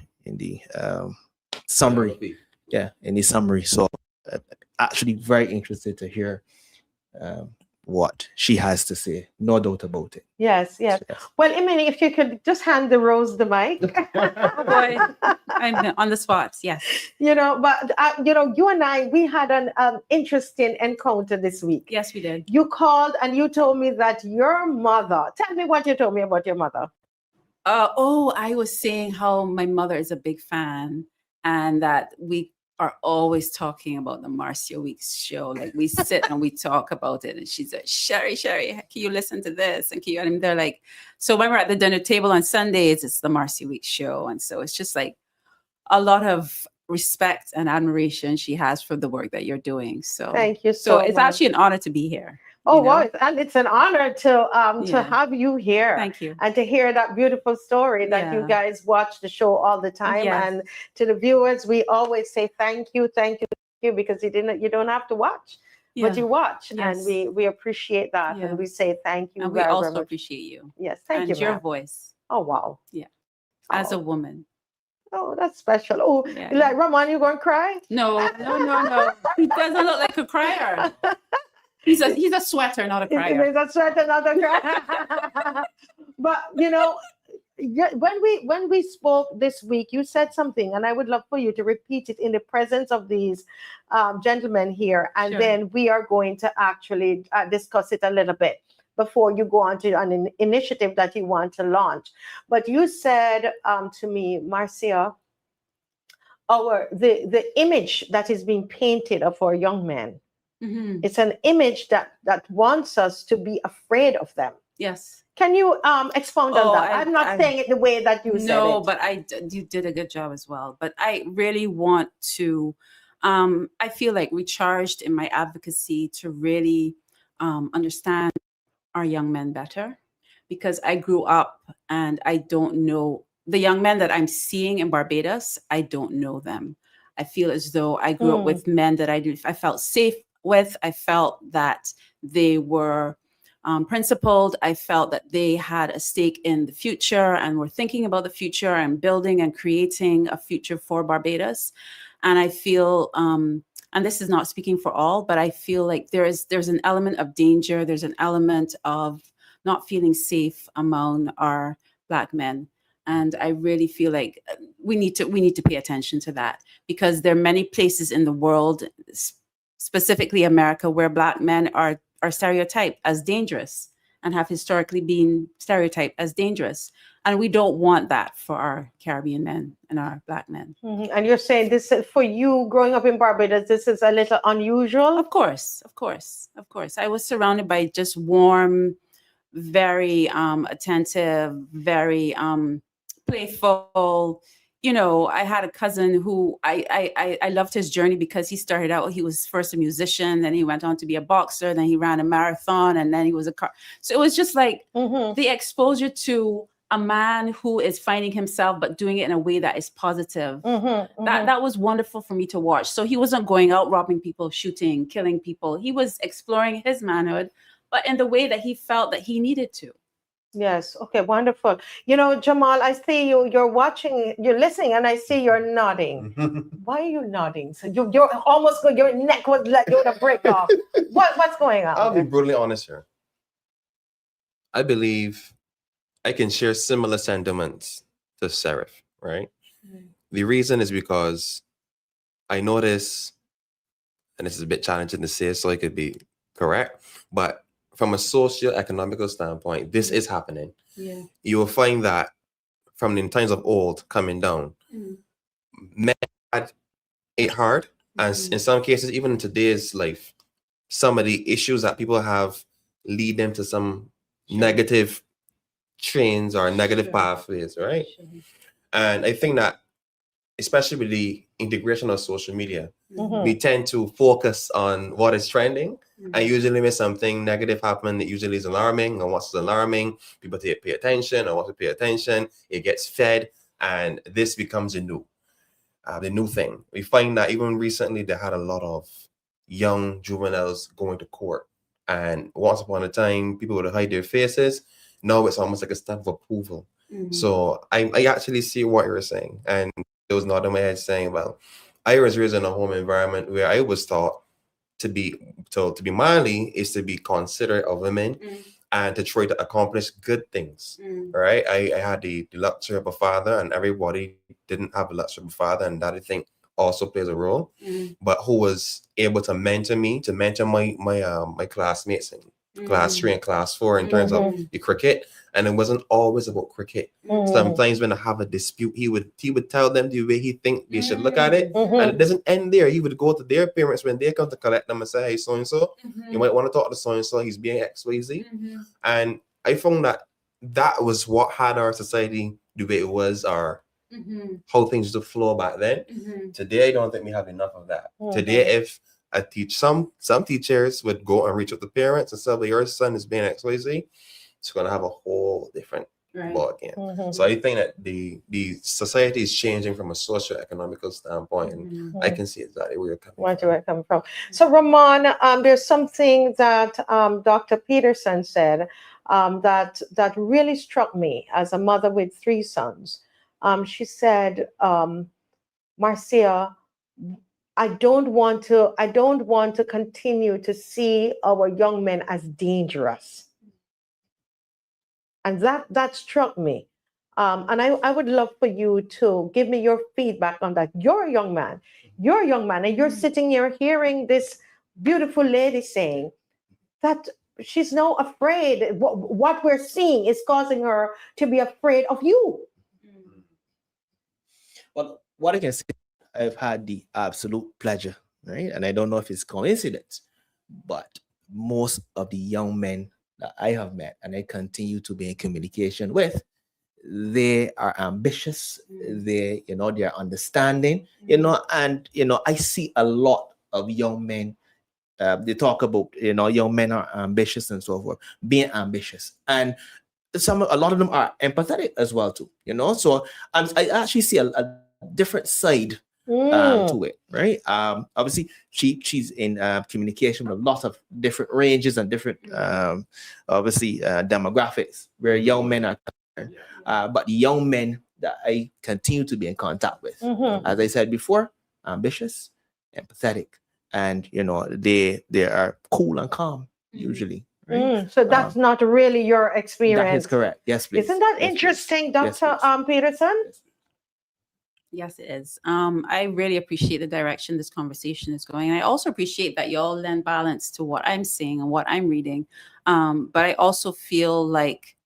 Speaker 16: summary. Yeah, in the summary. So actually very interested to hear what she has to say. No doubt about it.
Speaker 2: Yes, yes. Well, Emily, if you could just hand the rose the mic.
Speaker 15: Oh boy, I'm on the spot. Yes.
Speaker 2: You know, but you and I, we had an interesting encounter this week.
Speaker 15: Yes, we did.
Speaker 2: You called and you told me that your mother. Tell me what you told me about your mother.
Speaker 15: I was saying how my mother is a big fan, and that we are always talking about the Marcia Weekes Show. Like we sit and we talk about it, and she's like, Sherry, can you listen to this? And they're like, so when we're at the dinner table on Sundays, it's the Marcia Weekes Show. And so it's just like a lot of respect and admiration she has for the work that you're doing. So
Speaker 2: thank you
Speaker 15: so
Speaker 2: so
Speaker 15: it's
Speaker 2: much.
Speaker 15: actually an honor to be here.
Speaker 2: Oh, wow. And it's an honor to have you here.
Speaker 15: Thank you.
Speaker 2: And to hear that beautiful story that you guys watch the show all the time.
Speaker 15: Yes.
Speaker 2: And to the viewers, we always say thank you, because you don't have to watch, but you watch.
Speaker 15: Yes.
Speaker 2: And we appreciate that.
Speaker 15: Yeah.
Speaker 2: And we say thank you
Speaker 15: And we
Speaker 2: very,
Speaker 15: also
Speaker 2: very much.
Speaker 15: appreciate you.
Speaker 2: Yes, thank you.
Speaker 15: And your
Speaker 2: ma'am.
Speaker 15: voice.
Speaker 2: Oh, wow.
Speaker 15: Yeah. As a woman.
Speaker 2: Oh, that's special. Oh,
Speaker 15: Yeah.
Speaker 2: like Ramon, you going to cry?
Speaker 15: No. He doesn't look like a crier. He's a sweater, not a crier.
Speaker 2: He's a sweater, not a crier. But when we spoke this week, you said something, and I would love for you to repeat it in the presence of these gentlemen here, and
Speaker 15: Sure.
Speaker 2: then we are going to actually discuss it a little bit before you go on to an initiative that you want to launch. But you said to me, Marcia, the image that is being painted of our young men.
Speaker 15: Mm-hmm.
Speaker 2: It's an image that wants us to be afraid of them.
Speaker 15: Yes.
Speaker 2: Can you expound on that? I'm not saying it the way that you said it.
Speaker 15: No, but you did a good job as well. But I really want to, I feel like recharged in my advocacy to really understand our young men better, because I grew up and I don't know the young men that I'm seeing in Barbados. I don't know them. I feel as though I grew up with men that I felt safe with. I felt that they were principled. I felt that they had a stake in the future and were thinking about the future and building and creating a future for Barbados. And I feel, and this is not speaking for all, but I feel like there's an element of danger. There's an element of not feeling safe among our Black men. And I really feel like we need to pay attention to that, because there are many places in the world, specifically America, where Black men are stereotyped as dangerous and have historically been stereotyped as dangerous. And we don't want that for our Caribbean men and our Black men.
Speaker 2: Mm-hmm. And you're saying this for you growing up in Barbados, this is a little unusual?
Speaker 15: Of course. I was surrounded by just warm, very attentive, very playful. You know, I had a cousin who I loved his journey, because he started out, he was first a musician, then he went on to be a boxer, then he ran a marathon, and then he was a car. So it was just like the exposure to a man who is finding himself, but doing it in a way that is positive. That was wonderful for me to watch. So he wasn't going out robbing people, shooting, killing people. He was exploring his manhood, but in the way that he felt that he needed to.
Speaker 2: Yes. Okay. Wonderful. You know, Jamal, I see you're watching, you're listening, and I see you're nodding. Why are you nodding? So you're almost going, your neck was like you're gonna break off. What's going on?
Speaker 10: I'll be brutally honest here. I believe I can share similar sentiments to Cherith, right? The reason is because I notice, and this is a bit challenging to say, so I could be correct, but from a socio-economical standpoint, this is happening.
Speaker 15: Yeah.
Speaker 10: You will find that from the times of old coming down, men had it hard, and in some cases, even in today's life, some of the issues that people have lead them to some negative trains or negative pathways, right? And I think that especially with the integration of social media,
Speaker 2: Mhm.
Speaker 10: we tend to focus on what is trending. And usually when something negative happens, it usually is alarming. And what's alarming, people pay attention. And once they pay attention, it gets fed. And this becomes the new thing. We find that even recently, they had a lot of young juveniles going to court. And once upon a time, people would hide their faces. Now it's almost like a stamp of approval. So I actually see what you're saying. And there was another my head saying, well, I was raised in a home environment where I was taught to be manly is to be considerate of women and to try to accomplish good things. Right? I had the luxury of a father, and everybody didn't have the luxury of a father, and that I think also plays a role. But who was able to mentor me, to mentor my classmates in class 3 and class 4 in terms of the cricket. And it wasn't always about cricket. Sometimes when I have a dispute, he would tell them the way he think they should look at it. And it doesn't end there. He would go to their parents when they come to collect them and say, hey, so-and-so, you might want to talk to so-and-so. He's being XYZ. And I found that was what had our society the way it was, or how things used to flow back then. Today, I don't think we have enough of that. Today, if I teach some teachers would go and reach out to parents and say, well, your son is being XYZ, it's going to have a whole different ball game. So I think that the society is changing from a socio-economical standpoint, and I can see exactly where you're coming from.
Speaker 2: So Ramon, there's something that Dr. Pedersen said that really struck me as a mother with 3 sons. She said, Marcia, I don't want to continue to see our young men as dangerous. And that struck me. And I would love for you to give me your feedback on that. You're a young man, and you're sitting here hearing this beautiful lady saying that she's now afraid. What we're seeing is causing her to be afraid of you.
Speaker 16: Well, what I can say, I've had the absolute pleasure, right? And I don't know if it's coincidence, but most of the young men that I have met and I continue to be in communication with, they are ambitious, they're understanding, and I see a lot of young men. They talk about, young men are ambitious and so forth, being ambitious. And a lot of them are empathetic as well too, So I actually see a different side to it, right? Obviously, she's in communication with a lot of different ranges and different, demographics where young men are concerned. But the young men that I continue to be in contact with, as I said before, ambitious, empathetic, and they are cool and calm usually. Right?
Speaker 2: So that's not really your experience.
Speaker 16: That is correct. Yes, please.
Speaker 2: Isn't that interesting, Dr. Pedersen?
Speaker 15: Yes, it is. I really appreciate the direction this conversation is going. And I also appreciate that y'all lend balance to what I'm seeing and what I'm reading. But I also feel like,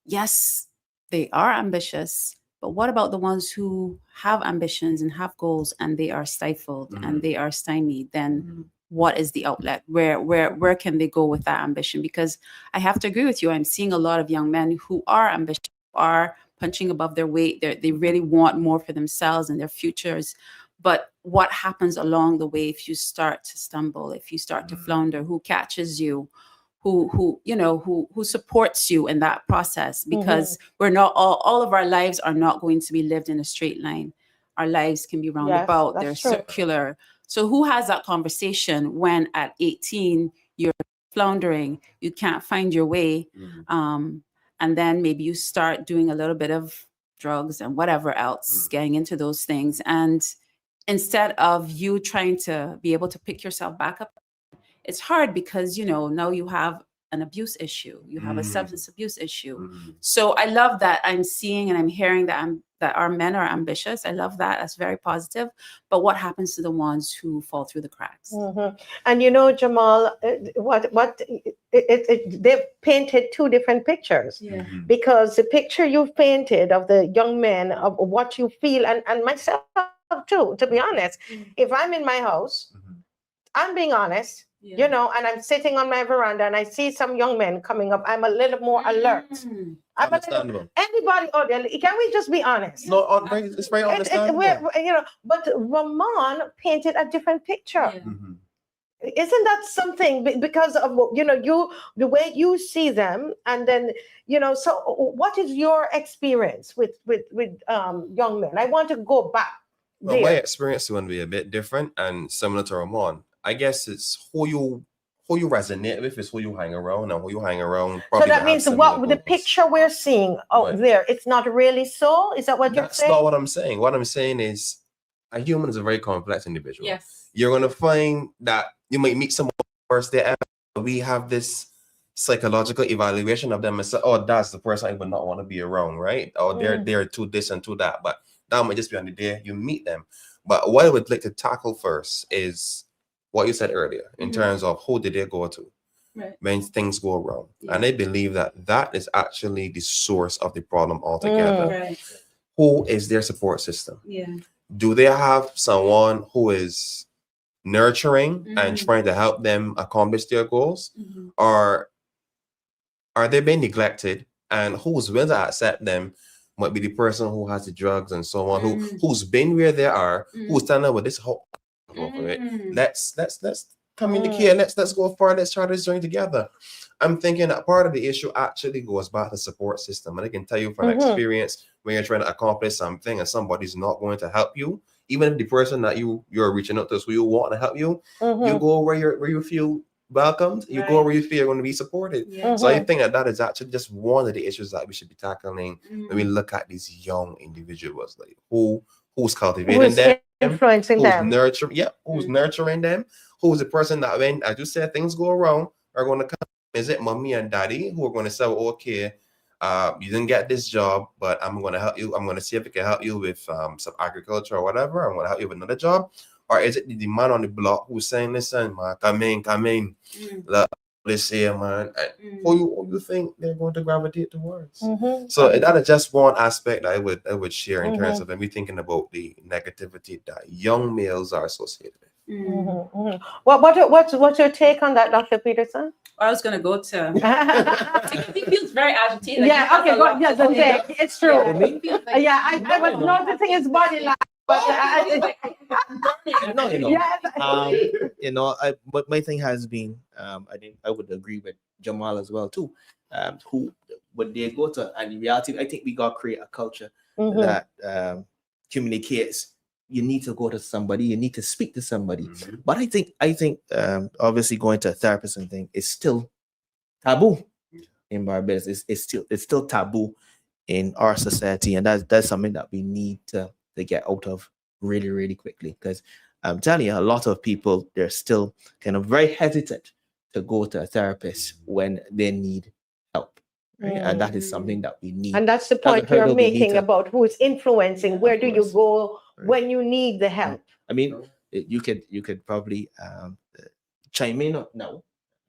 Speaker 15: yes, they are ambitious, but what about the ones who have ambitions and have goals and they are stifled and they are stymied? Then what is the outlet? Where can they go with that ambition? Because I have to agree with you. I'm seeing a lot of young men who are ambitious, are punching above their weight. They really want more for themselves and their futures. But what happens along the way if you start to stumble, if you start to flounder? Who catches you? Who supports you in that process? Because we're not all of our lives are not going to be lived in a straight line. Our lives can be roundabout. They're circular. So who has that conversation when at 18 you're floundering, you can't find your way, and then maybe you start doing a little bit of drugs and whatever else, getting into those things, and instead of you trying to be able to pick yourself back up, it's hard because now you have an abuse issue, you have a substance abuse issue. So I love that I'm seeing and I'm hearing that our men are ambitious. I love that. That's very positive. But what happens to the ones who fall through the cracks?
Speaker 2: And Jamal, they've painted 2 different pictures. Because the picture you've painted of the young men, of what you feel, and myself too, to be honest, if I'm in my house, I'm being honest, you know, and I'm sitting on my veranda and I see some young men coming up, I'm a little more alert. I'm
Speaker 10: Understandable.
Speaker 2: Anybody out there, can we just be honest?
Speaker 10: No, it's very understandable.
Speaker 2: You know, but Ramon painted a different picture. Isn't that something because of, you know, the way you see them, and then, you know, so what is your experience with young men? I want to go back
Speaker 10: Well, my
Speaker 2: there.
Speaker 10: experience is going to be a bit different and similar to Ramon. I guess it's who you resonate with, is who you hang around, and who you hang around.
Speaker 2: So that means what the picture we're seeing out there, it's not really so? Is that what you're saying?
Speaker 10: That's not what I'm saying. What I'm saying is a human is a very complex individual.
Speaker 15: Yes.
Speaker 10: You're going to find that you might meet someone first day ever. We have this psychological evaluation of them and say, oh, that's the person I would not want to be around, right? Or they're too this and too that. But that might just be on the day you meet them. But what I would like to tackle first is what you said earlier in terms of who did they go to when things go wrong. And I believe that is actually the source of the problem altogether. Who is their support system? Do they have someone who is nurturing and trying to help them accomplish their goals? Or are they being neglected, and who's willing to accept them might be the person who has the drugs and so on, who's been where they are, who's telling them, well, this whole go for it. Let's communicate, let's go far, let's try this journey together. I'm thinking that part of the issue actually goes back to support system. And I can tell you from experience, when you're trying to accomplish something and somebody's not going to help you, even if the person that you're reaching out to is who you want to help you, you go where you feel welcomed, you go where you feel you're going to be supported. So I think that is actually just one of the issues that we should be tackling when we look at these young individuals, like who's cultivating them,
Speaker 2: influencing them,
Speaker 10: who's nurturing them, who's the person that when, as you said, things go wrong, are going to come. Is it mommy and daddy who are going to say, okay, you didn't get this job, but I'm going to help you. I'm going to see if I can help you with some agriculture or whatever. I'm going to help you with another job. Or is it the man on the block who's saying, listen, man, come in. Let's say, man, who you think they're going to gravitate towards? So that is just one aspect I would share in terms of when we're thinking about the negativity that young males are associated with.
Speaker 2: What's your take on that, Dr. Pedersen?
Speaker 15: I was going to go to because he feels very agitated.
Speaker 2: It's true. I was noticing his body language.
Speaker 16: But my thing has been, I think I would agree with Jamal as well too. Who when they go to, and in reality, I think we got to create a culture that communicates. You need to go to somebody. You need to speak to somebody. But I think obviously going to a therapist and thing is still taboo in Barbados. It's still taboo in our society, and that's something that we need to get out of really, really quickly. Because I'm telling you, a lot of people, they're still kind of very hesitant to go to a therapist when they need help. Right? And that is something that we need.
Speaker 2: And that's the point you're making about who's influencing. Where do you go when you need the help?
Speaker 16: I mean, you could probably chime in now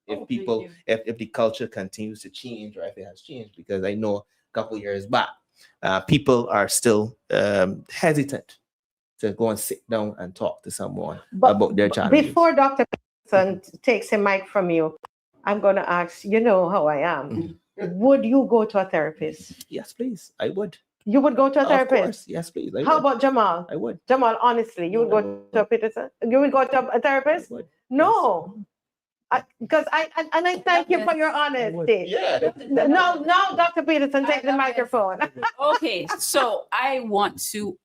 Speaker 16: if people, if the culture continues to change, or if it has changed, because I know a couple of years back, people are still hesitant to go and sit down and talk to someone about their challenges.
Speaker 2: Before Dr. Pedersen takes a mic from you, I'm going to ask, you know how I am. Would you go to a therapist?
Speaker 16: Yes, please. I would.
Speaker 2: You would go to a therapist?
Speaker 16: Of course. Yes, please.
Speaker 2: How about Jamal?
Speaker 16: I would.
Speaker 2: Jamal, honestly, you would go to a Pedersen? You would go to a therapist?
Speaker 16: I would.
Speaker 2: No. Because I thank you for your honesty. No, Dr. Pedersen, take the microphone.
Speaker 15: Okay, so I want to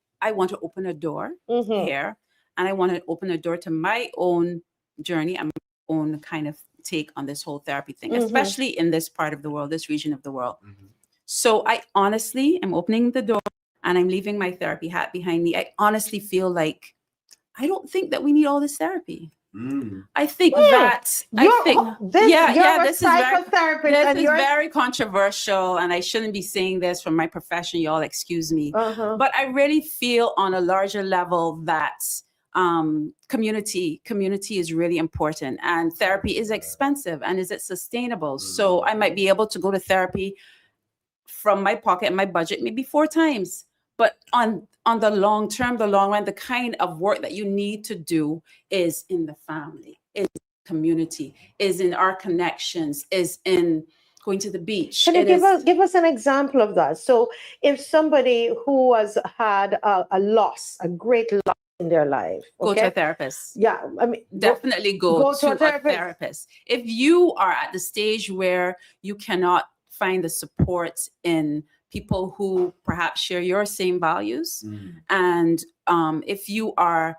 Speaker 15: open a door here, and I want to open a door to my own journey and my own kind of take on this whole therapy thing, especially in this part of the world, this region of the world. So I honestly am opening the door and I'm leaving my therapy hat behind me. I honestly feel like I don't think that we need all this therapy. I think this is very controversial, and I shouldn't be saying this from my profession. Y'all excuse me, but I really feel on a larger level that community is really important, and therapy is expensive, and is it sustainable? So I might be able to go to therapy from my pocket and my budget maybe 4 times, but on the long term, the long run, the kind of work that you need to do is in the family, is community, is in our connections, is in going to the beach.
Speaker 2: Can you
Speaker 15: It is-
Speaker 2: give us an example of that? So if somebody who has had a loss, a great loss in their life,
Speaker 15: go
Speaker 2: okay?
Speaker 15: to a therapist.
Speaker 2: Yeah, I mean,
Speaker 15: Definitely go to
Speaker 2: a
Speaker 15: a therapist. If you are at the stage where you cannot find the support in people who perhaps share your same values, and if you are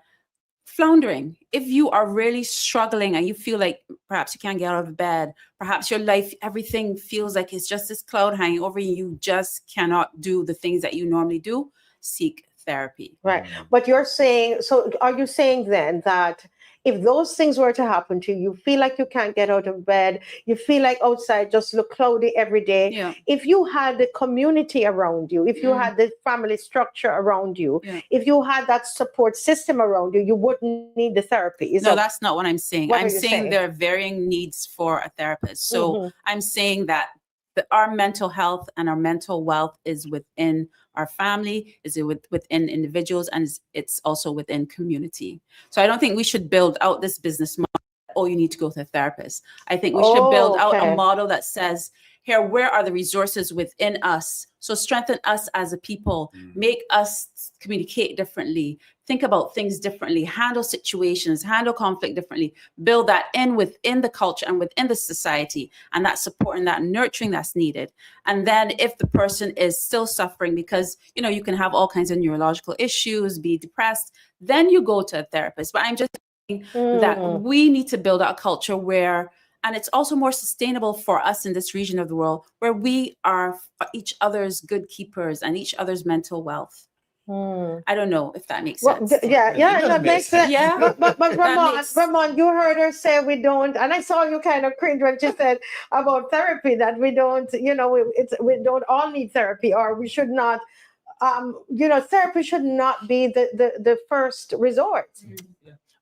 Speaker 15: floundering, if you are really struggling and you feel like perhaps you can't get out of bed, perhaps your life, everything feels like it's just this cloud hanging over you, you just cannot do the things that you normally do, seek therapy.
Speaker 2: Right. But you're saying, so are you saying then that if those things were to happen to you, you feel like you can't get out of bed, you feel like outside just look cloudy every day.
Speaker 15: Yeah.
Speaker 2: If you had the community around you, if you had the family structure around you, if you had that support system around you, you wouldn't need the therapy.
Speaker 15: No, that's not what I'm saying.
Speaker 2: What
Speaker 15: I'm
Speaker 2: are you
Speaker 15: saying
Speaker 2: saying?
Speaker 15: there are varying needs for a therapist. So
Speaker 2: Mhm.
Speaker 15: I'm saying that our mental health and our mental wealth is within our family, is it within individuals, and it's also within community. So I don't think we should build out this business model. Oh, you need to go to a therapist. I think we should build out a model that says, here, where are the resources within us? So strengthen us as a people, make us communicate differently, think about things differently, handle situations, handle conflict differently, build that in within the culture and within the society, and that support and that nurturing that's needed. And then if the person is still suffering, because, you know, you can have all kinds of neurological issues, be depressed, then you go to a therapist. But I'm just saying that we need to build a culture where, and it's also more sustainable for us in this region of the world, where we are each other's good keepers and each other's mental wealth. I don't know if that makes sense.
Speaker 2: Yeah, that makes sense.
Speaker 15: Yeah.
Speaker 2: But Ramon, you heard her say we don't, and I saw you kind of cringe when she said about therapy, that we don't, you know, we don't all need therapy, or we should not, you know, therapy should not be the first resort.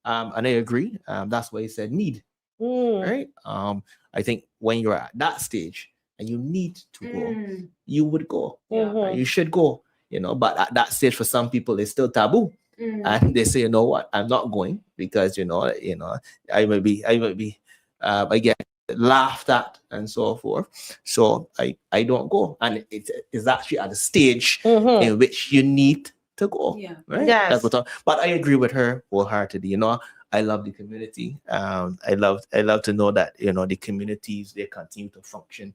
Speaker 16: And I agree. That's why he said need. Right. I think when you're at that stage and you need to go, you would go. You should go. You know, but at that stage for some people it's still taboo. And they say, you know what, I'm not going because you know, I I get laughed at and so forth. So I don't go. And it is actually at a stage in which you need to go. Right.
Speaker 2: Yes.
Speaker 16: But I agree with her wholeheartedly. You know, I love the community. I love to know that, you know, the communities, they continue to function.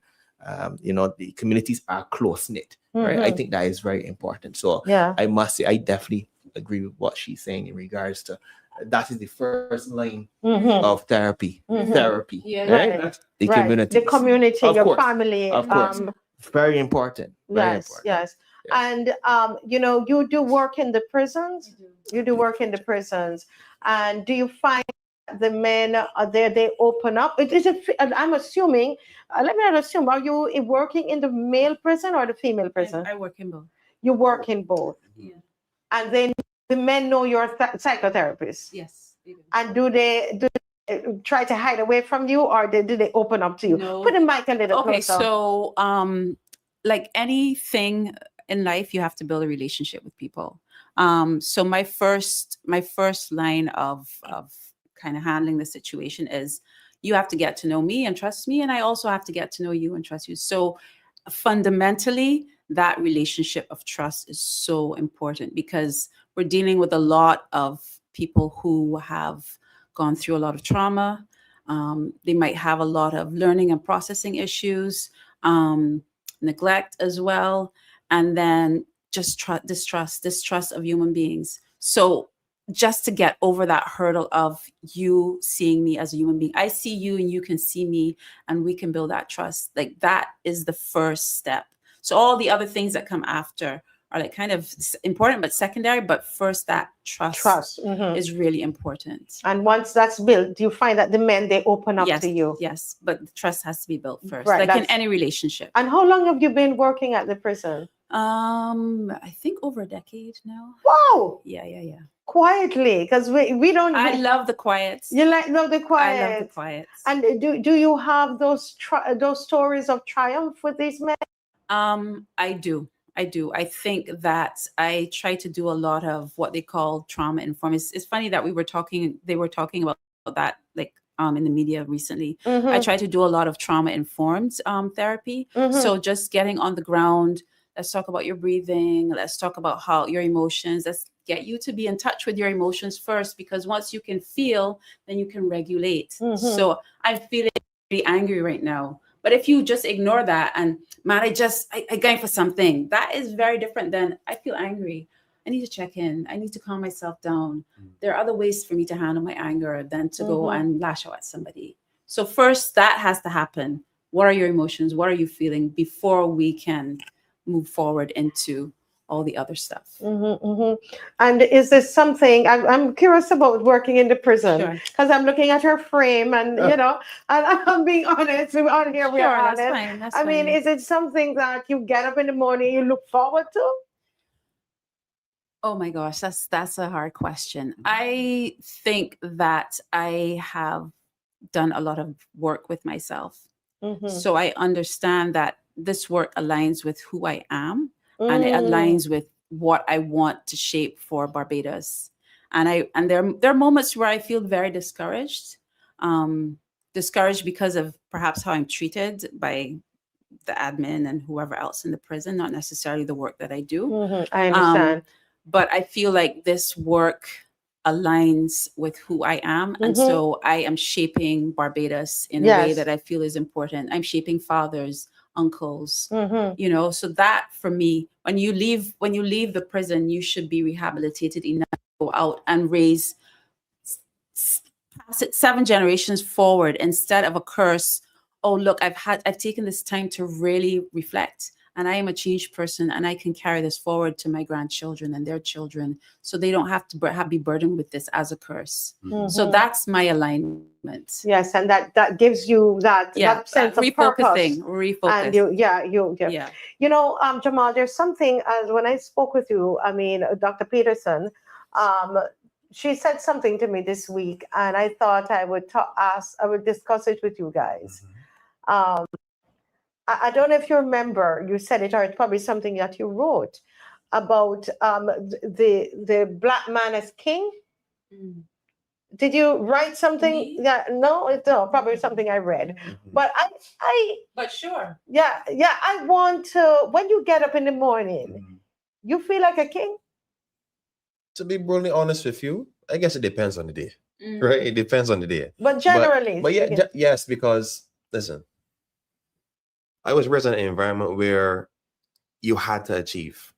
Speaker 16: You know, the communities are close knit, right? I think that is very important. So I must say, I definitely agree with what she's saying in regards to that is the first line of therapy. Therapy, right? The community,
Speaker 2: the community,
Speaker 16: of
Speaker 2: your
Speaker 16: course,
Speaker 2: family,
Speaker 16: of course, very important. Very important.
Speaker 2: Yes. And you know, you do work in the prisons. You do work in the prisons, and do you find the men are there? They open up. It is. I'm assuming. Let me not assume. Are you working in the male prison or the female prison?
Speaker 15: I work in both.
Speaker 2: You work in both.
Speaker 15: Yeah.
Speaker 2: And then the men know you're a psychotherapist.
Speaker 15: Yes. They do.
Speaker 2: And do they try to hide away from you, or do they open up to you?
Speaker 15: No.
Speaker 2: Put the mic a little
Speaker 15: Okay,
Speaker 2: closer.
Speaker 15: so like anything in life, you have to build a relationship with people. So my first line of kind of handling the situation is, you have to get to know me and trust me, and I also have to get to know you and trust you. So fundamentally, that relationship of trust is so important, because we're dealing with a lot of people who have gone through a lot of trauma. They might have a lot of learning and processing issues, neglect as well, and then just distrust of human beings. So just to get over that hurdle of you seeing me as a human being, I see you and you can see me, and we can build that trust. Like, that is the first step. So all the other things that come after are like kind of important, but secondary. But first, that trust is really important.
Speaker 2: And once that's built, do you find that the men, they open up
Speaker 15: Yes,
Speaker 2: to you?
Speaker 15: yes, but the trust has to be built first,
Speaker 2: Right,
Speaker 15: like in any relationship.
Speaker 2: And how long have you been working at the prison?
Speaker 15: I think over a decade now.
Speaker 2: Wow.
Speaker 15: Yeah.
Speaker 2: Quietly, because we don't.
Speaker 15: I love the quiet.
Speaker 2: You love the quiet.
Speaker 15: I love the quiet.
Speaker 2: And do you have those stories of triumph with these men?
Speaker 15: I do. I think that I try to do a lot of what they call trauma informed. It's funny that they were talking about that like in the media recently. I
Speaker 2: Mhm.
Speaker 15: try to do a lot of trauma-informed therapy.
Speaker 2: Mhm.
Speaker 15: So just getting on the ground, let's talk about your breathing. Let's talk about how your emotions. Let's get you to be in touch with your emotions first, because once you can feel, then you can regulate.
Speaker 2: Mhm.
Speaker 15: So I'm feeling really angry right now. But if you just ignore that and, man, I going for something, that is very different than I feel angry. I need to check in. I need to calm myself down. There are other ways for me to handle my anger than to go
Speaker 2: Mhm.
Speaker 15: and lash out at somebody. So first, that has to happen. What are your emotions? What are you feeling before we can move forward into all the other stuff?
Speaker 2: And is this something I'm curious about working in the prison?
Speaker 15: Sure.
Speaker 2: Because I'm looking at her frame, and you know, and I'm being honest. On here, we're
Speaker 15: Sure, that's
Speaker 2: honest.
Speaker 15: fine, that's
Speaker 2: I mean,
Speaker 15: fine.
Speaker 2: is it something that you get up in the morning, you look forward to?
Speaker 15: Oh my gosh, that's a hard question. I think that I have done a lot of work with myself.
Speaker 2: Mhm.
Speaker 15: So I understand that this work aligns with who I am, and it
Speaker 2: Mm.
Speaker 15: aligns with what I want to shape for Barbados. And there are moments where I feel very discouraged. Discouraged because of perhaps how I'm treated by the admin and whoever else in the prison, not necessarily the work that I do.
Speaker 2: Mhm. I understand.
Speaker 15: But I feel like this work aligns with who I am. And
Speaker 2: Mhm.
Speaker 15: so I am shaping Barbados in a way
Speaker 2: Yes.
Speaker 15: that I feel is important. I'm shaping fathers, uncles,
Speaker 2: Mhm.
Speaker 15: you know, so that for me, when you leave the prison, you should be rehabilitated enough to go out and raise pass it 7 generations forward instead of a curse. Oh, look, I've taken this time to really reflect, and I am a changed person, and I can carry this forward to my grandchildren and their children, so they don't have to be burdened with this as a curse. So
Speaker 2: Mhm.
Speaker 15: that's my alignment.
Speaker 2: Yes, and that gives you that sense of purpose.
Speaker 15: refocus.
Speaker 2: And you
Speaker 15: Yeah.
Speaker 2: you know, Jamal, there's something, as when I spoke with you, I mean, Dr. Pedersen, she said something to me this week, and I thought I would I would discuss it with you guys. I don't know if you remember, you said it, or it's probably something that you wrote about the black man as king. Did you write something? Yeah, no, it's no, probably something I read. But
Speaker 15: But sure.
Speaker 2: yeah, I want to, when you get up in the morning, you feel like a king?
Speaker 10: To be brutally honest with you, I guess it depends on the day, right? It depends on the day.
Speaker 2: But generally
Speaker 10: but yeah,
Speaker 2: speaking.
Speaker 10: yes, because listen, I was raised in an environment where you had to achieve.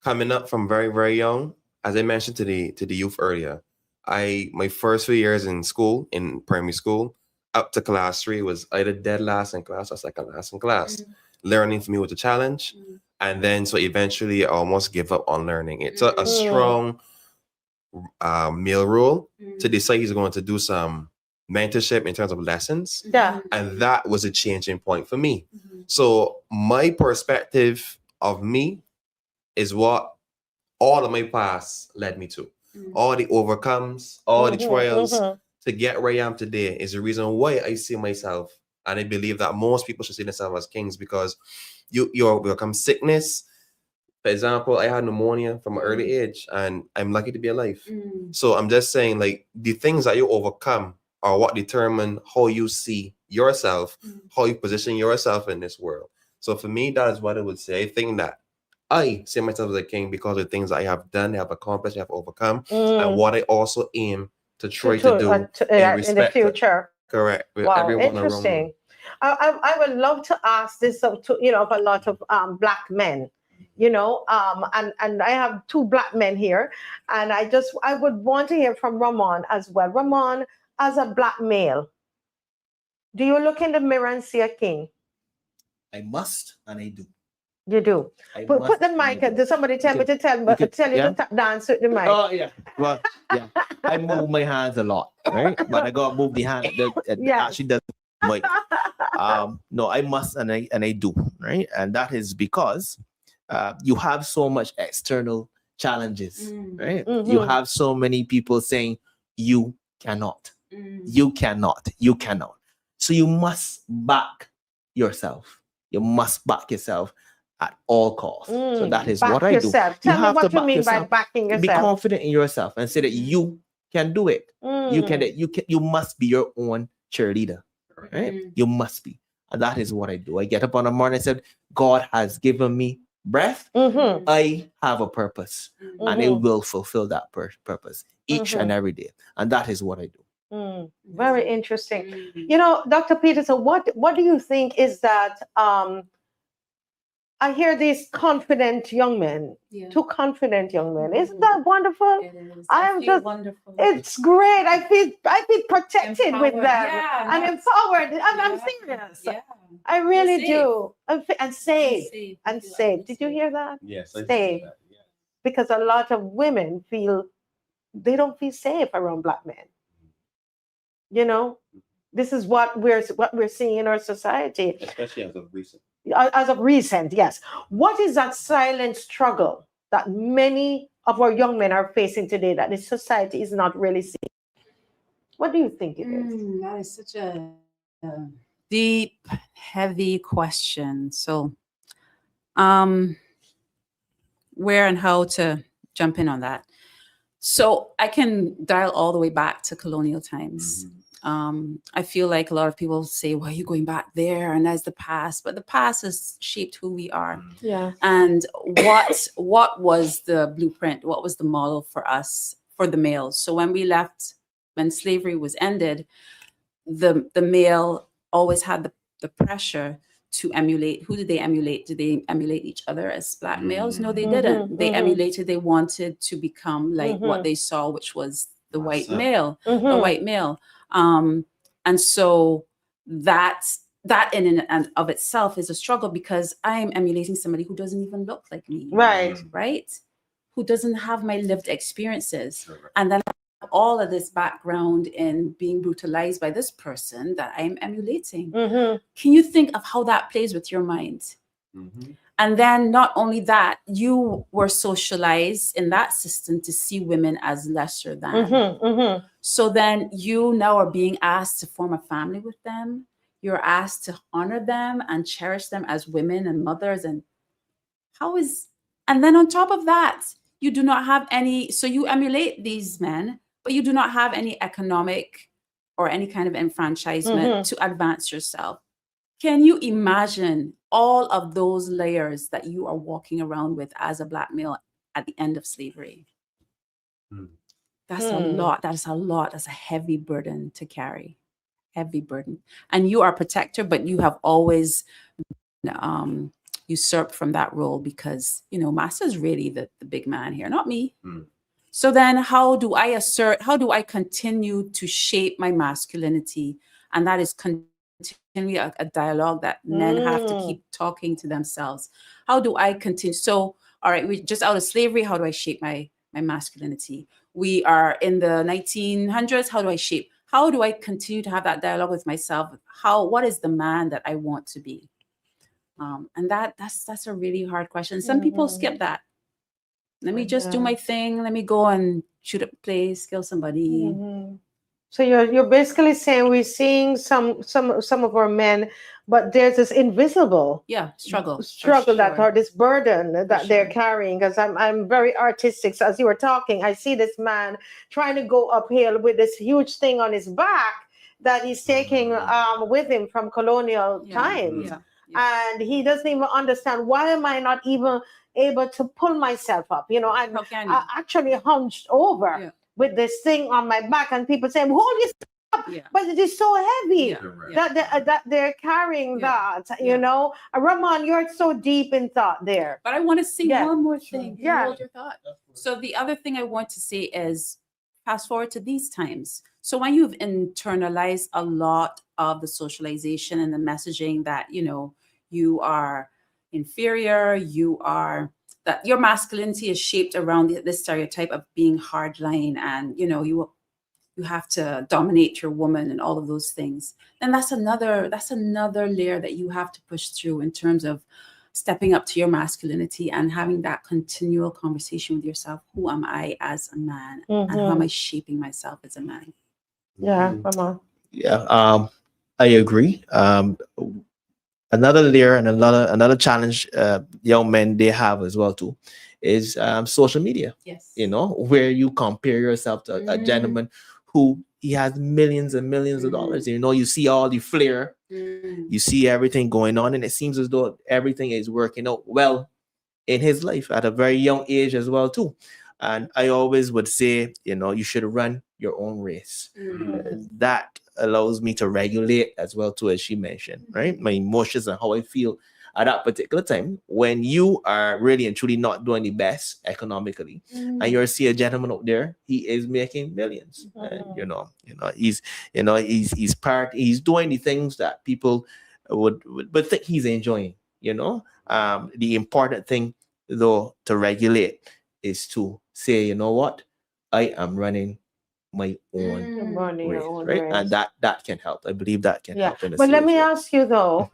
Speaker 10: Coming up from very, very young, as I mentioned to the youth earlier, my first few years in school, in primary school, up to class 3 was either dead last in class or second last in class. Learning for me was a challenge. And then so eventually I almost give up on learning. It took a strong male role to decide he's going to do some mentorship in terms of lessons.
Speaker 2: Yeah.
Speaker 10: And that was a changing point for me. So my perspective of me is what all of my past led me to. All the overcomes, all the trials to get where I am today is the reason why I see myself. And I believe that most people should see themselves as kings, because you overcome sickness. For example, I had pneumonia from an early age, and I'm lucky to be alive. So I'm just saying, like, the things that you overcome are what determine how you see yourself, how you position yourself in this world. So for me, that is what I would say. I think that I see myself as a king because of the things I have done, I have accomplished, I have overcome, and what I also aim to try to do
Speaker 2: in the future.
Speaker 10: Correct. With
Speaker 2: Wow,
Speaker 10: everyone around me.
Speaker 2: interesting. I would love to ask this of a lot of black men, and I have 2 black men here, and I would want to hear from Ramon as well. Ramon, as a black male, do you look in the mirror and see a king?
Speaker 16: I must, and I do.
Speaker 2: You do. Put the mic. Does somebody tell me to tell you to dance with the mic?
Speaker 16: Oh yeah. Well, yeah. I move my hands a lot, right? But I gotta move the hand. Actually does mic. No, I must, and I do, right? And that is because you have so much external challenges, right? You have so many people saying you cannot, you cannot, you cannot. So you must back yourself. You must back yourself at all costs. So that is
Speaker 2: Back
Speaker 16: what I do.
Speaker 2: yourself. Tell me what you mean by backing yourself.
Speaker 16: Be confident in yourself and say that you can do it. You must be your own cheerleader, right? You must be. And that is what I do. I get up on the morning and said, God has given me breath. I have a purpose, and I will fulfill that purpose each and every day. And that is what I do.
Speaker 2: Very interesting. You know, Dr. Pedersen, what do you think is that I hear these confident young men, two confident young men. Isn't that wonderful?
Speaker 15: It is.
Speaker 2: I'm
Speaker 15: feel
Speaker 2: just
Speaker 15: wonderful.
Speaker 2: It's great. I feel protected with
Speaker 15: Empowered.
Speaker 2: them.
Speaker 15: Yeah,
Speaker 2: I'm empowered. I'm serious. I really do. And safe. And safe. Did you hear that?
Speaker 10: Yes, I
Speaker 2: Safe.
Speaker 10: that. Yeah.
Speaker 2: Because a lot of women feel they don't feel safe around black men. You know, this is what we're seeing in our society.
Speaker 10: Especially as of recent.
Speaker 2: As of recent, yes. What is that silent struggle that many of our young men are facing today that the society is not really seeing? What do you think it is?
Speaker 15: That is such a deep, heavy question. So, where and how to jump in on that? So I can dial all the way back to colonial times. I feel like a lot of people say, "Why are you going back there?" And that's the past, but the past has shaped who we are.
Speaker 2: Yeah.
Speaker 15: And what was the blueprint? What was the model for us, for the males? So when we left, when slavery was ended, the male always had the pressure to emulate. Who did they emulate? Did they emulate each other as black males? No, they didn't. They emulated. They wanted to become like what they saw, which was the white male, the white male. And so that in and of itself is a struggle, because I am emulating somebody who doesn't even look like me. Right. Who doesn't have my lived experiences. And then I have all of this background in being brutalized by this person that I'm emulating. Can you think of how that plays with your mind? And then not only that, you were socialized in that system to see women as lesser than. So then you now are being asked to form a family with them. You're asked to honor them and cherish them as women and mothers. And then on top of that, you do not have any, so you emulate these men, but you do not have any economic or any kind of enfranchisement to advance yourself. Can you imagine all of those layers that you are walking around with as a black male at the end of slavery? That's a lot. That is a lot. That's a heavy burden to carry. Heavy burden. And you are a protector, but you have always usurped from that role, because, you know, Master's really the big man here, not me. So then how do I continue to shape my masculinity? And that is continually a dialogue that men have to keep talking to themselves. How do I continue? So, all right, we're just out of slavery. How do I shape my masculinity? We are in the 1900s. How do I continue to have that dialogue with myself? What is the man that I want to be? And that's a really hard question. Some people skip that. Let me just do my thing. Let me go and shoot up a place, kill somebody.
Speaker 2: So you're basically saying we're seeing some of our men, but there's this invisible
Speaker 15: struggle
Speaker 2: that, or this burden that they're carrying. Because I'm very artistic. So as you were talking, I see this man trying to go uphill with this huge thing on his back that he's taking with him from colonial times. And he doesn't even understand, why am I not even able to pull myself up? You know, I'm actually hunched over with this thing on my back, and people say, hold yourself up, but it is so heavy that they're carrying that, you know. Ramon, you're so deep in thought there.
Speaker 15: But I want to say one more thing. Hold your thought. So the other thing I want to say is, fast forward to these times. So when you've internalized a lot of the socialization and the messaging that, you know, you are inferior, that your masculinity is shaped around this stereotype of being hardline, and, you know, you have to dominate your woman and all of those things. And that's another layer that you have to push through in terms of stepping up to your masculinity and having that continual conversation with yourself. Who am I as a man? And how am I shaping myself as a man?
Speaker 2: Ramon.
Speaker 16: I agree. Another layer and another challenge young men they have as well too is social media.
Speaker 15: Yes.
Speaker 16: You know, where you compare yourself to a gentleman who he has millions and millions of dollars. You know, you see all the flair, you see everything going on, and it seems as though everything is working out well in his life at a very young age as well too. And I always would say, you know, you should run your own race. That allows me to regulate as well too, as she mentioned, right? My emotions and how I feel at that particular time when you are really and truly not doing the best economically, and you're see a gentleman out there, he is making millions, and he's doing the things that people would think he's enjoying. The important thing though to regulate is to say, you know what, I am running my own race, right? And that can help. I believe that can help in a
Speaker 2: But let me
Speaker 16: serious way.
Speaker 2: ask you though,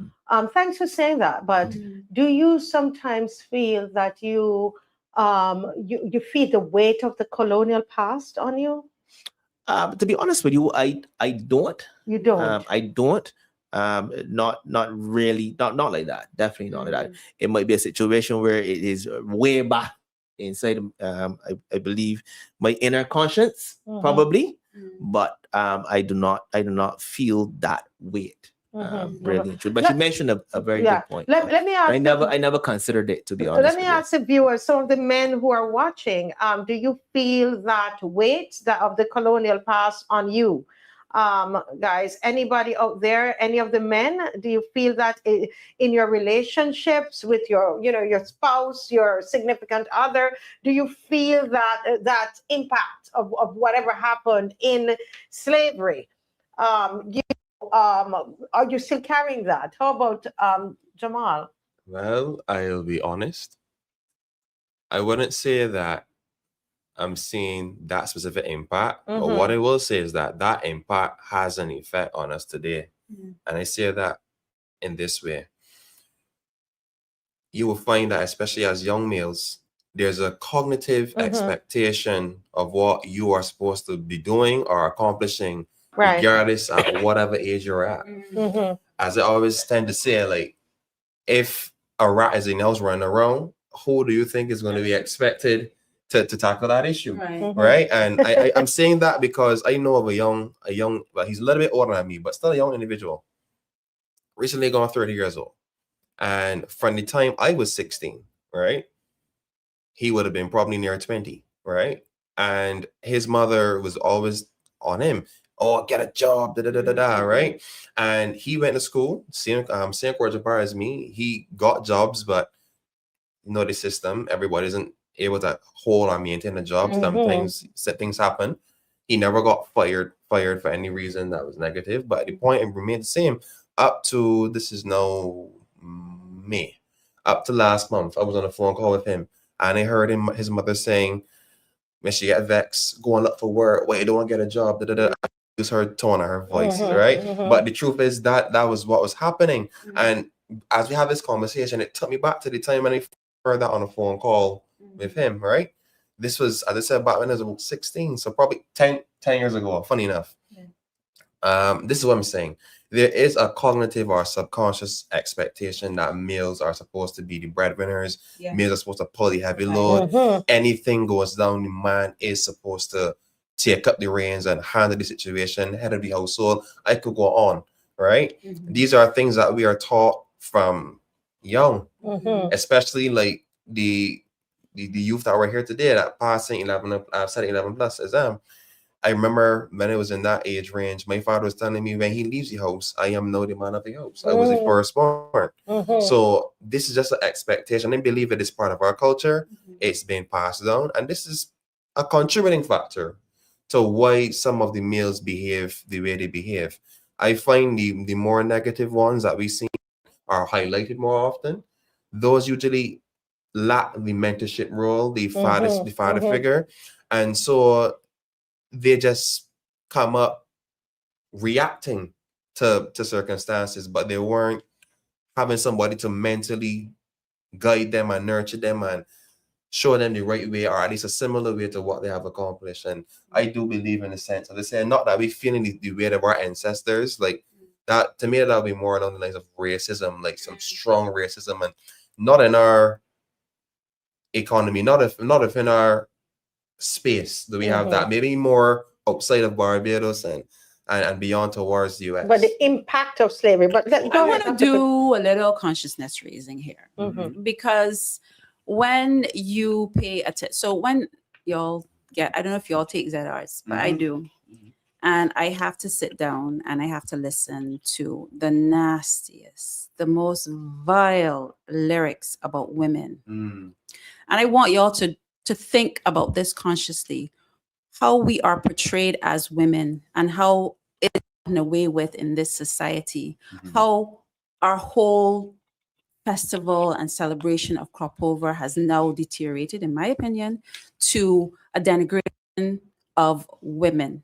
Speaker 2: thanks for saying that, but do you sometimes feel that you feel the weight of the colonial past on you?
Speaker 16: To be honest with you, I don't.
Speaker 2: You don't?
Speaker 16: I don't. Not really. Not like that. Definitely not like that. It might be a situation where it is way back inside. I believe my inner conscience probably, but I do not feel that weight. Really and true. But you mentioned a very good point.
Speaker 2: Let me ask.
Speaker 16: I never considered it, to be honest.
Speaker 2: Let me ask the viewers, some of the men who are watching. Do you feel that weight of the colonial past on you, guys? Anybody out there? Any of the men? Do you feel that in your relationships with your spouse, your significant other? Do you feel that impact of whatever happened in slavery? Are you still carrying that? How about Jamal?
Speaker 10: Well, I'll be honest. I wouldn't say that I'm seeing that specific impact, but what I will say is that impact has an effect on us today. And I say that in this way. You will find that, especially as young males, there's a cognitive expectation of what you are supposed to be doing or accomplishing, regardless at whatever age you're at. As I always tend to say, like, if a rat is in house running around, who do you think is going to be expected to tackle that issue? Right? And I'm saying that because I know of a young, well, he's a little bit older than me, but still a young individual, recently gone 30 years old. And from the time I was 16, right, he would have been probably near 20, right? And his mother was always on him. Oh, get a job, right? And he went to school, same course as me. He got jobs, but the system, everybody isn't able to hold or maintain a job. Sometimes things happen. He never got fired for any reason that was negative, but the point remained the same up to, this is now May, up to last month. I was on a phone call with him, and I heard his mother saying, when she get vexed, go and look for work. Wait, you don't want to get a job. I use her tone of her voice, right? But the truth is that was what was happening. And as we have this conversation, it took me back to the time when I heard that on a phone call with him, right? This was, as I said, back when I was about 16, so probably 10 years ago, funny enough. This is what I'm saying. There is a cognitive or subconscious expectation that males are supposed to be the breadwinners. Males are supposed to pull the heavy load. Anything goes down, the man is supposed to take up the reins and handle the situation, head of the household. I could go on, right? These are things that we are taught from young, especially like the youth that were here today that passing 11 plus exam. I remember when I was in that age range, my father was telling me when he leaves the house, I am now the man of the house. I was the firstborn. So this is just an expectation. I believe it is part of our culture. It's been passed down. And this is a contributing factor to why some of the males behave the way they behave. I find the more negative ones that we see are highlighted more often. Those usually lack the mentorship role, the father figure. And so they just come up reacting to circumstances, but they weren't having somebody to mentally guide them and nurture them and show them the right way, or at least a similar way to what they have accomplished. And I do believe in a sense of, they say, not that we feeling the way of our ancestors, like that, to me, that would be more along the lines of racism, like some strong racism, and not in our economy, not if in our space do we have that. Maybe more outside of Barbados and beyond towards the US.
Speaker 2: But the impact of slavery. But
Speaker 15: I want to do a little consciousness raising here, because when you pay attention, so when y'all get, I don't know if y'all take ZRs, but I do. And I have to sit down and I have to listen to the nastiest, the most vile lyrics about women. And I want y'all to think about this consciously, how we are portrayed as women and how it's gotten away with in this society, how our whole festival and celebration of crop over has now deteriorated, in my opinion, to a denigration of women.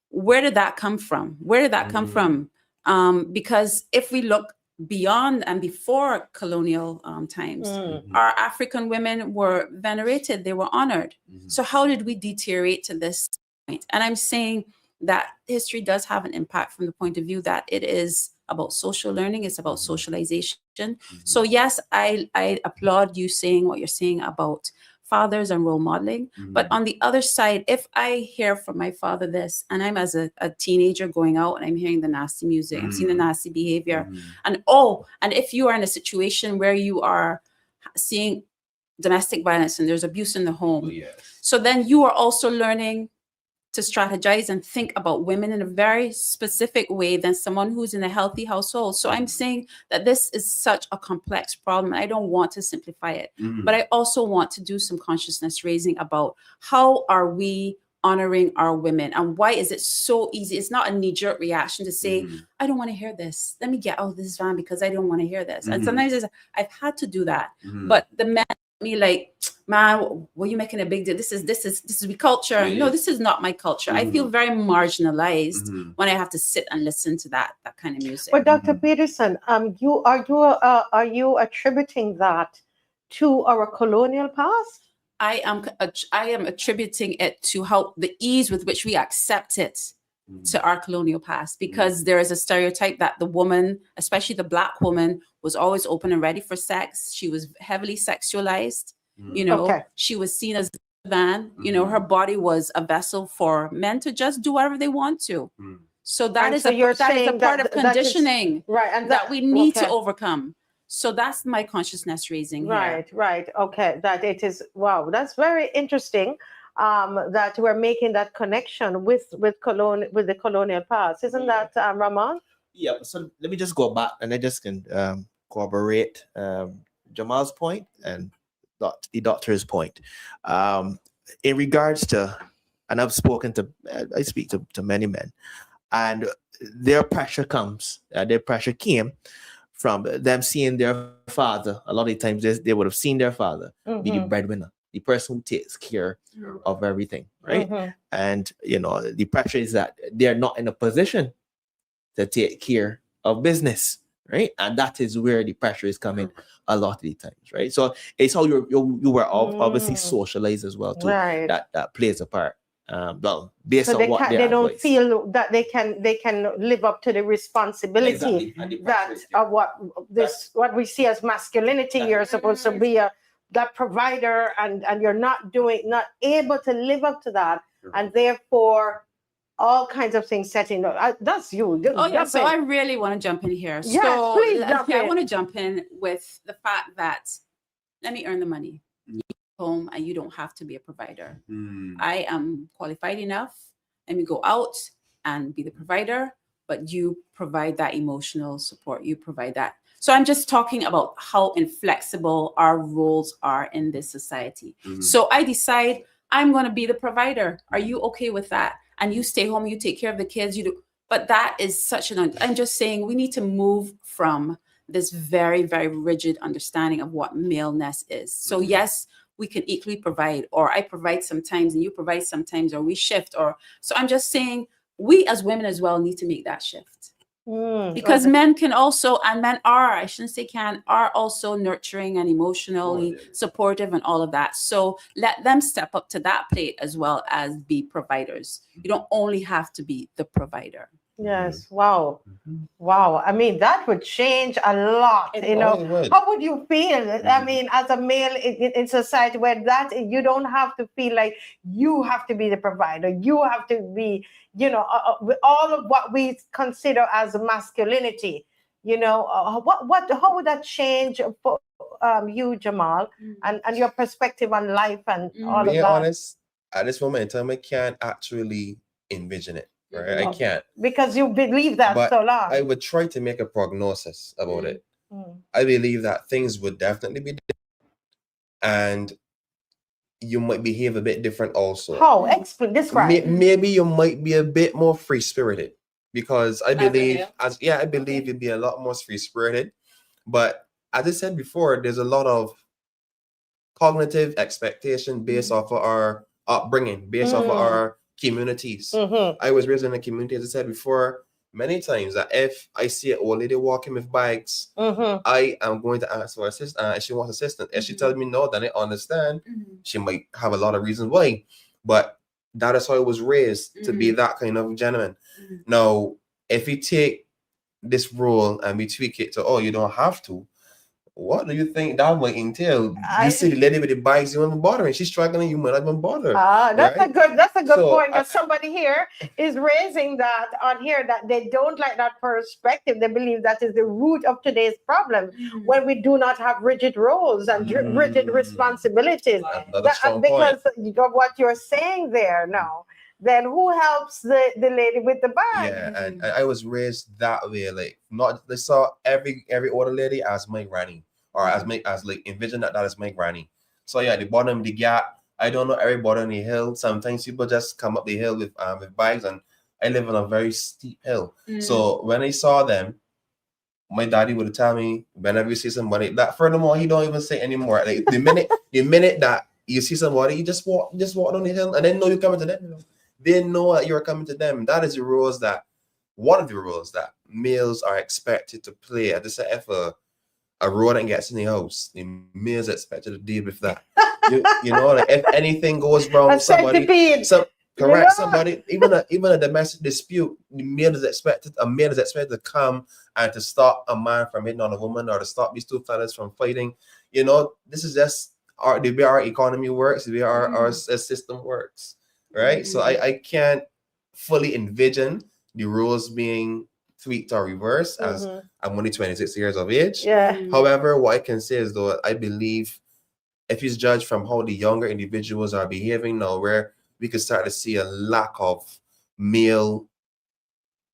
Speaker 15: Where did that come from? Where did that come from? Because if we look beyond and before colonial times, our African women were venerated, they were honored. So how did we deteriorate to this point? And I'm saying that history does have an impact from the point of view that it is about social learning, it's about socialization. So yes, I applaud you saying what you're saying about fathers and role modeling. But on the other side, if I hear from my father this, and I'm as a teenager going out and I'm hearing the nasty music, I'm seeing the nasty behavior, and if you are in a situation where you are seeing domestic violence and there's abuse in the home, so then you are also learning to strategize and think about women in a very specific way than someone who's in a healthy household. So I'm saying that this is such a complex problem. I don't want to simplify it, but I also want to do some consciousness raising about how are we honoring our women and why is it so easy? It's not a knee-jerk reaction to say, I don't want to hear this. Let me get out of this van because I don't want to hear this. And sometimes I've had to do that. But the man me like, man, what are you making a big deal? This is we culture. No, this is not my culture. I feel very marginalized when I have to sit and listen to that kind of music.
Speaker 2: But Dr. Pedersen, are you attributing that to our colonial past?
Speaker 15: I am attributing it to how the ease with which we accept it to our colonial past, because there is a stereotype that the woman, especially the Black woman, was always open and ready for sex. She was heavily sexualized. You know, she was seen as a man. You know, her body was a vessel for men to just do whatever they want to. So that is a part of conditioning that we need to overcome. So that's my consciousness raising here.
Speaker 2: Right. Okay. That it is. Wow. That's very interesting. That we're making that connection with the colonial past. Isn't that Ramon?
Speaker 16: Yeah. So let me just go back and I just can corroborate Jamal's point and the doctor's point. In regards to, and I speak to many men, and their pressure came from them seeing their father. A lot of the times they would have seen their father be the breadwinner, the person who takes care of everything, right? And you know, the pressure is that they're not in a position to take care of business, right? And that is where the pressure is coming a lot of the times, right? So it's how you were obviously socialized as well too. That plays a part. Well, based on what
Speaker 2: they don't feel that they can live up to the responsibility that of what we see as masculinity. You're supposed to be that provider, and you're not able to live up to that, and therefore all kinds of things setting up. That's you.
Speaker 15: So I really want to jump in here.
Speaker 2: Yes,
Speaker 15: so
Speaker 2: please jump in.
Speaker 15: I want to jump in with the fact that let me earn the money. Home, and you don't have to be a provider. I am qualified enough. Let me go out and be the provider, but you provide that emotional support. You provide that. So I'm just talking about how inflexible our roles are in this society. So I decide I'm going to be the provider. Are you okay with that? And you stay home, you take care of the kids, you do. But that is such I'm just saying we need to move from this very, very rigid understanding of what maleness is. So yes, we can equally provide, or I provide sometimes and you provide sometimes, or we shift, so I'm just saying we as women as well need to make that shift. Because men can also, and men are, I shouldn't say can, are also nurturing and emotionally supportive and all of that. So let them step up to that plate as well as be providers. You don't only have to be the provider.
Speaker 2: Yes. Wow. Wow. I mean, that would change a lot.
Speaker 10: Oh, it would.
Speaker 2: How would you feel? I mean, as a male in society where that you don't have to feel like you have to be the provider, you have to be, with all of what we consider as masculinity. How would that change for you, Jamal, and your perspective on life and all of
Speaker 10: Being
Speaker 2: that?
Speaker 10: honest, at this moment in time, I can't actually envision it. Right? I can't.
Speaker 2: Because you believe that
Speaker 10: But
Speaker 2: so long.
Speaker 10: I would try to make a prognosis about it. I believe that things would definitely be different, and you might behave a bit different also.
Speaker 2: How? Explain. Describe.
Speaker 10: Maybe you might be a bit more free spirited, because I believe I believe you'd be a lot more free spirited. But as I said before, there's a lot of cognitive expectation based off of our upbringing, based off of our communities. I was raised in a community, as I said before, many times, that if I see an old lady walking with bikes, I am going to ask for assistance if she wants assistance. If she tells me no, then I understand. She might have a lot of reasons why, but that is how I was raised, to be that kind of gentleman. Now, if you take this rule and we tweak it to, oh, you don't have to, what do you think that might entail? You see the lady with the bikes, you won't bother, and she's struggling, you might not even bother.
Speaker 2: That's
Speaker 10: right?
Speaker 2: a good point. Because somebody here is raising that on here, that they don't like that perspective. They believe that is the root of today's problem, when we do not have rigid roles and rigid responsibilities. Because of what you're saying there now. Then who helps the lady with the bag?
Speaker 10: Yeah, and I was raised that way. Like, not, they saw every older lady as my granny, or as envision that is my granny. So yeah, the bottom, the gap. I don't know everybody on the hill. Sometimes people just come up the hill with bikes, and I live on a very steep hill. So when I saw them, my daddy would tell me, whenever you see somebody, that furthermore, he don't even say anymore. Like the minute that you see somebody, you just walk down the hill, and then know you're coming to them. They know that you're coming to them. That is one of the rules that males are expected to play. I just said, if a rodent gets in the house, the males are expected to deal with that. Like if anything goes wrong with somebody, somebody, even a domestic dispute, a male is expected to come and to stop a man from hitting on a woman, or to stop these two fellas from fighting. This is just the way our economy works, the way our system works. Right? So I can't fully envision the rules being tweaked or reversed, as I'm only 26 years of age. However, what I can say is, though, I believe if it's judged from how the younger individuals are behaving now, where we could start to see a lack of male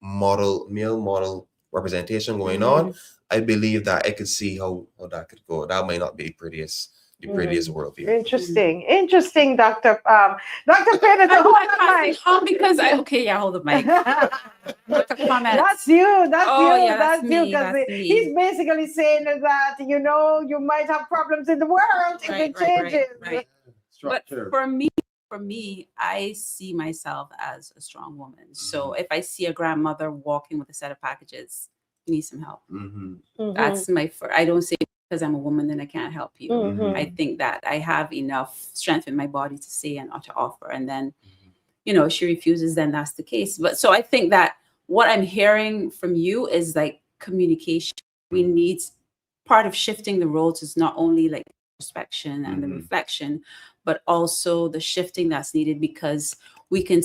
Speaker 10: model representation going on, I believe that I could see how that could go. That might not be the prettiest worldview.
Speaker 2: Interesting, Dr. Pedersen.
Speaker 15: Hold because hold the mic.
Speaker 2: That's you. That's you. Because
Speaker 15: me.
Speaker 2: he's basically saying that you might have problems in the world if it changes.
Speaker 15: Right. But for me, I see myself as a strong woman. So if I see a grandmother walking with a set of packages, you need some help. That's my first. I don't say, because I'm a woman, then I can't help you. I think that I have enough strength in my body to say and to offer. And then, she refuses, then that's the case. But so I think that what I'm hearing from you is like communication. We need, part of shifting the roles is not only like introspection and the reflection, but also the shifting that's needed, because we can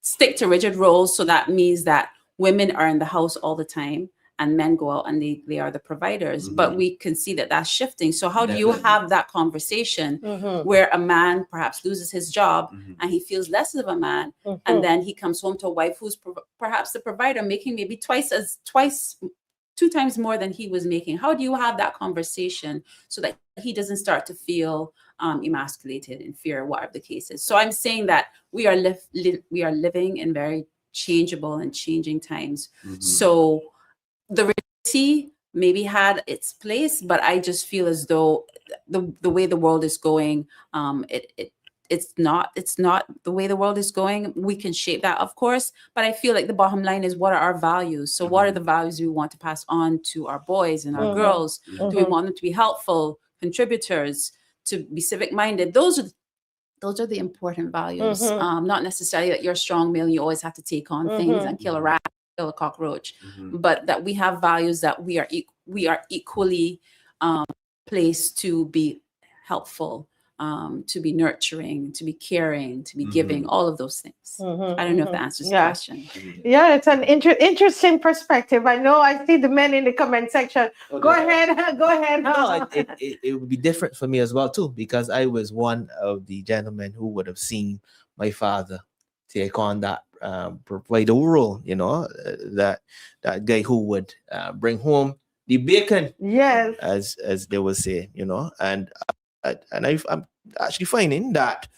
Speaker 15: stick to rigid roles. So that means that women are in the house all the time, and men go out and they are the providers. But we can see that that's shifting. So how do you have that conversation where a man perhaps loses his job and he feels less of a man, and then he comes home to a wife who's perhaps the provider, making maybe two times more than he was making? How do you have that conversation so that he doesn't start to feel emasculated, in fear, whatever the case is? So I'm saying that we are living in very changeable and changing times. So the reality maybe had its place, but I just feel as though the way the world is going, it's not the way the world is going. We can shape that, of course, but I feel like the bottom line is, what are our values? So what are the values we want to pass on to our boys and our girls? Do we want them to be helpful contributors, to be civic minded? Those are those are the important values.
Speaker 2: Mhm.
Speaker 15: Not necessarily that you're a strong male, you always have to take on things and kill a rat, kill a cockroach, but that we have values that we are equally placed to be helpful, to be nurturing, to be caring, to be giving, all of those things. I don't know if that answers the question.
Speaker 2: Yeah, it's an interesting perspective. I know I see the men in the comment section. Go ahead. Go ahead.
Speaker 16: No, it would be different for me as well too, because I was one of the gentlemen who would have seen my father take on that vital role, you know, that guy who would bring home the bacon,
Speaker 2: yes,
Speaker 16: as they would say, you know, and I'm actually finding that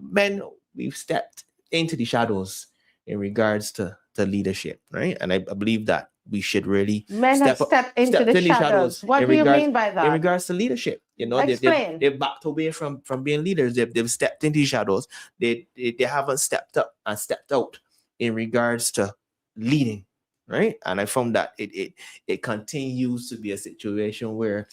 Speaker 16: men, we've stepped into the shadows in regards to leadership, right? And I believe that we should really
Speaker 2: men have stepped into the shadows. What do you mean by that?
Speaker 16: In regards to leadership, you know,
Speaker 2: Explain.
Speaker 16: they've backed away from being leaders. They've stepped into the shadows. They haven't stepped up and stepped out in regards to leading, right? And I found that it continues to be a situation where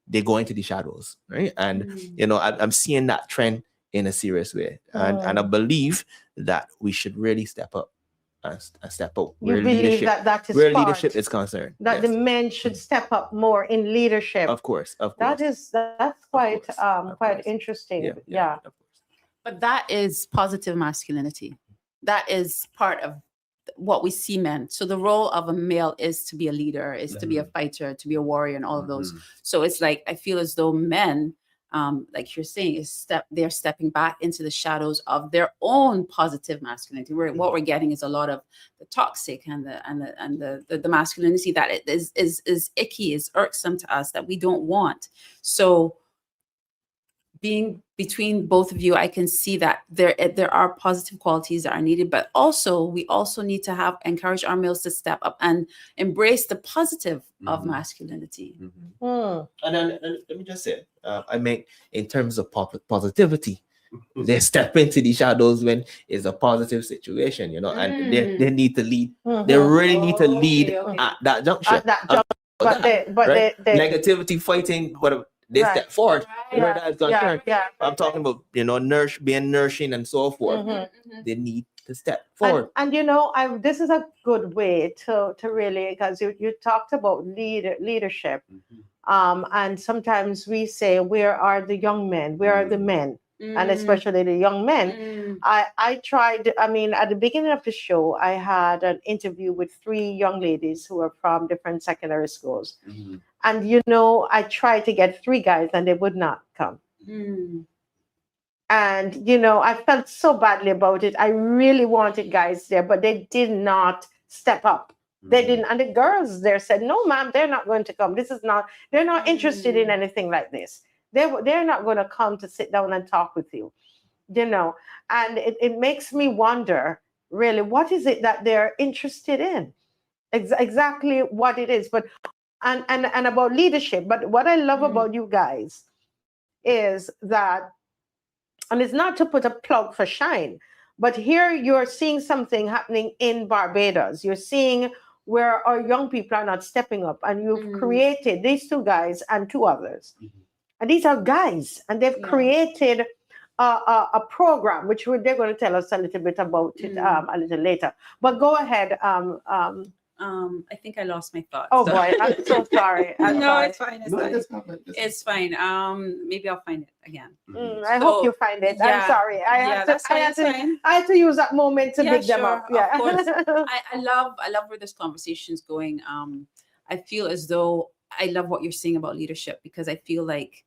Speaker 16: they go into the shadows, right? And you know, I'm seeing that trend in a serious way, and I believe that we should really step up and step out.
Speaker 2: You believe that is
Speaker 16: where
Speaker 2: part,
Speaker 16: leadership is concerned.
Speaker 2: that
Speaker 16: Yes.
Speaker 2: the men should step up more in leadership.
Speaker 16: Of course.
Speaker 2: That's quite quite interesting. Yeah.
Speaker 15: But that is positive masculinity. That is part of what we see men. So the role of a male is to be a leader, is to be a fighter, to be a warrior, and all of those. So it's like, I feel as though men, like you're saying, they're stepping back into the shadows of their own positive masculinity. What we're getting is a lot of the toxic and the masculinity that it is icky, is irksome to us, that we don't want. So being between both of you, I can see that there are positive qualities that are needed, but also we also need to encourage our males to step up and embrace the positive of masculinity.
Speaker 16: And then let me just say, I mean, in terms of positivity, they step into the shadows when it's a positive situation, you know, and they need to lead. They really need to lead at that juncture. Negativity, fighting, whatever. They step forward. Where that is concerned. I'm talking about, you know, being nourishing and so forth. They need to step forward.
Speaker 2: And you know, this is a good way to really, because you talked about leadership. And sometimes we say, where are the young men? Where are the men? And especially the young men. I tried, I mean, at the beginning of the show, I had an interview with 3 young ladies who are from different secondary schools. And, you know, I tried to get 3 guys and they would not come. And, you know, I felt so badly about it. I really wanted guys there, but they did not step up. They didn't. And the girls there said, no, ma'am, they're not going to come. They're not interested in anything like this. They're not going to come to sit down and talk with you, you know. And it makes me wonder, really, what is it that they're interested in? Exactly what it is. But and about leadership. But what I love about you guys is that, and it's not to put a plug for Shine, but here you're seeing something happening in Barbados. You're seeing where our young people are not stepping up, and you've created these 2 guys and 2 others. And these are guys, and they've created a program, which they're going to tell us a little bit about it a little later. But go ahead.
Speaker 15: I think I lost my thoughts.
Speaker 2: Oh boy, I'm so sorry.
Speaker 15: It's fine. It's fine. Maybe I'll find it again.
Speaker 2: I hope you find it. I'm sorry. I had to use that moment to pick them up. Yeah,
Speaker 15: of course. I love where this conversation is going. I feel as though I love what you're saying about leadership, because I feel like,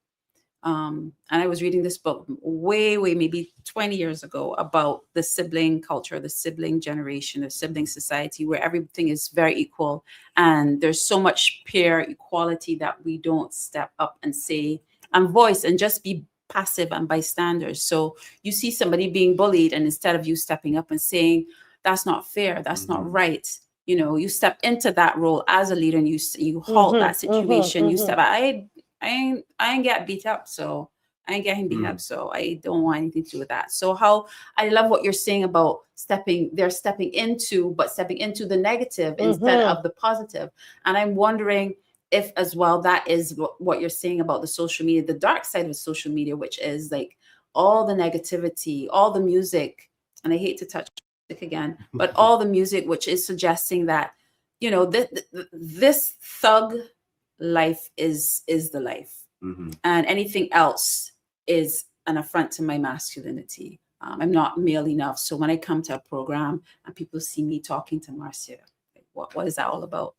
Speaker 15: and I was reading this book way, maybe 20 years ago about the sibling culture, the sibling generation, the sibling society, where everything is very equal. And there's so much peer equality that we don't step up and say and voice and just be passive and bystanders. So you see somebody being bullied, and instead of you stepping up and saying, that's not fair, that's not right, you know, you step into that role as a leader and you halt that situation. You step out. I ain't get beat up, so I ain't getting beat up, so I don't want anything to do with that. So how I love what you're saying about stepping into the negative instead of the positive. And I'm wondering if as well that is what you're saying about the social media, the dark side of social media, which is like all the negativity, all the music, and I hate to touch music again, but all the music which is suggesting that, you know, this thug life is the life, and anything else is an affront to my masculinity. I'm not male enough, so when I come to a program and people see me talking to Marcia, like, what is that all about?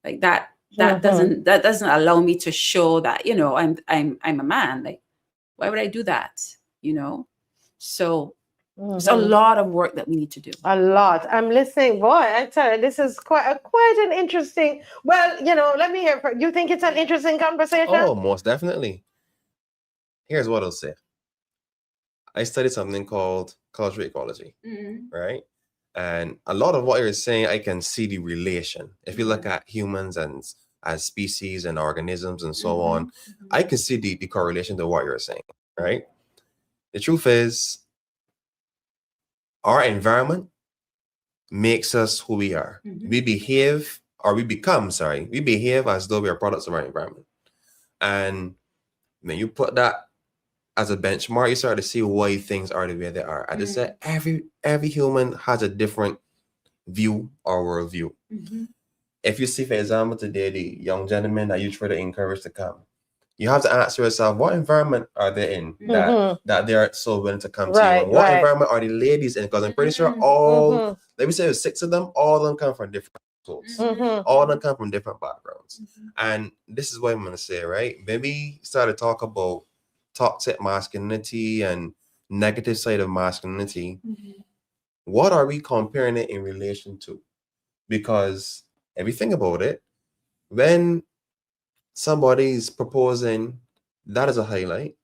Speaker 15: Like that doesn't allow me to show that, you know, I'm a man. Like, why would I do that? You know, so there's a lot of work that we need to do.
Speaker 2: A lot. I'm listening. Boy, I tell you, this is quite an interesting. Well, you know, let me hear. You think it's an interesting conversation?
Speaker 10: Oh, most definitely. Here's what I'll say. I studied something called cultural ecology, right? And a lot of what you're saying, I can see the relation. If you look at humans and as species and organisms and so on, I can see the correlation to what you're saying, right? The truth is, our environment makes us who we are. We behave as though we are products of our environment. And when you put that as a benchmark, you start to see why things are the way they are. I just said every human has a different view or worldview. If you see, for example, today, the young gentlemen that you try to encourage to come, you have to ask yourself, what environment are they in that they are so willing to come to you? And what environment are the ladies in? Because I'm pretty sure all, let me say there's 6 of them, all of them come from different households. All of them come from different backgrounds. And this is what I'm going to say, right? Maybe start to talk about toxic masculinity and negative side of masculinity. What are we comparing it in relation to? Because if you think about it, when somebody is proposing, that is a highlight.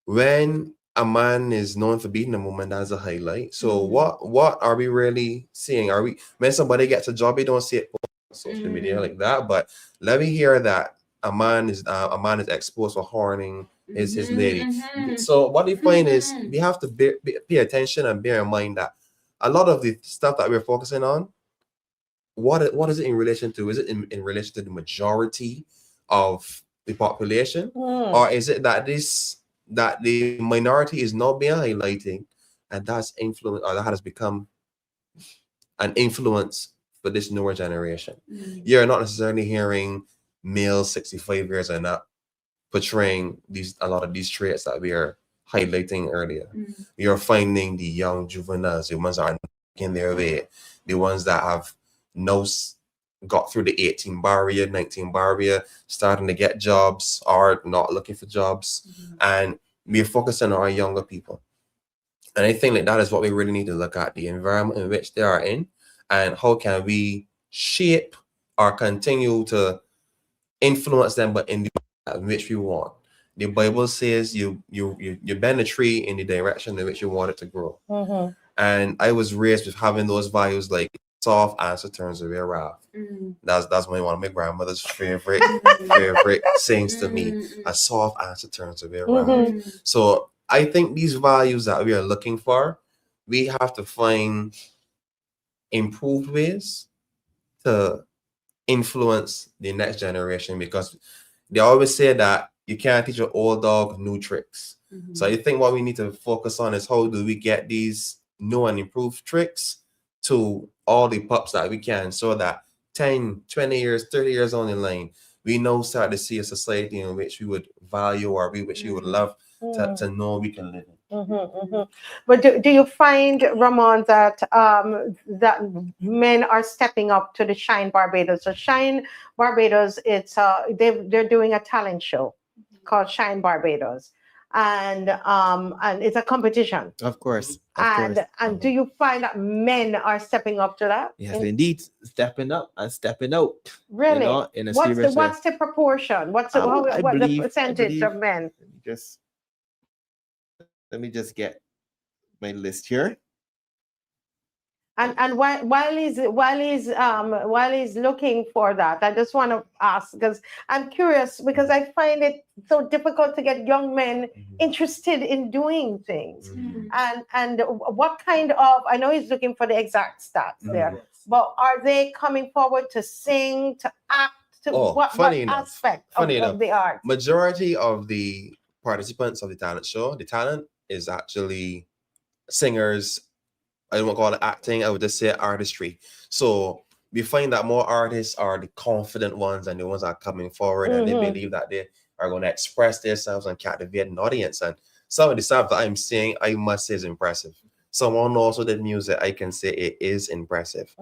Speaker 10: When a man is known for beating a woman, that is a highlight. So what are we really seeing? Are we, when somebody gets a job, you don't see it on social media like that, but let me hear that a man is exposed for horning his lady. So what we find is we have to pay attention and bear in mind that a lot of the stuff that we're focusing on, what is it in relation to? Is it in relation to the majority of the population, or is it that the minority is not being highlighted, and that's influence, or that has become an influence for this newer generation? You're not necessarily hearing males 65 years and up portraying a lot of these traits that we are highlighting earlier. You're finding the young juveniles, the ones that are in their way, the ones that have got through the 18 barrier, 19 barrier, starting to get jobs or not looking for jobs. And we're focusing on our younger people. And I think that is what we really need to look at, the environment in which they are in, and how can we shape or continue to influence them, but in the way in which we want. The Bible says you bend a tree in the direction in which you want it to grow. And I was raised with having those values like soft answer turns away wrath. That's one of my grandmother's favorite sayings to me. A soft answer turns away wrath. So I think these values that we are looking for, we have to find improved ways to influence the next generation, because they always say that you can't teach an old dog new tricks. So I think what we need to focus on is how do we get these new and improved tricks to all the pups that we can, so that 10, 20 years, 30 years on the line, we now start to see a society in which we would value, or which we would love to know we can live in.
Speaker 2: But do you find, Ramon, that that men are stepping up to the Shine Barbados? So Shine Barbados, it's they're doing a talent show called Shine Barbados, and it's a competition.
Speaker 16: Of course.
Speaker 2: And do you find that men are stepping up to that?
Speaker 16: Yes, indeed, stepping up and stepping out.
Speaker 2: Really?
Speaker 16: You know, in a serious way.
Speaker 2: What's the proportion? What's the percentage of men?
Speaker 16: Let me just get my list here.
Speaker 2: And while he's looking for that, I just want to ask, because I'm curious, because I find it so difficult to get young men interested in doing things. And what kind of, I know he's looking for the exact stats there, but are they coming forward to sing, to act, to what aspect of the art?
Speaker 10: Majority of the participants of the talent show, the talent is actually singers. I don't call it acting, I would just say artistry. So we find that more artists are the confident ones and the ones that are coming forward and they believe that they are going to express themselves and captivate an audience. And some of the stuff that I'm seeing, I must say, is impressive. Someone also did music, I can say it is impressive.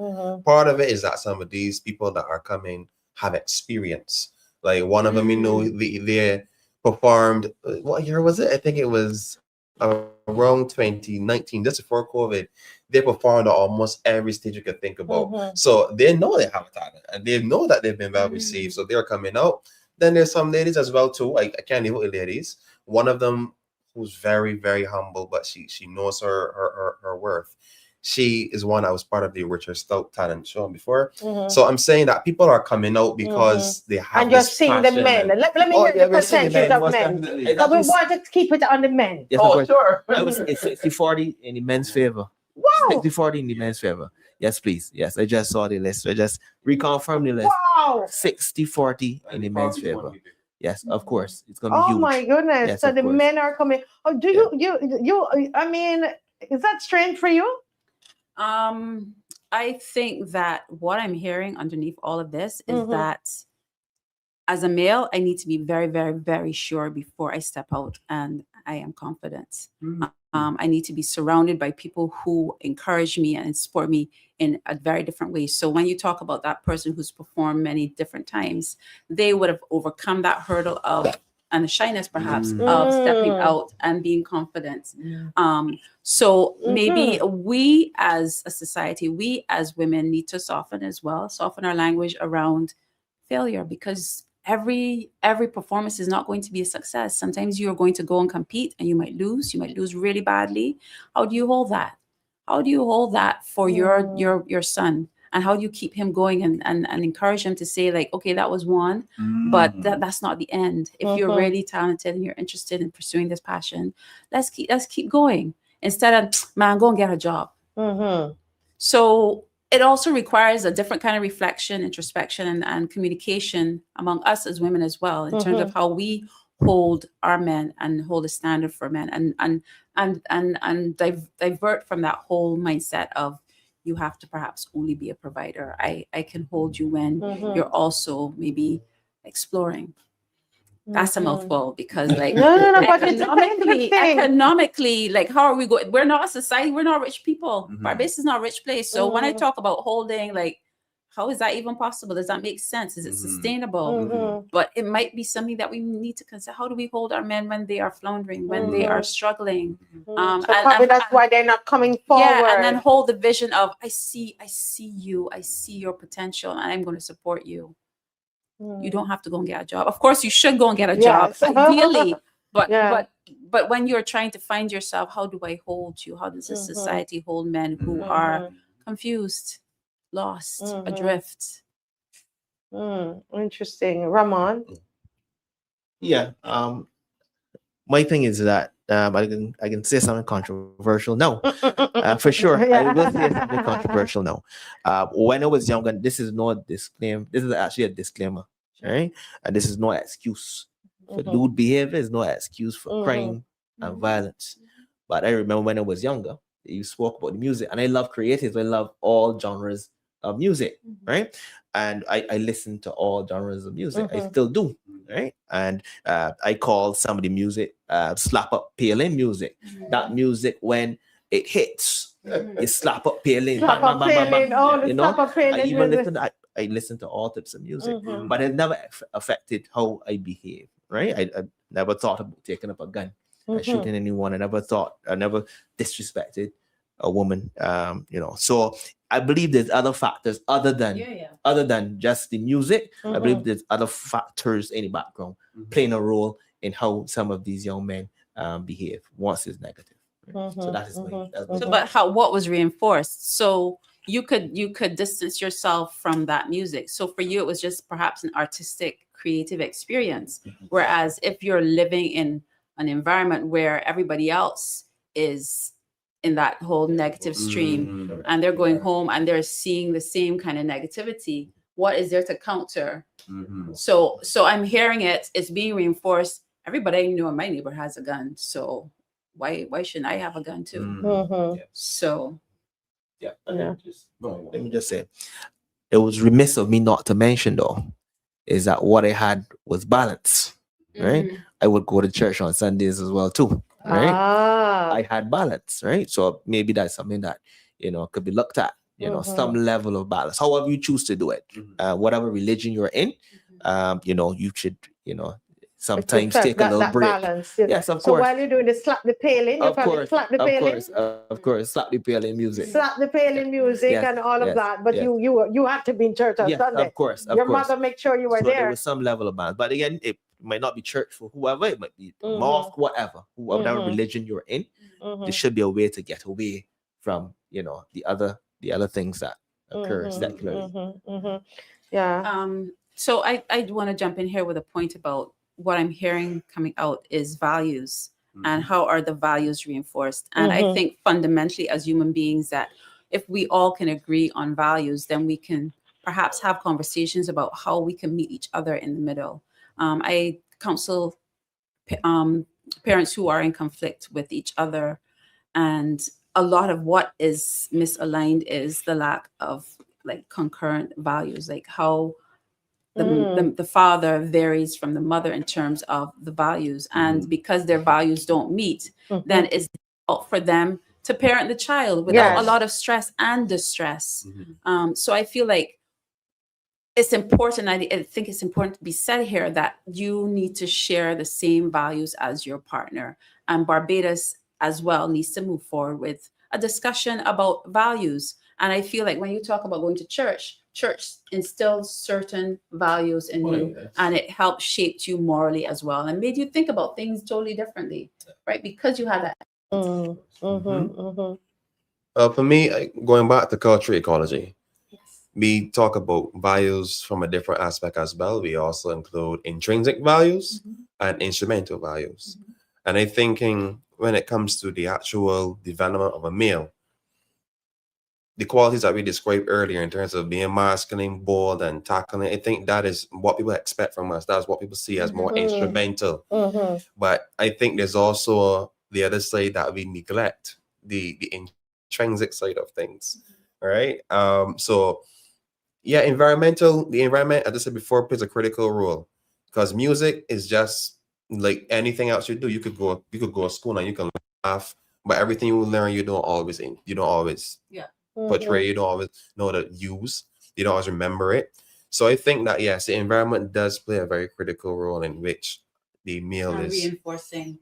Speaker 10: Part of it is that some of these people that are coming have experience. Like one of them, you know, they performed, what year was it? I think it was around 2019, just before COVID. They performed at almost every stage you could think about. So they know they have talent and they know that they've been well received. So they're coming out. Then there's some ladies as well too. I can't leave with the ladies. One of them who's very, very humble, but she knows her worth. She is one that was part of the Richard Stout talent show before. So I'm saying that people are coming out because they have.
Speaker 2: And you're
Speaker 10: this
Speaker 2: seeing the
Speaker 10: passion
Speaker 2: men.
Speaker 10: and-
Speaker 2: Let me
Speaker 16: Oh,
Speaker 2: hear
Speaker 16: yeah,
Speaker 2: the
Speaker 16: we're seeing the
Speaker 2: percentage
Speaker 16: men,
Speaker 2: of
Speaker 16: most
Speaker 2: men.
Speaker 16: definitely.
Speaker 2: But we want to keep it on the men.
Speaker 16: Yes,
Speaker 10: Oh,
Speaker 16: of course.
Speaker 10: sure.
Speaker 16: I was it's 60-40 in the men's favor.
Speaker 2: Wow.
Speaker 16: 60-40 in the men's favor. Yes, please. Yes, I just saw the list. I just reconfirmed the list.
Speaker 2: Wow.
Speaker 16: 60-40 in the men's favor. Yes, of course. It's gonna be
Speaker 2: Oh
Speaker 16: huge.
Speaker 2: my goodness.
Speaker 16: Yes,
Speaker 2: So
Speaker 16: of
Speaker 2: the
Speaker 16: course.
Speaker 2: men are coming. Oh, do you I mean, is that strange for you?
Speaker 15: I think that what I'm hearing underneath all of this is that as a male, I need to be very, very, very sure before I step out and I am confident. I need to be surrounded by people who encourage me and support me in a very different way. So when you talk about that person who's performed many different times, they would have overcome that hurdle of and the shyness perhaps of stepping out and being confident. So maybe we as a society, we as women need to soften as well, soften our language around failure, because every performance is not going to be a success. Sometimes you're going to go and compete and you might lose really badly. How do you hold that? How do you hold that for your son? And how do you keep him going and encourage him to say, like, okay, that was one, but that's not the end. If you're really talented and you're interested in pursuing this passion, let's keep going instead of, man, go and get a job. So it also requires a different kind of reflection, introspection, and communication among us as women as well, in terms of how we hold our men and hold a standard for men, and divert from that whole mindset of you have to perhaps only be a provider. I can hold you when you're also maybe exploring. That's a mouthful because, like,
Speaker 2: No, but it's
Speaker 15: economically, like, how are we going? We're not a society. We're not rich people. Barbados is not a rich place. So when I talk about holding, like, how is that even possible? Does that make sense? Is it sustainable? But it might be something that we need to consider. How do we hold our men when they are floundering, when they are struggling?
Speaker 2: So probably that's why they're not coming forward.
Speaker 15: Yeah, and then hold the vision of, I see you, I see your potential, and I'm going to support you. You don't have to go and get a job. Of course, you should go and get a job, ideally. But when you're trying to find yourself, how do I hold you? How does this society hold men who are confused, lost, adrift?
Speaker 2: Interesting. Ramon?
Speaker 16: Yeah. My thing is that I can say something controversial. No, for sure. I will say something controversial now. When I was younger, this is no disclaimer. This is actually a disclaimer, right? And this is no excuse for lewd behavior. Is no excuse for crime and violence. But I remember when I was younger, you spoke about the music, and I love creatives. I love all genres of music, right? And I listen to all genres of music. I still do, right? And I call some of the music slap up peeling music. That music, when it hits, you slap up peeling.
Speaker 2: Slap up peeling,
Speaker 16: You know, I listen to all types of music, but it never affected how I behave, right? I never thought about taking up a gun and shooting anyone. I never disrespected a woman, you know. So I believe there's other factors other than just the music. I believe there's other factors in the background playing a role in how some of these young men behave once it's negative. So that is
Speaker 15: what was reinforced? So you could distance yourself from that music. So for you, it was just perhaps an artistic, creative experience. Whereas if you're living in an environment where everybody else is in that whole negative stream and they're going home and they're seeing the same kind of negativity, what is there to counter? So I'm hearing it's being reinforced. Everybody I know in my neighborhood has a gun. So why shouldn't I have a gun too?
Speaker 2: Mhm.
Speaker 15: So
Speaker 7: Yeah.
Speaker 16: Let me just say, it was remiss of me not to mention though, is that what I had was balance, right?
Speaker 15: Mhm.
Speaker 16: I would go to church on Sundays as well too, right?
Speaker 2: Ah.
Speaker 16: I had balance, right? So maybe that's something that could be looked at. Some level of balance, however you choose to do it, whatever religion you're in, you should, sometimes take a little
Speaker 2: that
Speaker 16: break.
Speaker 2: balance. You know.
Speaker 16: Yes, of
Speaker 2: So
Speaker 16: course.
Speaker 2: while you're doing the slap the paling, you
Speaker 16: Of
Speaker 2: probably
Speaker 16: course,
Speaker 2: slap the
Speaker 16: of
Speaker 2: paling,
Speaker 16: course, of course, slap the paling music.
Speaker 2: slap the paling music
Speaker 16: Yes,
Speaker 2: and all of
Speaker 16: yes,
Speaker 2: that. But
Speaker 16: yes.
Speaker 2: you had to be in church on
Speaker 16: Yes,
Speaker 2: Sunday.
Speaker 16: of course,
Speaker 2: Your mother make sure you were
Speaker 16: So there
Speaker 2: there.
Speaker 16: was some level of balance, but again, it might not be church for whoever. It might be a
Speaker 2: Mhm.
Speaker 16: mosque, whatever
Speaker 2: Mhm.
Speaker 16: religion you're in.
Speaker 2: Mhm.
Speaker 16: There should be a way to get away from the other things that occur secularly.
Speaker 2: Yeah.
Speaker 15: So I want to jump in here with a point about what I'm hearing coming out is values and how are the values reinforced. And I
Speaker 2: Mhm.
Speaker 15: think fundamentally as human beings that if we all can agree on values, then we can perhaps have conversations about how we can meet each other in the middle. I counsel parents who are in conflict with each other, and a lot of what is misaligned is the lack of like concurrent values, like how the father varies from the mother in terms of the values, and because their values don't meet, then it's difficult for them to parent the child without a
Speaker 2: Yes.
Speaker 15: lot of stress and distress. So I feel like it's important. I think it's important to be said here that you need to share the same values as your partner, and Barbados as well needs to move forward with a discussion about values. And I feel like when you talk about going to church instills certain values in you, and it helps shape you morally as well, and made you think about things totally differently, right? Because you had that.
Speaker 10: For me, going back to cultural ecology, we talk about values from a different aspect as well. We also include intrinsic values and instrumental values. And I thinking when it comes to the actual development of a male, the qualities that we described earlier in terms of being masculine, bold, and tackling, I think that is what people expect from us. That's what people see as more instrumental. But I think there's also the other side that we neglect, the intrinsic side of things. All right. So yeah, the environment, as I said before, plays a critical role because music is just like anything else you do. You could go to school and you can laugh, but everything you learn, you don't always portray, you don't always know how to use, you don't always remember it. So I think that yes, the environment does play a very critical role in which the male is
Speaker 15: Reinforcing.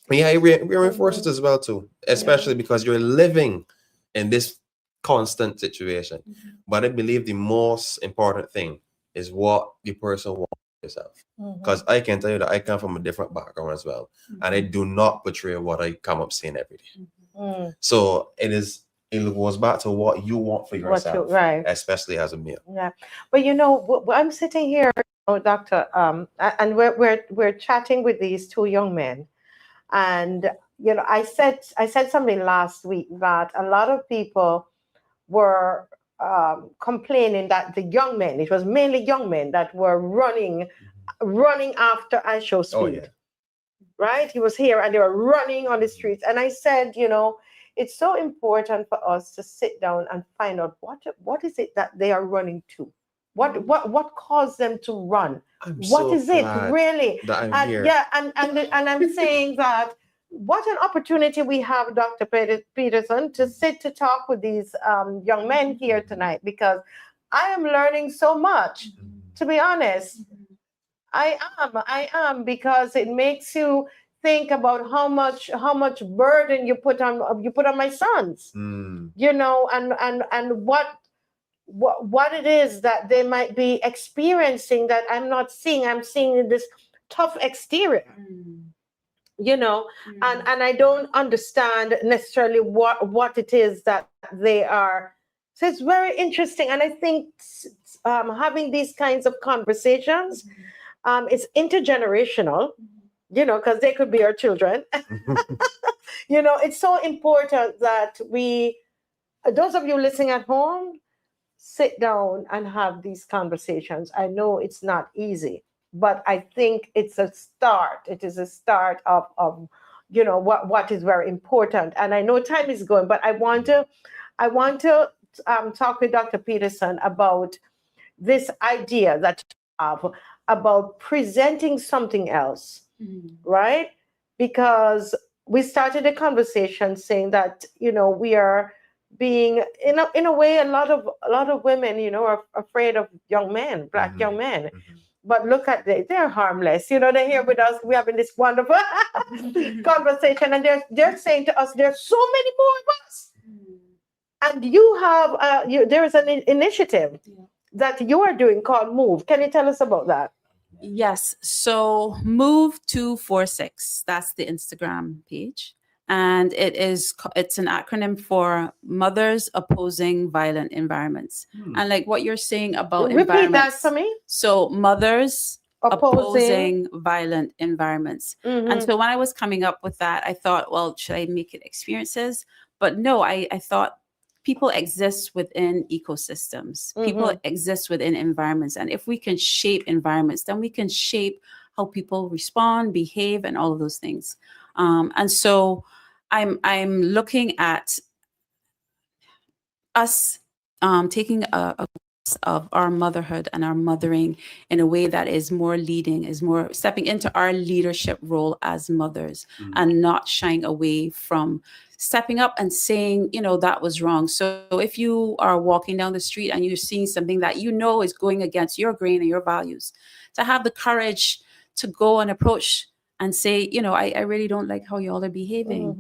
Speaker 10: Yeah, it reinforces as well too, especially because you're living in this constant situation. But I believe the most important thing is what the person wants yourself. Because I can tell you that I come from a different background as well, and I do not portray what I come up saying every day. So it goes back to what you want for yourself,
Speaker 2: right.
Speaker 10: especially as a male.
Speaker 2: Yeah, but I'm sitting here, doctor, and we're chatting with these two young men, and I said something last week that a lot of people were complaining that the young men, it was mainly young men that were running after I Show Speed. Right? He was here and they were running on the streets. And I said, it's so important for us to sit down and find out what is it that they are running to? What caused them to run? What is it really?
Speaker 10: That I'm here.
Speaker 2: Yeah, and I'm saying that what an opportunity we have, Dr. Pedersen, to sit to talk with these young men here tonight, because I am learning so much, to be honest. I am, because it makes you think about how much burden you put on my sons, and what it is that they might be experiencing that I'm not seeing. I'm seeing in this tough exterior, and I don't understand necessarily what it is that they are. So it's very interesting, and I think having these kinds of conversations. It's intergenerational, because they could be our children. It's so important that those of you listening at home, sit down and have these conversations. I know it's not easy, but I think it's a start. It is a start of what is very important. And I know time is going, but I want to talk with Dr. Pedersen about this idea that you have about presenting something else, right? Because we started a conversation saying that we are being in a way a lot of women are afraid of young men, black young men. But look at they're harmless. They're here with us. We're having this wonderful conversation, and they're saying to us, there's so many more of us. And you have there is an initiative that you are doing called Move. Can you tell us about that?
Speaker 15: Yes. So Move 246, that's the Instagram page. And it's an acronym for Mothers Opposing Violent Environments. And like what you're saying about
Speaker 2: repeat that for me.
Speaker 15: So Mothers Opposing Violent Environments. And so when I was coming up with that, I thought, well, should I make it experiences? But no, I thought people exist within ecosystems. People exist within environments. And if we can shape environments, then we can shape how people respond, behave, and all of those things. And so I'm looking at us taking a of our motherhood and our mothering in a way that is more leading, is more stepping into our leadership role as mothers and not shying away from stepping up and saying, that was wrong. So if you are walking down the street and you're seeing something that is going against your grain and your values, to have the courage to go and approach and say, I really don't like how y'all are behaving.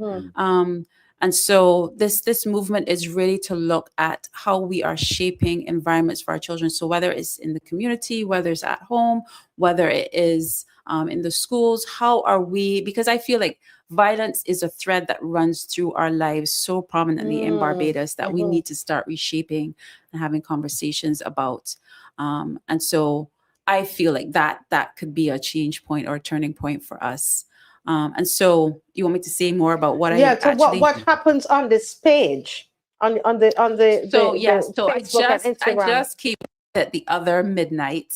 Speaker 15: And so this movement is really to look at how we are shaping environments for our children. So whether it's in the community, whether it's at home, whether it is in the schools, how are we, because I feel like violence is a thread that runs through our lives so prominently in Barbados that we need to start reshaping and having conversations about. And so I feel like that could be a change point or a turning point for us. And so you want me to say more about what
Speaker 2: what happens on this page on the
Speaker 15: so
Speaker 2: Facebook and Instagram?
Speaker 15: I just keep it the other midnight.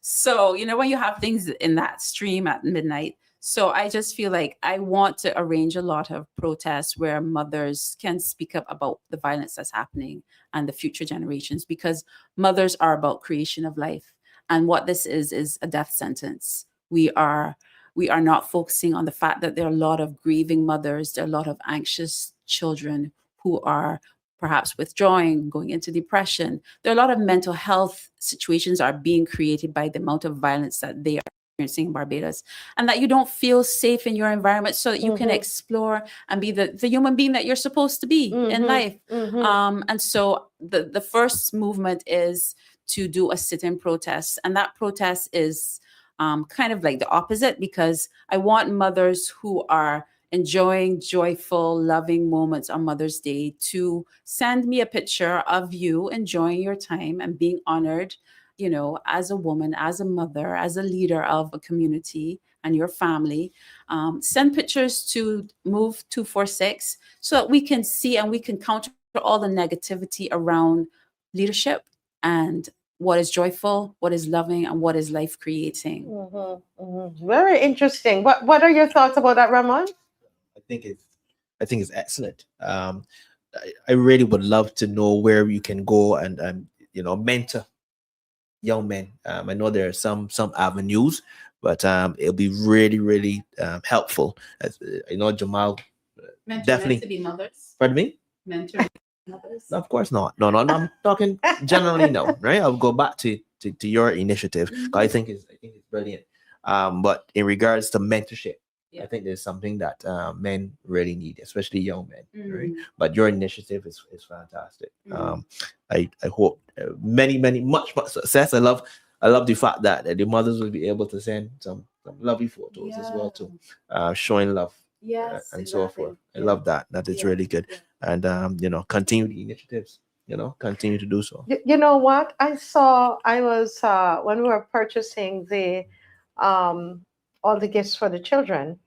Speaker 15: So when you have things in that stream at midnight, so I just feel like I want to arrange a lot of protests where mothers can speak up about the violence that's happening and the future generations, because mothers are about creation of life, and what this is a death sentence. We are not focusing on the fact that there are a lot of grieving mothers, there are a lot of anxious children who are perhaps withdrawing, going into depression. There are a lot of mental health situations are being created by the amount of violence that they are experiencing in Barbados, and that you don't feel safe in your environment so that you can explore and be the human being that you're supposed to be in life. And so the first movement is to do a sit-in protest, and that protest is kind of like the opposite, because I want mothers who are enjoying joyful, loving moments on Mother's Day to send me a picture of you enjoying your time and being honored, as a woman, as a mother, as a leader of a community and your family. Send pictures to Move 246 so that we can see and we can counter all the negativity around leadership and what is joyful, what is loving, and what is life creating.
Speaker 2: Very interesting. What are your thoughts about that, Ramon?
Speaker 16: I think it's excellent. I really would love to know where you can go and mentor young men. I know there are some avenues, but it'll be really, really helpful. As Jamal definitely
Speaker 15: to be mothers.
Speaker 16: Pardon me?
Speaker 15: Mentor mothers.
Speaker 16: Of course not. No. I'm talking generally. No, right? I'll go back to your initiative. I think it's brilliant. But in regards to mentorship, I think there's something that men really need, especially young men. Right? But your initiative is fantastic. I hope much success. I love the fact that the mothers will be able to send some lovely photos as well too, showing love. And so forth. I love that. That is really good. And continue the initiatives. Continue to do so.
Speaker 2: You know what? I was when we were purchasing the all the gifts for the children.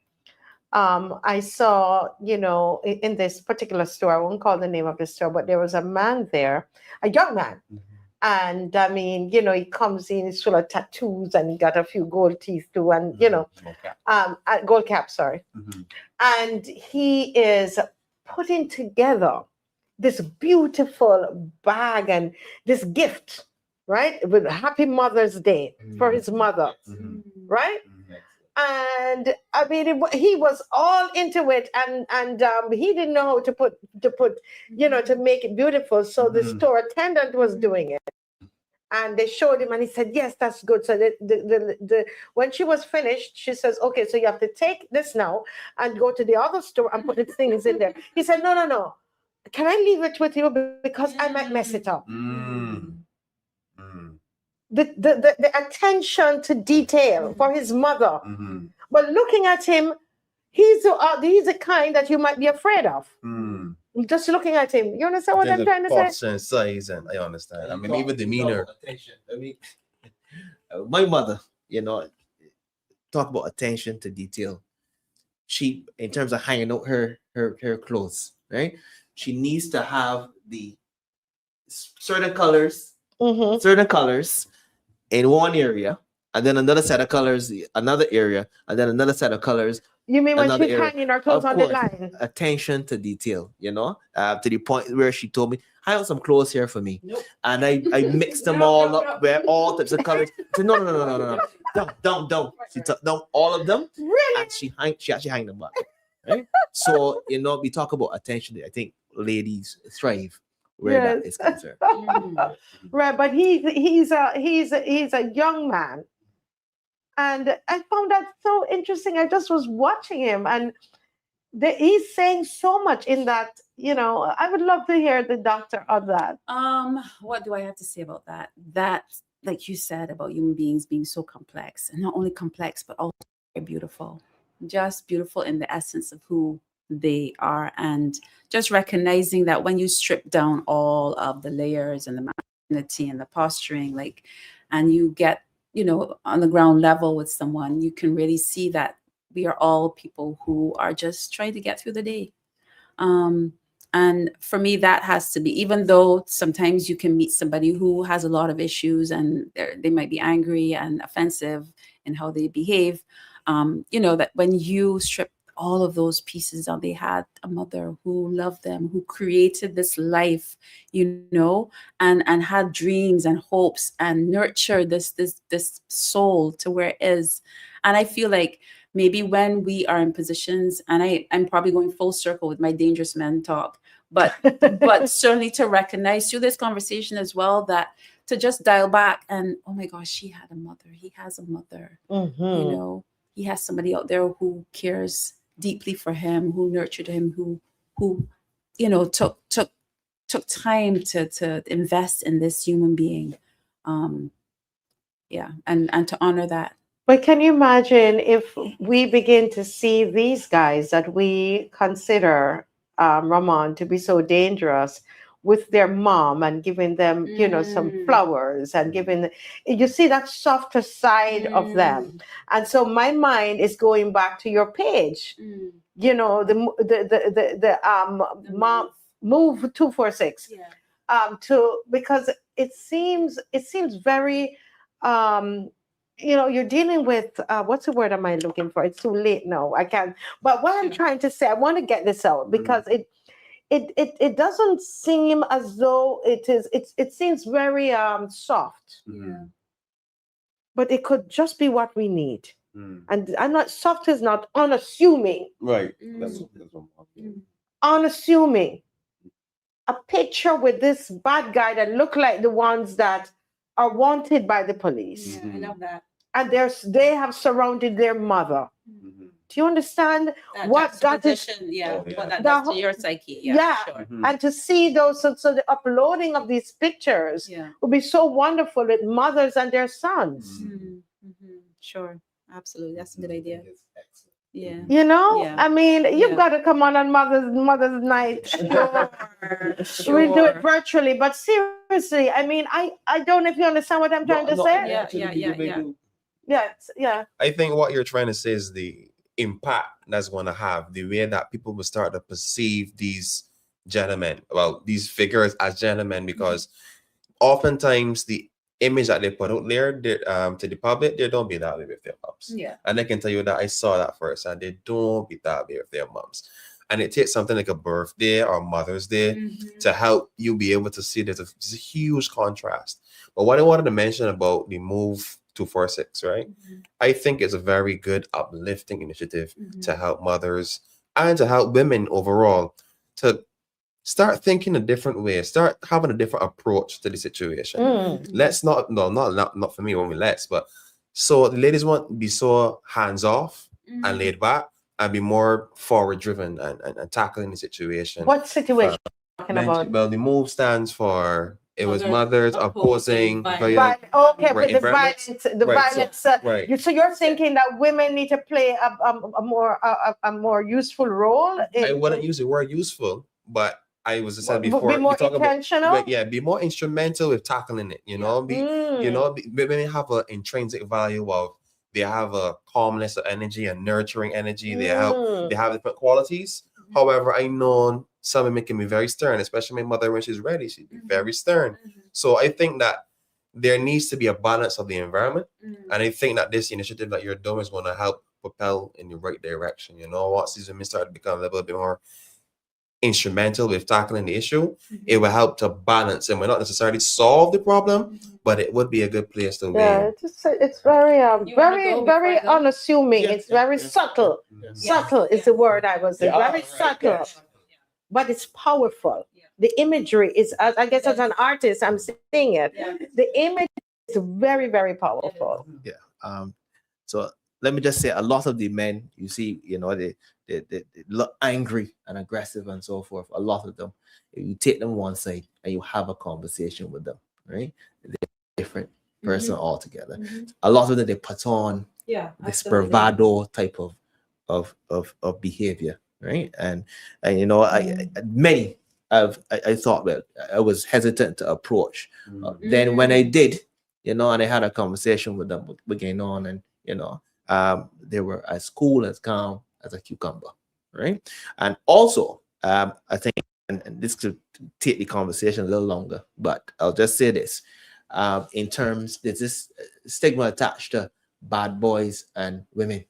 Speaker 2: I saw, in this particular store, I won't call the name of the store, but there was a man there, a young man, And I mean, you know, he comes in, he's full of tattoos and he got a few gold teeth too, and you know, gold cap, sorry. And he is putting together this beautiful bag and this gift, right? With Happy Mother's Day for his mother, right? And I mean, he was all into it, and he didn't know how to put, you know, to make it beautiful. So the store attendant was doing it, and they showed him, and he said, "Yes, that's good." So when she was finished, she says, "Okay, so you have to take this now and go to the other store and put the things in there." He said, "No, no, no. Can I leave it with you because I might mess it up." The attention to detail for his mother. But looking at him, he's the kind that you might be afraid of. Just looking at him. You understand what I'm trying to say?
Speaker 10: Thoughts and size, and I understand. I mean, even demeanor.
Speaker 16: I mean, my mother, you know, talk about attention to detail. She, in terms of hanging out her clothes, right? She needs to have the certain colors in one area, and then another set of colors, another area, and then another set of colors.
Speaker 2: You mean when
Speaker 16: another
Speaker 2: she's
Speaker 16: area.
Speaker 2: hanging her clothes
Speaker 16: Of
Speaker 2: on the
Speaker 16: course,
Speaker 2: line?
Speaker 16: attention to detail, you know, to the point where she told me, "I have some clothes here for me," and I mixed them all up, where all types of colors. I said, no, don't. She took down all of them,
Speaker 2: really,
Speaker 16: and she actually hanged them up. Right? So, you know, we talk about attention. I think ladies thrive where that is concerned.
Speaker 2: Right, but he's a young man, and I found that so interesting. I just was watching him, and he's saying so much in that. You know, I would love to hear the doctor on that.
Speaker 15: What do I have to say about that? That, like you said, about human beings being so complex, and not only complex, but also very beautiful. Just beautiful in the essence of who they are, and just recognizing that when you strip down all of the layers and the masculinity and the posturing, like, and you get, you know, on the ground level with someone, you can really see that we are all people who are just trying to get through the day. And for me, that has to be, even though sometimes you can meet somebody who has a lot of issues and they might be angry and offensive in how they behave, you know, that when you strip all of those pieces out, they had a mother who loved them, who created this life, you know, and had dreams and hopes and nurtured this soul to where it is. And I feel like maybe when we are in positions, and I'm probably going full circle with my dangerous men talk, but certainly to recognize through this conversation as well, that to just dial back and, oh my gosh, she had a mother, he has a mother, you know, he has somebody out there who cares deeply for him, who nurtured him, who you know, took time to invest in this human being. Yeah, and to honor that.
Speaker 2: But can you imagine if we begin to see these guys that we consider, Ramon, to be so dangerous with their mom and giving them, you know, some flowers and giving, you see that softer side of them. And so my mind is going back to your page, you know, the mom move 246, because it seems very, you know, you're dealing with, what's the word am I looking for? It's too late now. I can't. But what I'm trying to say, I want to get this out because it doesn't seem as though it seems very soft. But it could just be what we need. And I'm not, soft is not unassuming.
Speaker 10: Right.
Speaker 2: Unassuming. A picture with this bad guy that look like the ones that are wanted by the police.
Speaker 15: I love that.
Speaker 2: And they have surrounded their mother. Do you understand what that is?
Speaker 15: What that does to your psyche. Sure.
Speaker 2: And to see those, so the uploading of these pictures would be so wonderful with mothers and their sons.
Speaker 15: Sure, absolutely, that's a good idea. Yeah,
Speaker 2: you know, I mean, you've
Speaker 15: Yeah.
Speaker 2: got to come on Mother's Night.
Speaker 15: Sure.
Speaker 2: We'll do it virtually, but seriously, I mean, I don't know if you understand what I'm trying to say. Yeah.
Speaker 10: I think what you're trying to say is the impact that's going to have, the way that people will start to perceive these gentlemen, well, these figures as gentlemen, because oftentimes the image that they put out there to the public, they don't be that way with their moms.
Speaker 15: Yeah.
Speaker 10: And I can tell you that I saw that first, and they don't be that way with their moms. And it takes something like a birthday or Mother's Day to help you be able to see there's a huge contrast. But what I wanted to mention about the move 246, right? I think it's a very good uplifting initiative to help mothers and to help women overall to start thinking a different way, start having a different approach to the situation. Let's not for me, only let's, but so the ladies want to be so hands off and laid back and be more forward driven and tackling the situation.
Speaker 2: What situation are you talking about?
Speaker 10: Well, the move stands for it was mothers opposing
Speaker 2: Right. Okay, but the
Speaker 10: violence.
Speaker 2: violence.
Speaker 10: Right.
Speaker 2: So you're thinking that women need to play a more useful role.
Speaker 10: I wouldn't use the word useful, but I was said before.
Speaker 2: Be more intentional.
Speaker 10: Be more instrumental with tackling it. Women have an intrinsic value of they have a calmness of energy, a nurturing energy. They have different qualities. However, I know some women can be very stern, especially my mother when she's ready. She'd be very stern. So I think that there needs to be a balance of the environment, and I think that this initiative that you're doing is going to help propel in the right direction. Once these women start to become a little bit more instrumental with tackling the issue, it will help to balance and will not necessarily solve the problem, but it would be a good place to be.
Speaker 2: Yeah, it's very very unassuming. It's very subtle. Subtle is the word I was saying. Very subtle, but it's powerful. The imagery is, I guess, as an artist, I'm seeing it. The image is very, very powerful.
Speaker 16: Yeah. So let me just say, a lot of the men you see, they look angry and aggressive and so forth. A lot of them, if you take them one side and you have a conversation with them, right? They're a different person altogether. A lot of them, they put on this bravado type of behavior, right? And many I thought that I was hesitant to approach. Then when I did, and I had a conversation with them, we're getting on, and they were as cool, as calm as a cucumber, right? And also, I think, and this could take the conversation a little longer, but I'll just say this: in terms, there's this stigma attached to bad boys and women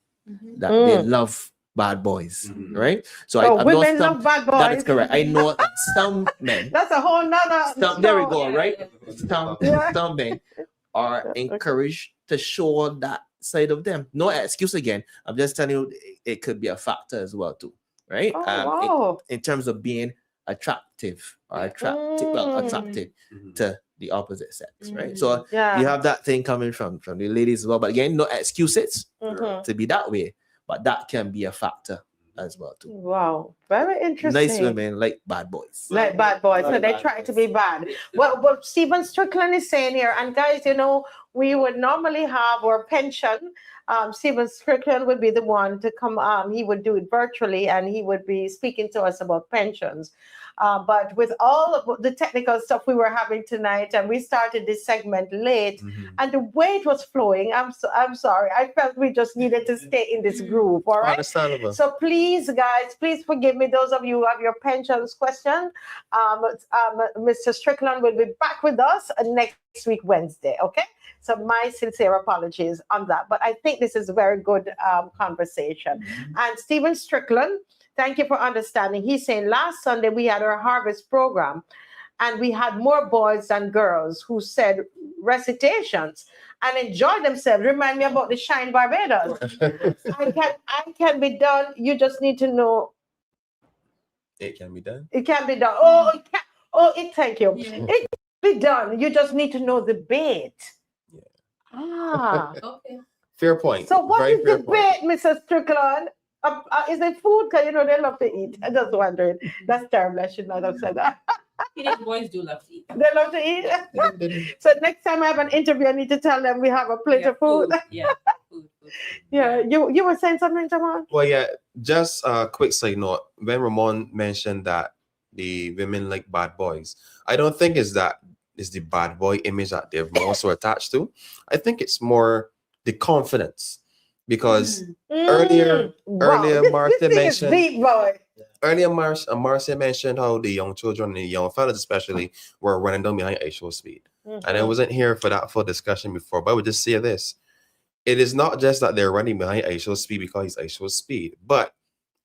Speaker 16: that they love bad boys, right? So I
Speaker 2: women
Speaker 16: know
Speaker 2: love bad boys.
Speaker 16: That is correct. I know some men.
Speaker 2: That's a whole nother.
Speaker 16: There we go, right? Some men are encouraged to show that side of them. No excuse again. I'm just telling you, it could be a factor as well too, right? In terms of being attractive or attractive to the opposite sex, right? So you have that thing coming from the ladies as well. But again, no excuses to be that way, but that can be a factor as well too.
Speaker 2: Wow, very interesting.
Speaker 16: Nice women like bad boys.
Speaker 2: Like bad boys, so they try to be bad. Well, what Stephen Strickland is saying here, and guys, we would normally have our pension. Stephen Strickland would be the one to come. He would do it virtually, and he would be speaking to us about pensions. But with all of the technical stuff we were having tonight, and we started this segment late, and the way it was flowing, I'm sorry. I felt we just needed to stay in this groove. All right.
Speaker 10: Understandable.
Speaker 2: So please, guys, please forgive me. Those of you who have your pensions question, Mr. Strickland will be back with us next week, Wednesday. Okay. So my sincere apologies on that. But I think this is a very good conversation. And Stephen Strickland, thank you for understanding. He's saying last Sunday we had our harvest program and we had more boys than girls who said recitations and enjoyed themselves. Remind me about the Shine Barbados. I can be done. You just need to know.
Speaker 10: It can be done.
Speaker 2: It can be done. Thank you. Yeah. It can be done. You just need to know the bait.
Speaker 10: Okay. Fair point.
Speaker 2: So what is the bait, Mrs. Strickland? Is it food? Because they love to eat. I'm just wondering. That's terrible. I should not have said that.
Speaker 17: Boys do love to eat.
Speaker 2: They love to eat. So next time I have an interview, I need to tell them we have a plate of food.
Speaker 17: Yeah. Food.
Speaker 2: Yeah. You were saying something, Jamal?
Speaker 10: Well, yeah. Just a quick side note. When Ramon mentioned that the women like bad boys, I don't think it's the bad boy image that they're more so attached to. I think it's more the confidence. Because earlier Marcia mentioned
Speaker 2: deep, boy.
Speaker 10: Earlier Marcia mentioned how the young children and the young fellas especially were running down behind ice show speed. And I wasn't here for that full discussion before, but I would just say this. It is not just that they're running behind ISO speed because he's ISO speed, but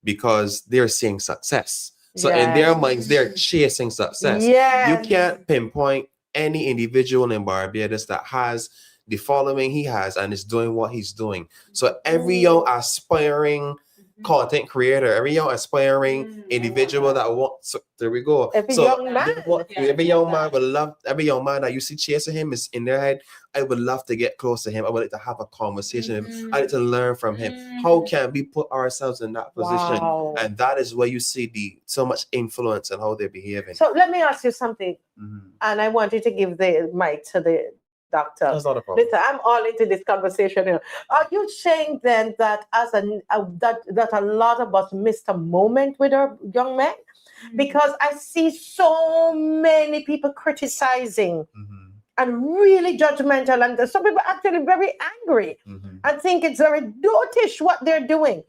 Speaker 10: because they're seeing success. So in their minds, they're chasing success. You can't pinpoint any individual in Barbados that has the following he has and is doing what he's doing. So every young aspiring content creator, every young aspiring individual that wants, so there we go.
Speaker 2: Every
Speaker 10: So
Speaker 2: young man.
Speaker 10: every young man would love, every young man that you see chasing him is in their head. I would love to get close to him. I would like to have a conversation with him. I like to learn from him. How can we put ourselves in that position?
Speaker 2: Wow.
Speaker 10: And that is where you see so much influence and how they're behaving.
Speaker 2: So let me ask you something, and I want you to give the mic to the doctor.
Speaker 10: That's not a problem.
Speaker 2: Listen, I'm all into this conversation here. Are you saying then that that a lot of us missed a moment with our young men? Because I see so many people criticizing and really judgmental, and some people actually very angry and think it's very dotish what they're doing.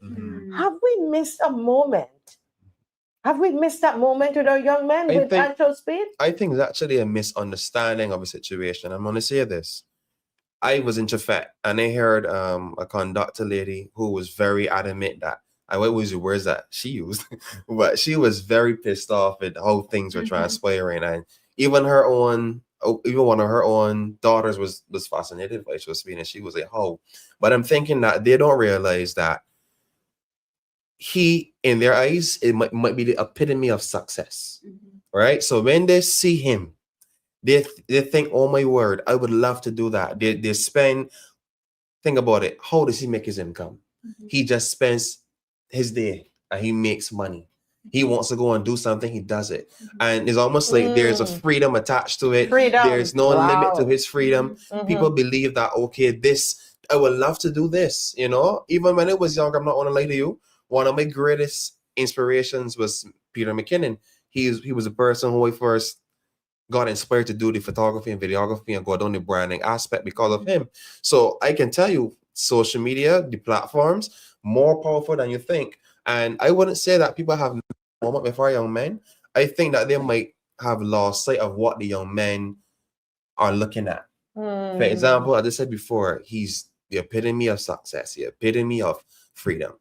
Speaker 2: Have we missed a moment? Have we missed that moment with our young men with ISO speed?
Speaker 10: I think it's actually a misunderstanding of a situation. I'm going to say this. I was in Chafet and I heard a conductor lady who was very adamant that, I won't use the words that she used, but she was very pissed off at how things were transpiring. And even one of her own daughters was fascinated by ISO speed, and she was like, "How?" But I'm thinking that they don't realize that he, in their eyes, it might be the epitome of success, right? So when they see him, they think, "Oh my word, I would love to do that." They spend, think about it. How does he make his income? He just spends his day and he makes money. He wants to go and do something, he does it. And it's almost like there's a freedom attached to it. There's no limit to his freedom. People believe that, okay, I would love to do this, you know? Even when I was younger, I'm not going to lie to you, one of my greatest inspirations was Peter McKinnon. He was a person who I first got inspired to do the photography and videography and go down the branding aspect because of him. So I can tell you, social media, the platforms, more powerful than you think. And I wouldn't say that people have a moment with our young men. I think that they might have lost sight of what the young men are looking at. For example, as I said before, he's the epitome of success, the epitome of freedom.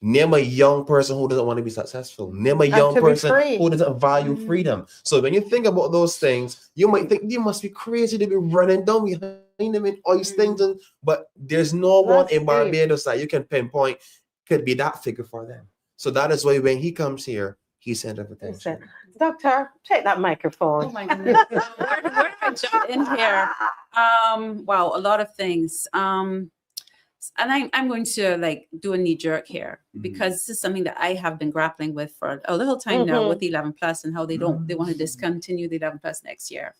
Speaker 10: Name a young person who doesn't want to be successful. Name a young person who doesn't value freedom. So when you think about those things, you might think they must be crazy to be running down behind them in all these things. But there's no one in Barbados that you can pinpoint could be that figure for them. So that is why when he comes here, he's center of attention.
Speaker 2: Doctor, take that microphone.
Speaker 15: Oh my goodness. Where do I jump in here? Wow, a lot of things. And I'm going to do a knee jerk here because this is something that I have been grappling with for a little time now with 11 plus and how they want to discontinue the 11 plus next year.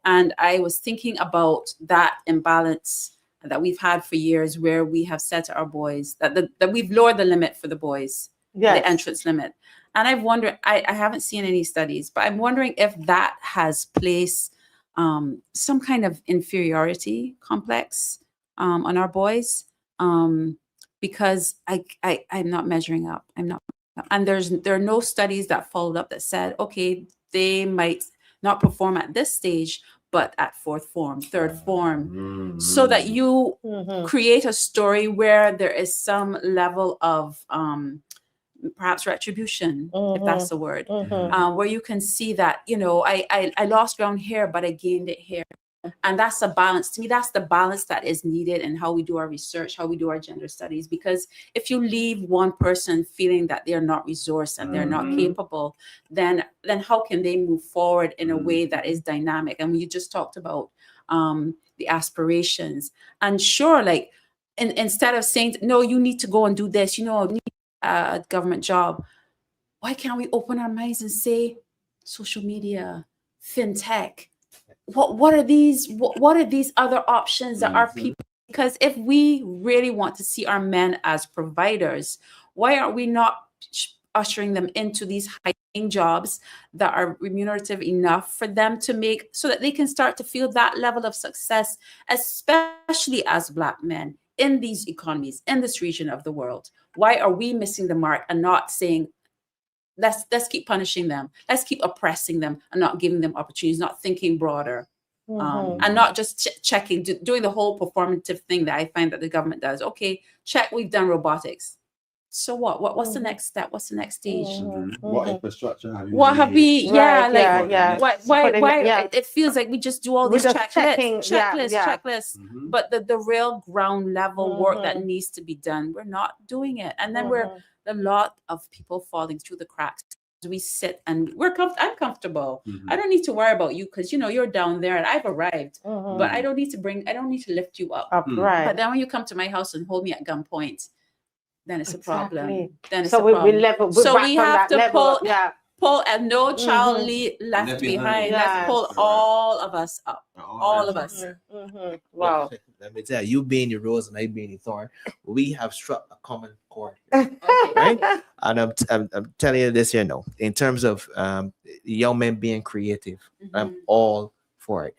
Speaker 15: And I was thinking about that imbalance that we've had for years, where we have said to our boys that we've lowered the limit for the boys, the entrance limit. And I've wondered, I haven't seen any studies, but I'm wondering if that has placed some kind of inferiority complex on our boys, because I'm not measuring up. And there are no studies that followed up that said, okay, they might not perform at this stage, but at fourth form, third form, so that you create a story where there is some level of perhaps retribution, if that's the word, where you can see that, I lost ground here, but I gained it here. And that's a balance. To me, that's the balance that is needed in how we do our research, how we do our gender studies. Because if you leave one person feeling that they're not resourced and they're not capable, then how can they move forward in a way that is dynamic? And you just talked about the aspirations. And sure, instead of saying, no, you need to go and do this, you need a government job, why can't we open our minds and say social media, fintech? What are these other options that our people? Because if we really want to see our men as providers, why are we not ushering them into these high-paying jobs that are remunerative enough for them to make, so that they can start to feel that level of success, especially as Black men in these economies, in this region of the world? Why are we missing the mark and not saying, let's keep punishing them, let's keep oppressing them and not giving them opportunities, not thinking broader? and not just checking, doing the whole performative thing that I find that the government does. Okay, check, we've done robotics. So what's the next step? What's the next stage?
Speaker 10: What infrastructure have you
Speaker 15: What have
Speaker 10: made?
Speaker 15: we? Yeah,
Speaker 2: Right,
Speaker 15: like why? It feels like we just do all
Speaker 2: We're
Speaker 15: these
Speaker 2: just checking,
Speaker 15: checklists. But the real ground level work that needs to be done, we're not doing it, and then we're a lot of people falling through the cracks. We sit and I'm comfortable. I don't need to worry about you because you're down there and I've arrived. But I don't need to lift you up.
Speaker 2: Right.
Speaker 15: But then when you come to my house and hold me at gunpoint, then it's a problem. Then it's
Speaker 2: So
Speaker 15: a
Speaker 2: we
Speaker 15: problem.
Speaker 2: level.
Speaker 15: So we have to pull and no child
Speaker 2: Mhm.
Speaker 15: left behind.
Speaker 2: Yes.
Speaker 15: Let's pull all of us up. All of us.
Speaker 2: Wow.
Speaker 16: Let me tell you, being the rose and I being the thorn, we have struck a common chord. Right? And I'm telling you this here now, in terms of young men being creative, I'm all for it.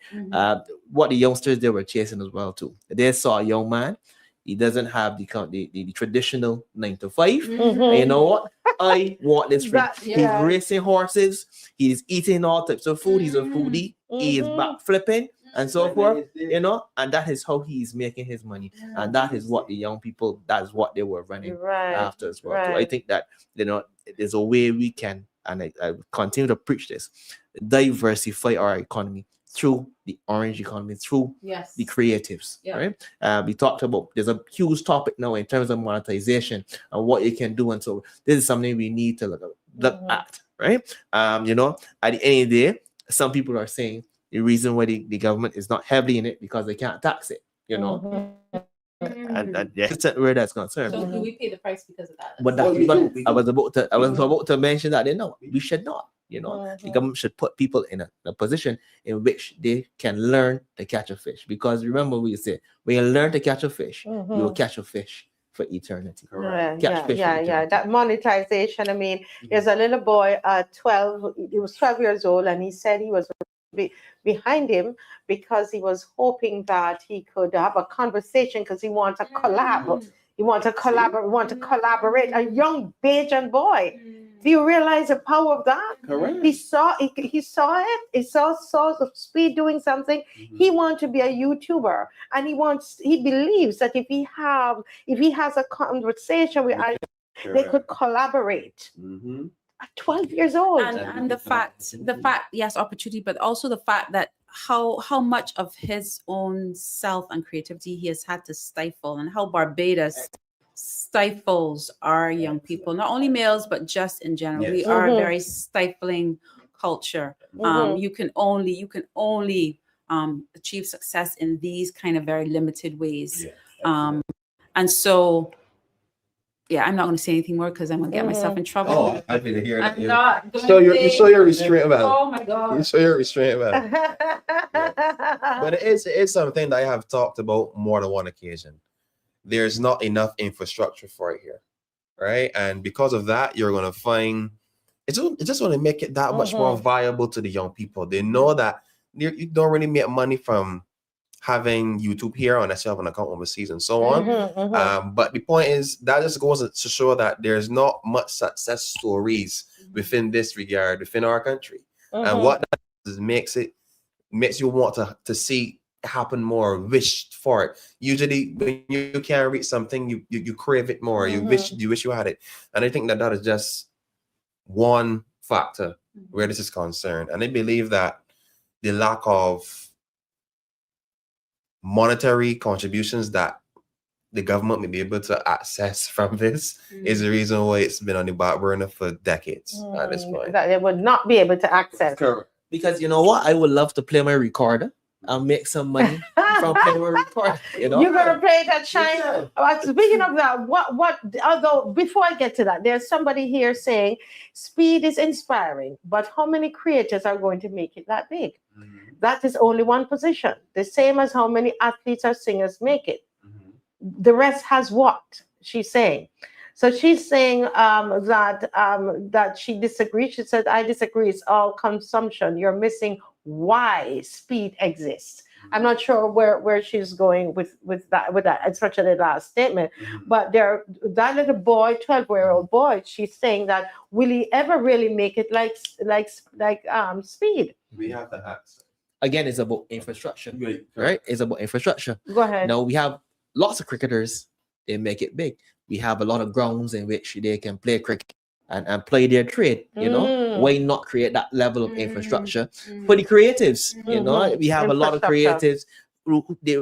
Speaker 16: What the youngsters they were chasing as well too. They saw a young man. He doesn't have the traditional 9 to 5. And you know what? I want this friend. He's racing horses. He's eating all types of food. He's a foodie. He is back flipping and so forth. And that is how he's making his money. And that is what the young people, that's what they were running after as well. So I think that there's a way we can, and I continue to preach this, diversify our economy through the orange economy, through the creatives, right? We talked about, there's a huge topic now in terms of monetization and what you can do. And so this is something we need to look at, right? At the end of the day, some people are saying the reason why the government is not heavily in it because they can't tax it, and that's where that's concerned.
Speaker 15: So do we pay the price because of that?
Speaker 16: But I was about to mention that we should not. The government should put people in a position in which they can learn to catch a fish. Because remember, we said when you learn to catch a fish, you will catch a fish for eternity.
Speaker 2: That monetization. I mean, there's a little boy, 12. He was 12 years old, and he said he was behind him because he was hoping that he could have a conversation because he wants to collab. He wants to collaborate. A young Bajan boy. Do you realize the power of that?
Speaker 10: Correct.
Speaker 2: He saw it. He saw Speed doing something. He wants to be a YouTuber, and he believes that if he has a conversation with they could collaborate. At 12 years old.
Speaker 15: And the fact, yes, opportunity, but also the fact that how much of his own self and creativity he has had to stifle, and how Barbados stifles our young people, not only males, but just in general. We are a very stifling culture. You can only achieve success in these kind of very limited ways. And so, I'm not going to say anything more because I'm going to get myself in trouble.
Speaker 10: Oh, I didn't hear that.
Speaker 15: I'm not going
Speaker 10: You show your restraint about it.
Speaker 15: Oh my God.
Speaker 10: You show your restraint about it. But it is something that I have talked about more than one occasion. There's not enough infrastructure for it here, right? And because of that, you're going to find it's just going to make it that much more viable to the young people. They know that you don't really make money from having YouTube here unless you have an account overseas and so on. But the point is that just goes to show that there's not much success stories within this regard within our country. And what that does makes you want to see happen more, wish for it. Usually when you can't reach something, you crave it more. You wish you had it. And I think that is just one factor where this is concerned. And I believe that the lack of monetary contributions that the government may be able to access from this is the reason why it's been on the back burner for decades at this point.
Speaker 2: That they would not be able to access.
Speaker 10: Correct.
Speaker 16: Because you know what? I would love to play my recorder and make some money from playing my recorder.
Speaker 2: You're gonna play that China. Speaking of that, although before I get to that, there's somebody here saying Speed is inspiring, but how many creators are going to make it that big? That is only one position, the same as how many athletes or singers make it. The rest has what? She's saying. So she's saying that she disagrees. She said, I disagree. It's all consumption. You're missing why Speed exists. I'm not sure where she's going with that, especially the last statement. But that little boy, 12-year-old boy, she's saying that will he ever really make it like Speed?
Speaker 10: We have to ask.
Speaker 16: again, it's about infrastructure, right? It's about infrastructure.
Speaker 2: Go ahead.
Speaker 16: Now we have lots of cricketers. They make it big. We have a lot of grounds in which they can play cricket and play their trade. You know, why not create that level of infrastructure for the creatives? You know, we have a lot of creatives who they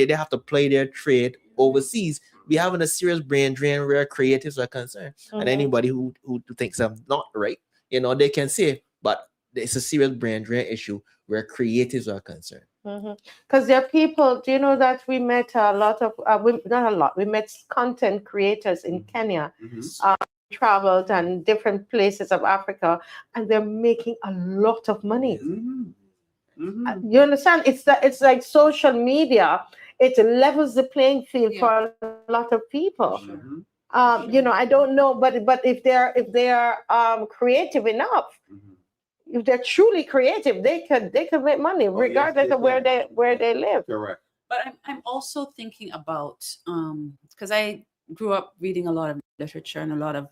Speaker 16: have to play their trade overseas. We having a serious brain drain where creatives are concerned, and anybody who thinks I'm not right, you know, they can say, but it's a serious brain drain issue where creatives are concerned.
Speaker 2: Because there are people, do you know that we met a lot of, not a lot, we met content creators in Kenya, traveled and different places of Africa, and they're making a lot of money. You understand? It's like social media. It levels the playing field for a lot of people. You know, I don't know, but if they're creative enough, if they're truly creative, they could make money regardless of where they live.
Speaker 10: Correct.
Speaker 15: But I'm also thinking about because I grew up reading a lot of literature and a lot of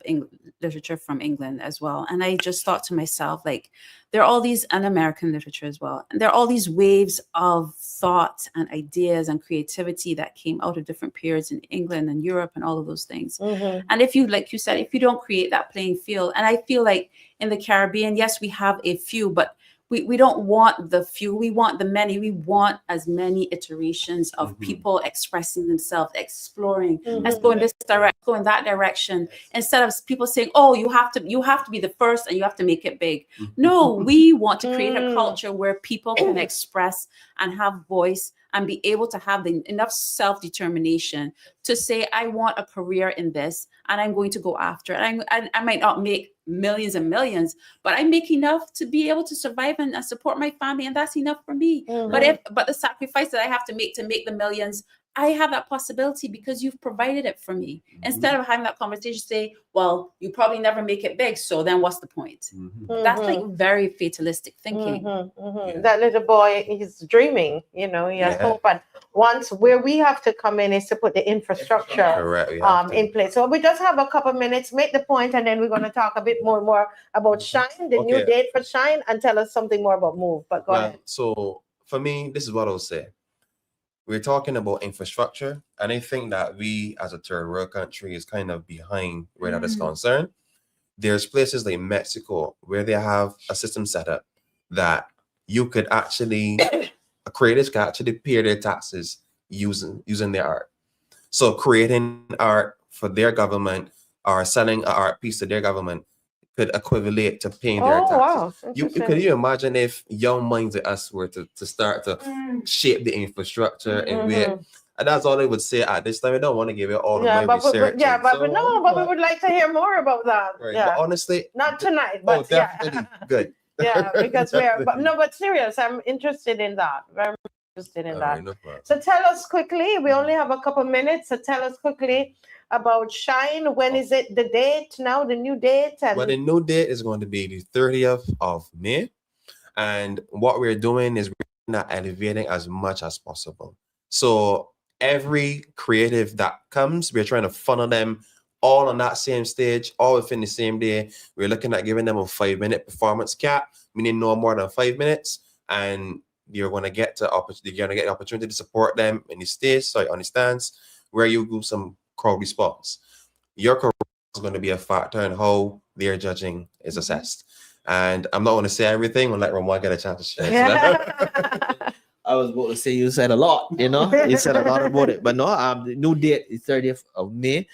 Speaker 15: literature from England as well, and I just thought to myself, like, there are all these, and American literature as well, and there are all these waves of thought and ideas and creativity that came out of different periods in England and Europe and all of those things. And if you, like you said, if you don't create that playing field, and I feel like in the Caribbean, yes, we have a few, but we don't want the few, we want the many. We want as many iterations of people expressing themselves, exploring, let's go in this direction, go in that direction, instead of people saying, oh, you have to be the first and you have to make it big. No, we want to create a culture where people can express and have voice and be able to have enough self-determination to say, I want a career in this and I'm going to go after it. I might not make millions and millions, but I make enough to be able to survive and support my family, and that's enough for me. But the sacrifice that I have to make the millions, I have that possibility because you've provided it for me. Instead of having that conversation, say, well, you probably never make it big, so then what's the point? That's like very fatalistic thinking.
Speaker 2: That little boy, he's dreaming, you know, he has hope. And once where we have to come in is to put the infrastructure in place. So we just have a couple minutes, make the point, and then we're going to talk a bit more about Shine, the new date for Shine, and tell us something more about Move. But go ahead.
Speaker 10: So for me, this is what I'll say. We're talking about infrastructure, and I think that we as a third world country is kind of behind where that is concerned. There's places like Mexico where they have a system set up that you could actually, creators can actually pay their taxes using their art. So creating art for their government or selling an art piece to their government could equivalent to paying their taxes.
Speaker 2: Wow.
Speaker 10: Could you imagine if young minds like us were to start to shape the infrastructure and that's all I would say at this time. I don't want to give it all of my research.
Speaker 2: But we would like to hear more about that.
Speaker 10: Right. But honestly,
Speaker 2: not tonight, but
Speaker 10: definitely good.
Speaker 2: Because but serious, I'm interested in that. Very interested in that. So tell us quickly, we only have a couple minutes, so tell us quickly about Shine. When is it, the date now, the new date?
Speaker 10: Well, the new date is going to be the 30th of May. And what we're doing is we're not elevating as much as possible. So every creative that comes, we're trying to funnel them all on that same stage, all within the same day. We're looking at giving them a 5-minute performance cap, meaning no more than 5 minutes. And you're going to get the opportunity to support them in the stage, on the stands, where you do some crowd response. Your career is going to be a factor in how their judging is assessed. And I'm not going to say everything. I'll let Ramon get a chance to share.
Speaker 16: I was about to say you said a lot, you know, you said a lot about it, but no, the new date is 30th of May.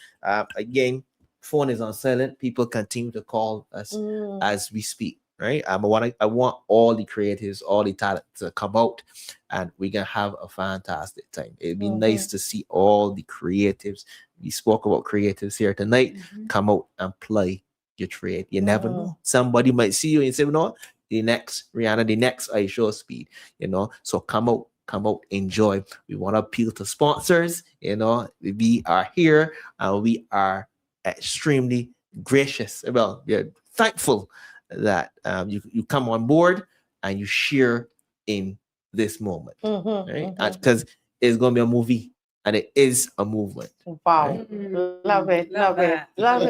Speaker 16: Again, phone is on silent. People continue to call us as we speak, right? I want all the creatives, all the talent to come out, and we're gonna have a fantastic time. It'd be nice to see all the creatives. We spoke about creatives here tonight. Come out and play your trade. You never know. Somebody might see you and say, no, the next Rihanna, the next I Show Speed, you know. So come out, enjoy. We want to appeal to sponsors, you know. We are here and we are extremely gracious. Well, we're thankful that you come on board and you share in this moment, right? Because it's gonna be a movie and it is a movement.
Speaker 2: Wow.
Speaker 16: Right?
Speaker 2: Love it. I love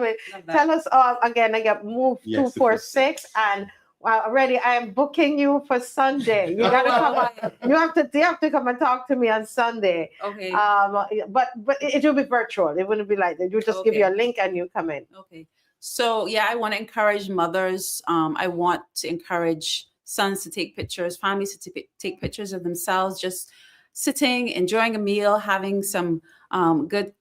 Speaker 2: it. Tell us all again, I got Move 246 and Well, already I am booking you for Sunday. You gotta come. You have to come and talk to me on Sunday.
Speaker 15: Okay.
Speaker 2: But it will be virtual. It wouldn't be like that. You just give you a link and you come in.
Speaker 15: Okay. So yeah, I want to encourage mothers. I want to encourage sons to take pictures, families to take pictures of themselves, just sitting, enjoying a meal, having some good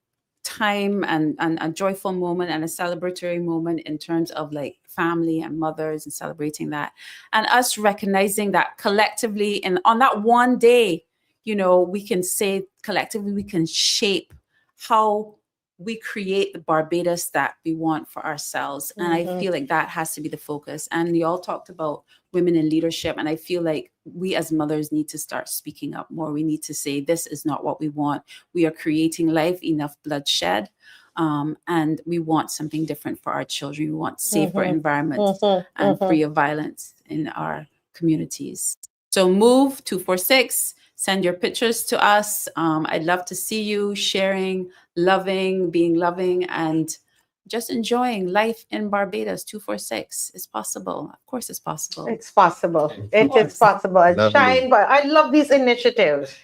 Speaker 15: time and a joyful moment and a celebratory moment in terms of like family and mothers and celebrating that, and us recognizing that collectively and on that one day, you know, we can say collectively we can shape how we create the Barbados that we want for ourselves. And I feel like that has to be the focus. And you all talked about women in leadership. And I feel like we as mothers need to start speaking up more. We need to say, this is not what we want. We are creating life, enough bloodshed. And we want something different for our children. We want safer environments and free of violence in our communities. So move 246. Send your pictures to us. I'd love to see you sharing, loving, being loving, and just enjoying life in Barbados. 246. It's possible. Of course it's possible.
Speaker 2: It's possible. It is possible. Shine, but I love these initiatives.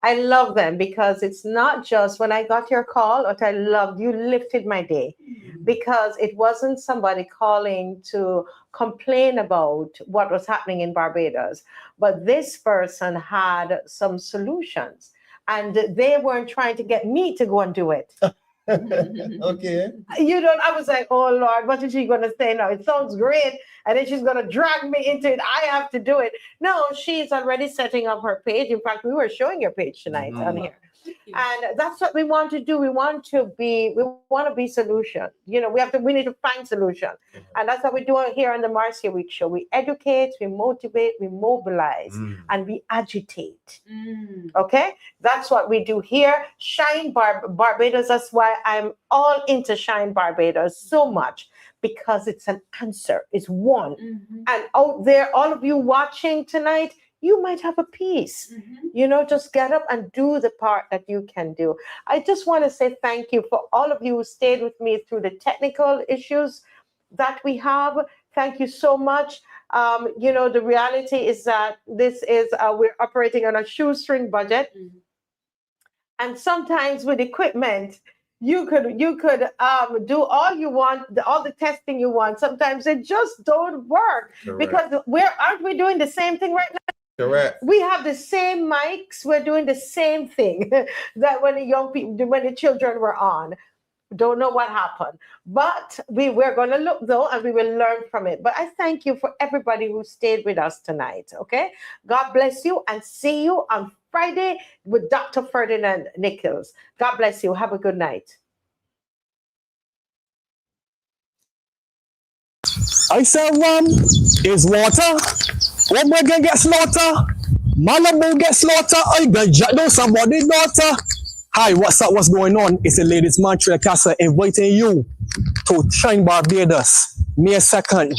Speaker 2: I love them because it's not just when I got your call, what I loved, you lifted my day because it wasn't somebody calling to complain about what was happening in Barbados, but this person had some solutions and they weren't trying to get me to go and do it.
Speaker 16: Okay.
Speaker 2: I was like, oh Lord, what is she going to say now? It sounds great. And then she's going to drag me into it. I have to do it. No, she's already setting up her page. In fact, we were showing your page tonight on here. And that's what we want to do. We want to be solution. We need to find solution. And that's what we do here on the Marcia Weekes Show. We educate, we motivate, we mobilize, and we agitate. Okay? That's what we do here. Shine Barbados. That's why I'm all into Shine Barbados so much. Because it's an answer. It's one. And out there, all of you watching tonight, you might have a piece. Just get up and do the part that you can do. I just want to say thank you for all of you who stayed with me through the technical issues that we have. Thank you so much. The reality is that we're operating on a shoestring budget. And sometimes with equipment, you could do all you want, all the testing you want. Sometimes it just don't work. Correct. Because aren't we doing the same thing right now?
Speaker 10: Correct.
Speaker 2: We have the same mics. We're doing the same thing that when the children were on. Don't know what happened, but we're going to look though, and we will learn from it. But I thank you for everybody who stayed with us tonight. Okay, God bless you, and see you on Friday with Dr. Ferdinand Nichols. God bless you. Have a good night.
Speaker 18: I said rum is water. One boy can get slaughter. Malibu get slaughter. I got jack down somebody's daughter. Hi, what's up? What's going on? It's the ladies Montreal Casa inviting you to Shine Barbados, May 2nd.